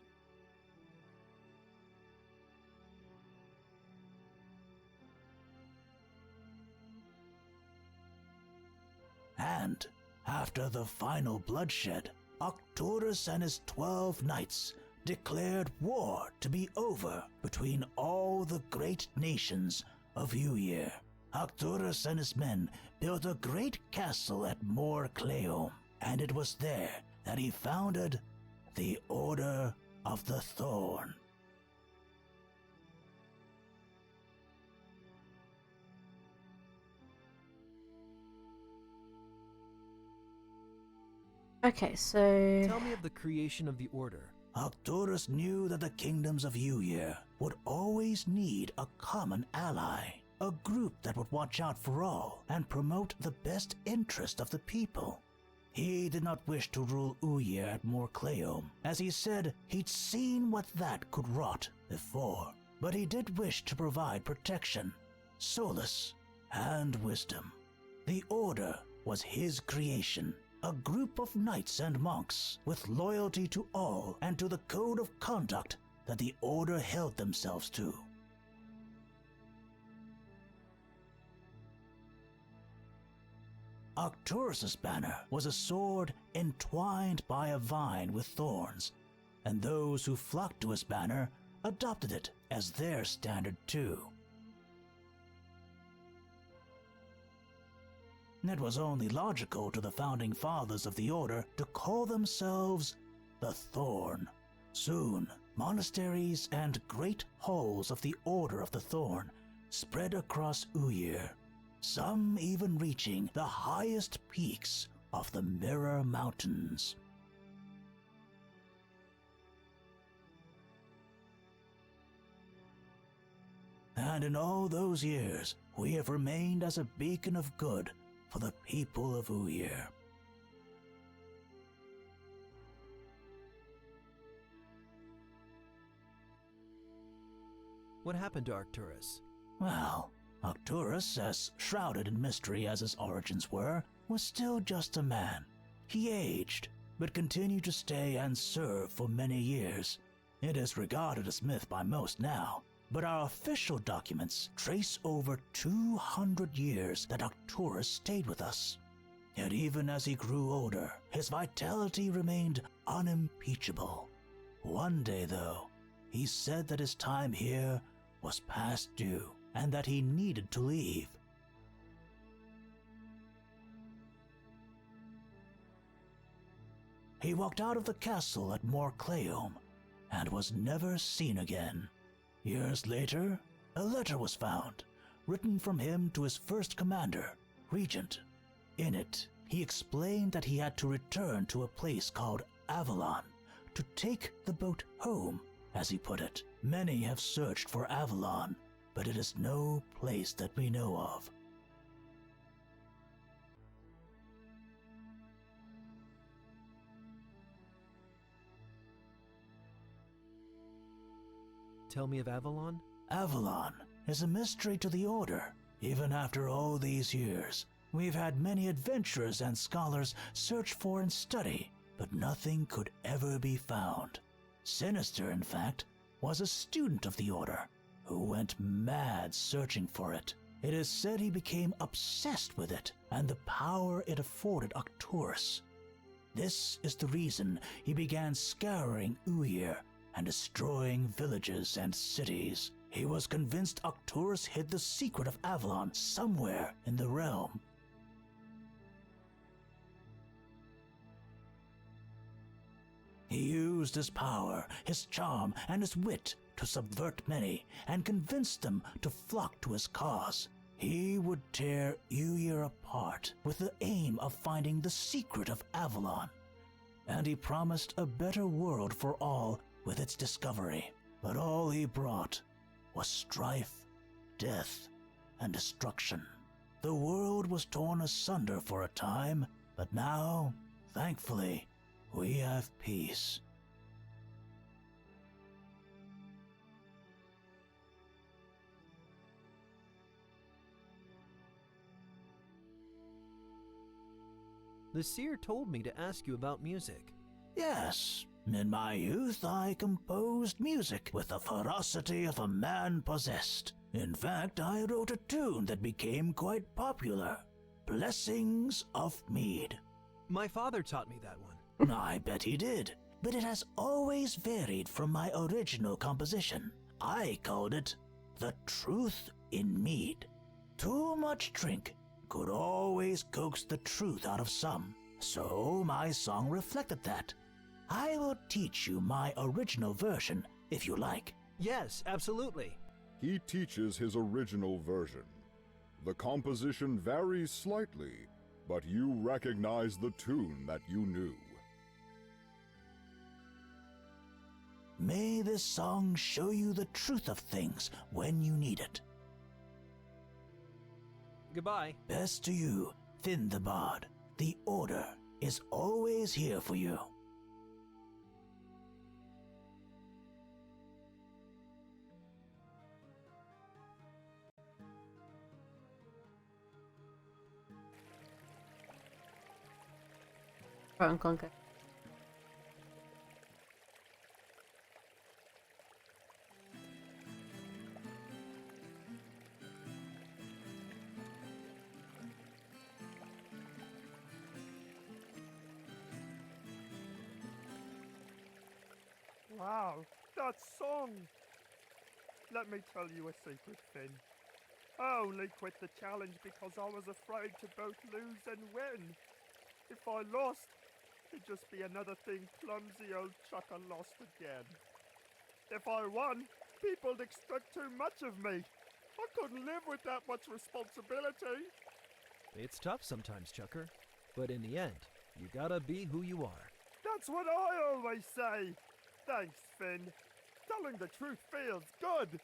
And after the final bloodshed, Arcturus and his 12 knights declared war to be over between all the great nations of Uyer. Arcturus and his men built a great castle at Mor Cleom, and it was there that he founded the Order of the Thorn. Okay, so... Tell me of the creation of the Order. Arcturus knew that the kingdoms of Uyer would always need a common ally, a group that would watch out for all and promote the best interest of the people. He did not wish to rule Uyer at Mor Cleom, as he said he'd seen what that could rot before, but he did wish to provide protection, solace, and wisdom. The Order was his creation, a group of knights and monks with loyalty to all and to the code of conduct that the Order held themselves to. Arcturus's banner was a sword entwined by a vine with thorns, and those who flocked to his banner adopted it as their standard too. It was only logical to the founding fathers of the Order to call themselves the Thorn. Soon, monasteries and great halls of the Order of the Thorn spread across Uyer, some even reaching the highest peaks of the Mirror Mountains. And in all those years, we have remained as a beacon of good for the people of Uyer. What happened to Arcturus? Well, Arcturus, as shrouded in mystery as his origins were, was still just a man. He aged, but continued to stay and serve for many years. It is regarded as myth by most now, but our official documents trace over 200 years that Arcturus stayed with us. Yet even as he grew older, his vitality remained unimpeachable. One day, though, he said that his time here was past due, and that he needed to leave. He walked out of the castle at Mor Cleom, and was never seen again. Years later, a letter was found, written from him to his first commander, Regent. In it, he explained that he had to return to a place called Avalon, to take the boat home, as he put it. Many have searched for Avalon, but it is no place that we know of. Tell me of Avalon? Avalon is a mystery to the Order. Even after all these years, we've had many adventurers and scholars search for and study, but nothing could ever be found. Sinister, in fact, was a student of the Order who went mad searching for it. It is said he became obsessed with it and the power it afforded Arcturus. This is the reason he began scouring Uir and destroying villages and cities. He was convinced Arcturus hid the secret of Avalon somewhere in the realm. He used his power, his charm, and his wit to subvert many and convince them to flock to his cause. He would tear Uir apart with the aim of finding the secret of Avalon, and he promised a better world for all with its discovery. But all he brought was strife, death, and destruction. The world was torn asunder for a time, but now, thankfully, we have peace. The seer told me to ask you about music. Yes, in my youth I composed music with the ferocity of a man possessed. In fact, I wrote a tune that became quite popular. Blessings of Mead. My father taught me that one. I bet he did, but it has always varied from my original composition. I called it The Truth in Mead. Too much drink could always coax the truth out of some, so my song reflected that. I will teach you my original version if you like. Yes, absolutely. He teaches his original version. The composition varies slightly, but you recognize the tune that you knew. May this song show you the truth of things when you need it. Goodbye. Best to you, Finn the Bard. The Order is always here for you. Right, and conquer. Wow, that song! Let me tell you a secret, Finn. I only quit the challenge because I was afraid to both lose and win. If I lost, it'd just be another thing clumsy old Chucker lost again. If I won, people'd expect too much of me. I couldn't live with that much responsibility. It's tough sometimes, Chucker, but in the end, you gotta be who you are. That's what I always say. Thanks, Finn. Telling the truth feels good.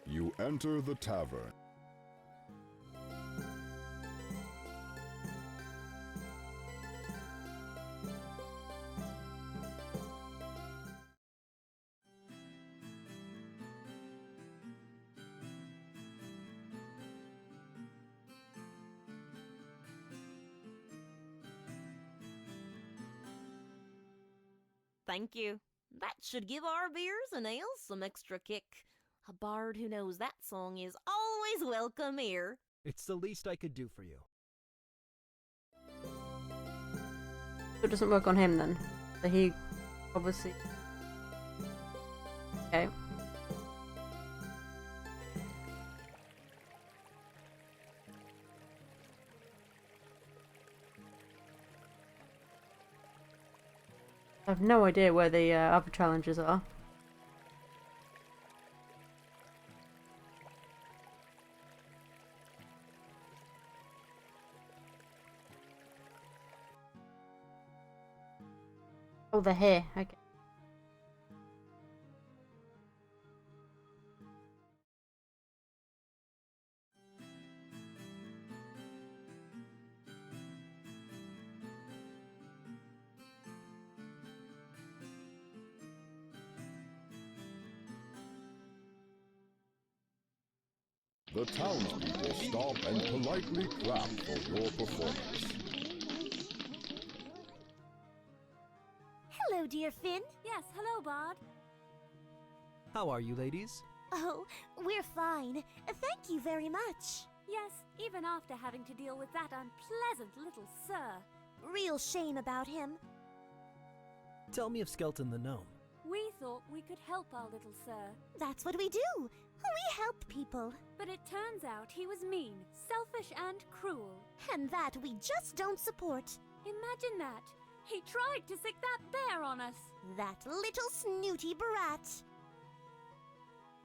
You enter the tavern. Thank you. That should give our beers and ales some extra kick. A bard who knows that song is always welcome here. It's the least I could do for you. So it doesn't work on him then. So he obviously... Okay. I have no idea where the other challenges are. Oh, they're here. Okay. The townspeople stop and politely clap for your performance. Hello, dear Finn. Yes, hello, Bard. How are you, ladies? Oh, we're fine. Thank you very much. Yes, even after having to deal with that unpleasant little sir. Real shame about him. Tell me of Skelton the Gnome. We thought we could help our little sir. That's what we do. We help people. But it turns out he was mean, selfish, and cruel. And that we just don't support. Imagine that. He tried to sick that bear on us. That little snooty brat.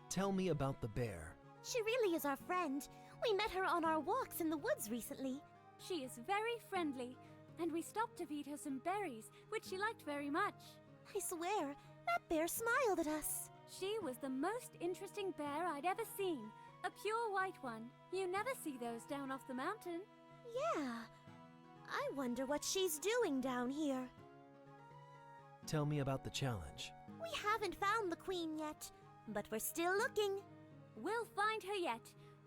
Tell me about the bear. She really is our friend. We met her on our walks in the woods recently. She is very friendly, and we stopped to feed her some berries, which she liked very much. I swear, that bear smiled at us. She was the most interesting bear I'd ever seen. A pure white one. You never see those down off the mountain. Yeah. I wonder what she's doing down here. Tell me about the challenge. We haven't found the queen yet, but we're still looking. We'll find her yet.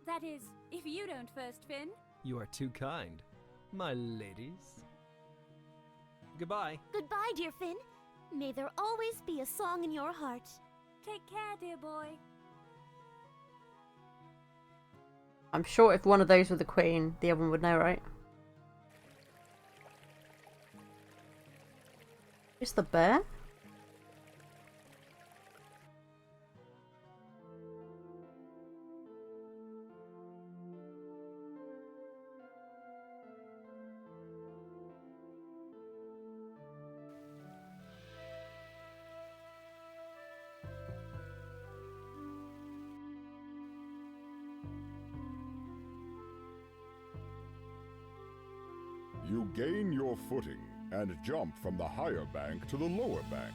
That is, if you don't first, Finn. You are too kind, my ladies. Goodbye. Goodbye, dear Finn. May there always be a song in your heart. Take care, dear boy. I'm sure if one of those were the queen, the other one would know, right? Who's the bear? You gain your footing and jump from the higher bank to the lower bank.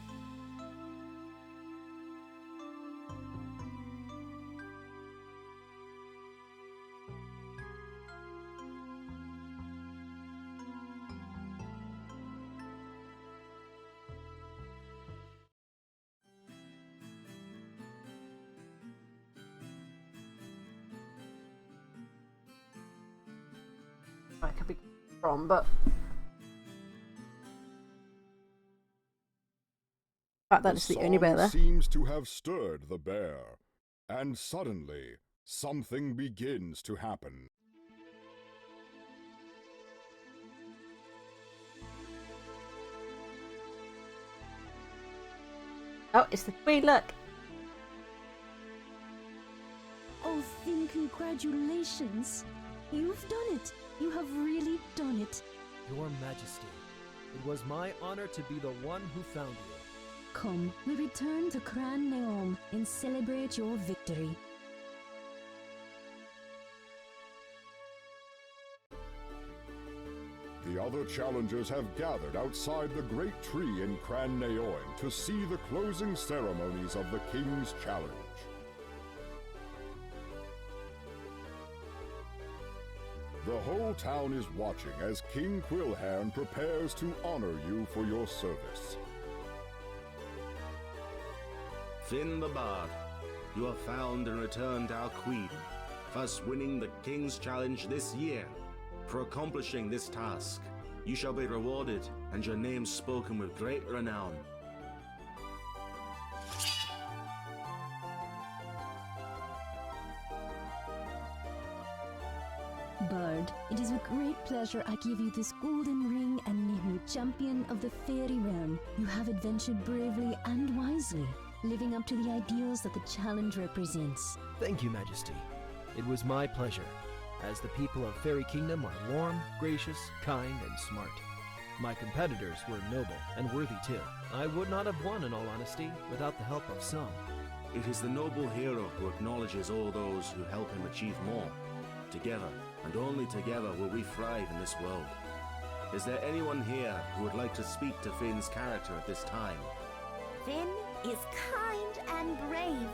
I could be wrong, but in fact, that's the only bear there. Seems to have stirred the bear, and suddenly something begins to happen. Oh, it's the queen, look! Oh, Finn, congratulations! You've done it! You have really done it! Your Majesty, it was my honor to be the one who found you. Come, we return to Cran Neom and celebrate your victory. The other challengers have gathered outside the great tree in Cran Neoin to see the closing ceremonies of the King's Challenge. The whole town is watching as King Quilhairn prepares to honor you for your service. Finn the Bard, you have found and returned our queen, thus winning the King's Challenge this year. For accomplishing this task, you shall be rewarded and your name spoken with great renown. Bard, it is with great pleasure I give you this golden ring and name you champion of the Fairy Realm. You have adventured bravely and wisely, living up to the ideals that the challenge represents. Thank you, Majesty. It was my pleasure, as the people of Fairy Kingdom are warm, gracious, kind, and smart. My competitors were noble and worthy too. I would not have won, in all honesty, without the help of some. It is the noble hero who acknowledges all those who help him achieve more. Together, and only together, will we thrive in this world. Is there anyone here who would like to speak to Finn's character at this time? Finn is kind and brave.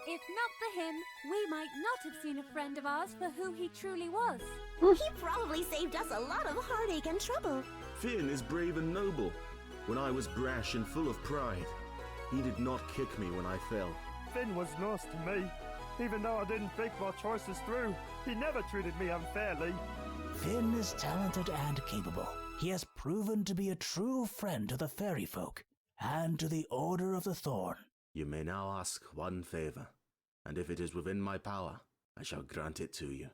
If not for him, we might not have seen a friend of ours for who he truly was. He probably saved us a lot of heartache and trouble. Finn is brave and noble. When I was brash and full of pride, he did not kick me when I fell. Finn was nice to me. Even though I didn't think my choices through, he never treated me unfairly. Finn is talented and capable. He has proven to be a true friend to the fairy folk and to the Order of the Thorn. You may now ask one favor, and if it is within my power, I shall grant it to you.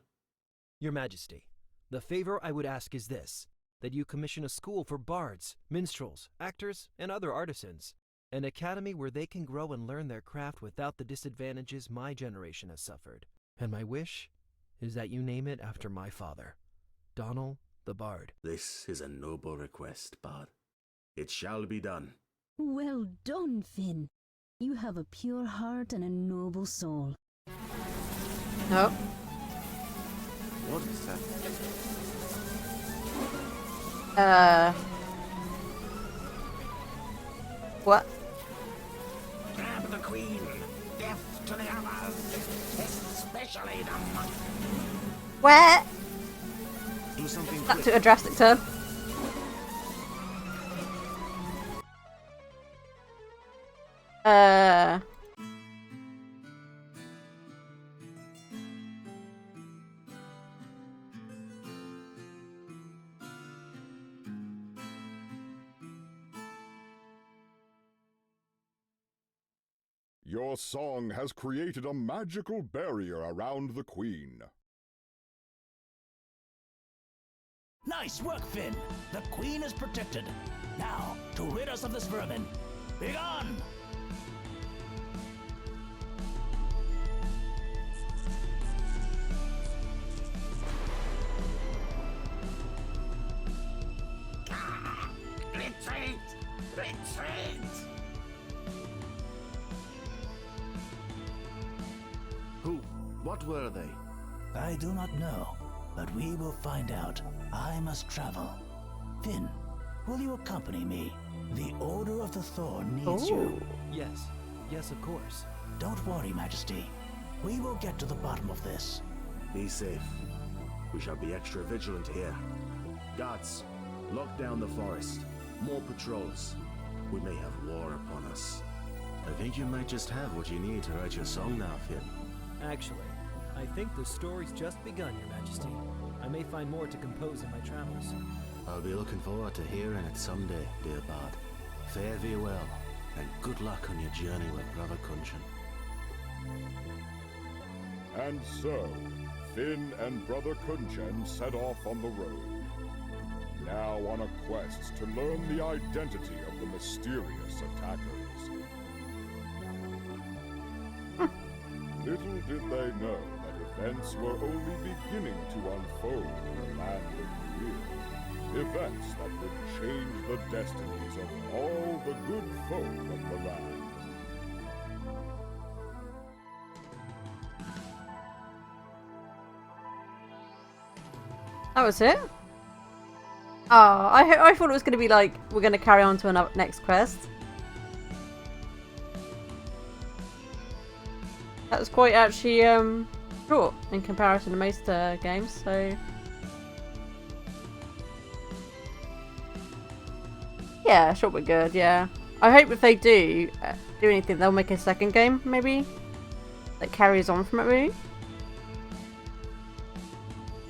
Your Majesty, the favor I would ask is this, that you commission a school for bards, minstrels, actors, and other artisans. An academy where they can grow and learn their craft without the disadvantages my generation has suffered. And my wish is that you name it after my father, Donald the Bard. This is a noble request, Bard. It shall be done. Well done, Finn. You have a pure heart and a noble soul. Oh. What is that? What? Grab the queen. Death to the others, especially the monk. Where? Do something That quick. took a drastic turn. Your song has created a magical barrier around the queen. Nice work, Finn. The queen is protected. Now, to rid us of this vermin. Begone! Retreat! Retreat! Who? What were they? I do not know, but we will find out. I must travel. Finn, will you accompany me? The Order of the Thorn needs you. Yes. Yes, of course. Don't worry, Majesty. We will get to the bottom of this. Be safe. We shall be extra vigilant here. Guards, lock down the forest. More patrols. We may have war upon us. I think you might just have what you need to write your song now, Finn. Actually, I think the story's just begun, Your Majesty. I may find more to compose in my travels. I'll be looking forward to hearing it someday, dear Bard. Fare thee well, and good luck on your journey with Brother Kunchan. And so, Finn and Brother Kunchan set off on the road. Now on a quest to learn the identity of the mysterious attackers. Little did they know that events were only beginning to unfold in the land of Weir. Events that would change the destinies of all the good folk of the land. That was it? Oh, I thought it was going to be like, we're going to carry on to another next quest. That was quite actually short in comparison to most games, so... Yeah, short but good, yeah. I hope if they do anything, they'll make a second game, maybe? That carries on from it, maybe?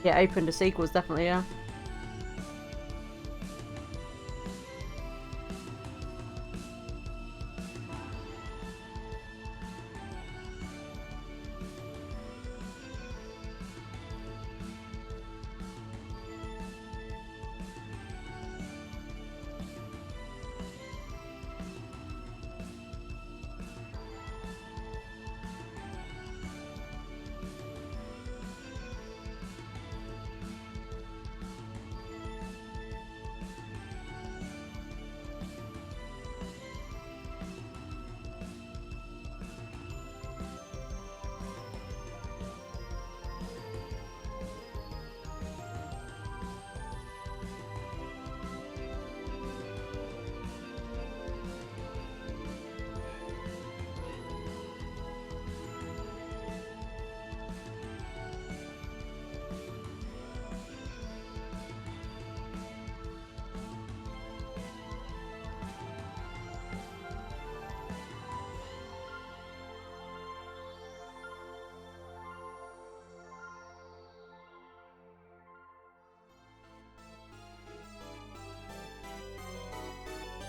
Yeah, open to sequels, definitely, yeah.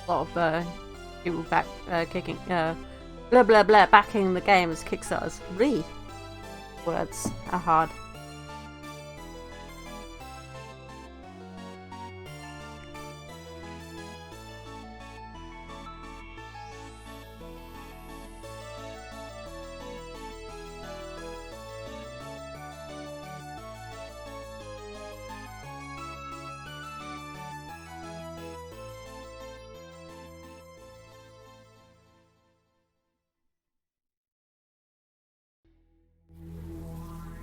a lot of people back kicking blah blah blah backing the game as Kickstarters. Words are hard.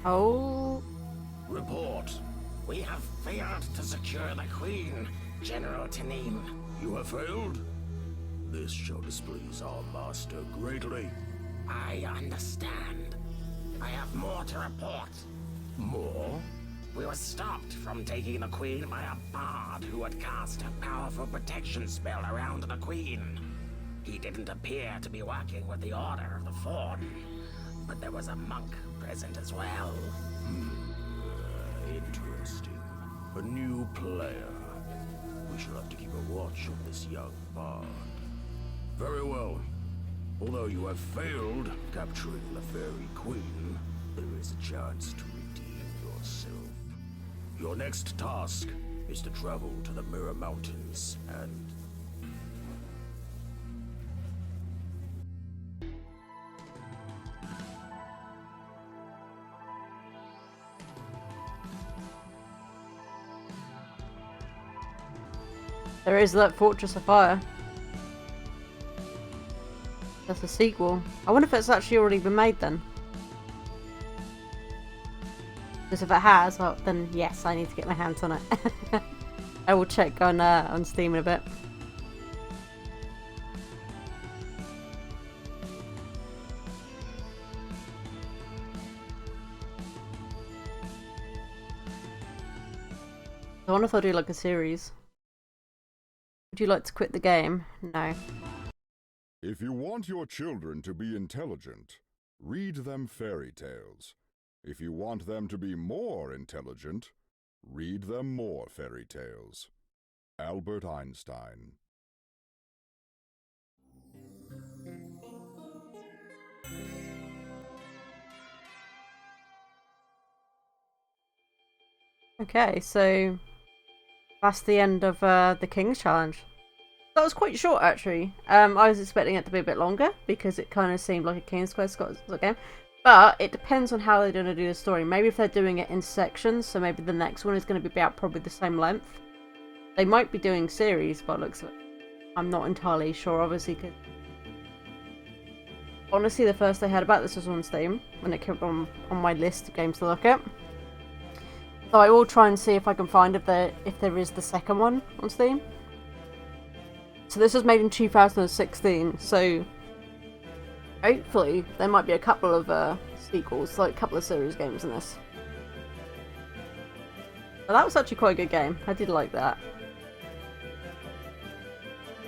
Oh. Report. We have failed to secure the Queen, General Tanin. You have failed? This shall displease our master greatly. I understand. I have more to report. More? We were stopped from taking the Queen by a bard who had cast a powerful protection spell around the Queen. He didn't appear to be working with the Order of the Thorn, but there was a monk present as well. Interesting. A new player. We shall have to keep a watch on this young bard. Very well. Although you have failed capturing the Fairy Queen, there is a chance to redeem yourself. Your next task is to travel to the Mirror Mountains and... There is that Fortress of Fire. That's a sequel. I wonder if it's actually already been made then. Because if it has, well, then yes, I need to get my hands on it. I will check on Steam in a bit. I wonder if I'll do like a series. Would you like to quit the game? No. If you want your children to be intelligent, read them fairy tales. If you want them to be more intelligent, read them more fairy tales. Albert Einstein. Okay, so that's the end of the King's Challenge. That was quite short, actually. I was expecting it to be a bit longer because it kind of seemed like a King's Quest game. But it depends on how they're going to do the story. Maybe if they're doing it in sections, so maybe the next one is going to be about probably the same length. They might be doing series, by looks of it. I'm not entirely sure, obviously, because honestly, the first I heard about this was on Steam when it came on my list of games to look at. So I will try and see if I can find if there is the second one on Steam. So this was made in 2016, so hopefully there might be a couple of sequels, like a couple of series games in this. But that was actually quite a good game. I did like that.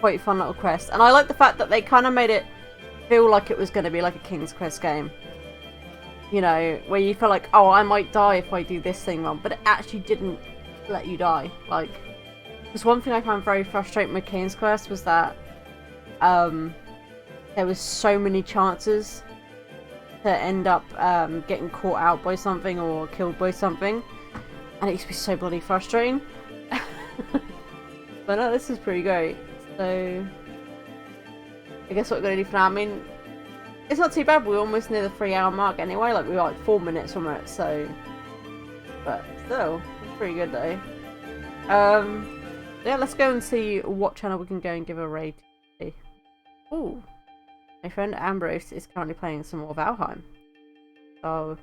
Quite a fun little quest. And I like the fact that they kind of made it feel like it was going to be like a King's Quest game. You know, where you feel like, oh, I might die if I do this thing wrong, but it actually didn't let you die. Like, because one thing I found very frustrating with King's Quest was that there was so many chances to end up getting caught out by something or killed by something, and it used to be so bloody frustrating. But no, this is pretty great. So I guess what we're gonna do for now, I mean, it's not too bad. We're almost near the 3-hour mark anyway. Like, we're like 4 minutes from it, so, but still, it's pretty good though. Yeah, let's go and see what channel we can go and give a raid to. Ooh, my friend Ambrose is currently playing some more Valheim, so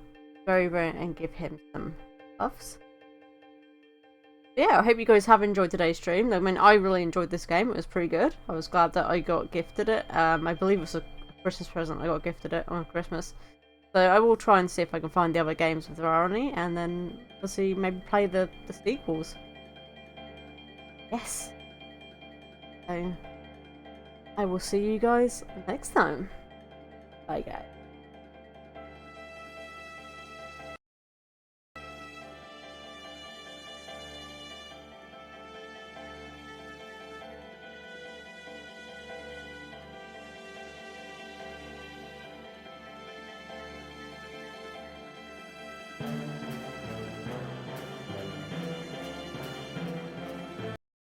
very and give him some buffs. Yeah, I hope you guys have enjoyed today's stream. I mean, I really enjoyed this game. It was pretty good. I was glad that I got gifted it. I believe it was a Christmas present. I got gifted it on Christmas. So I will try and see if I can find the other games if there are any, and then we'll see, maybe play the sequels. Yes. So I will see you guys next time. Bye guys.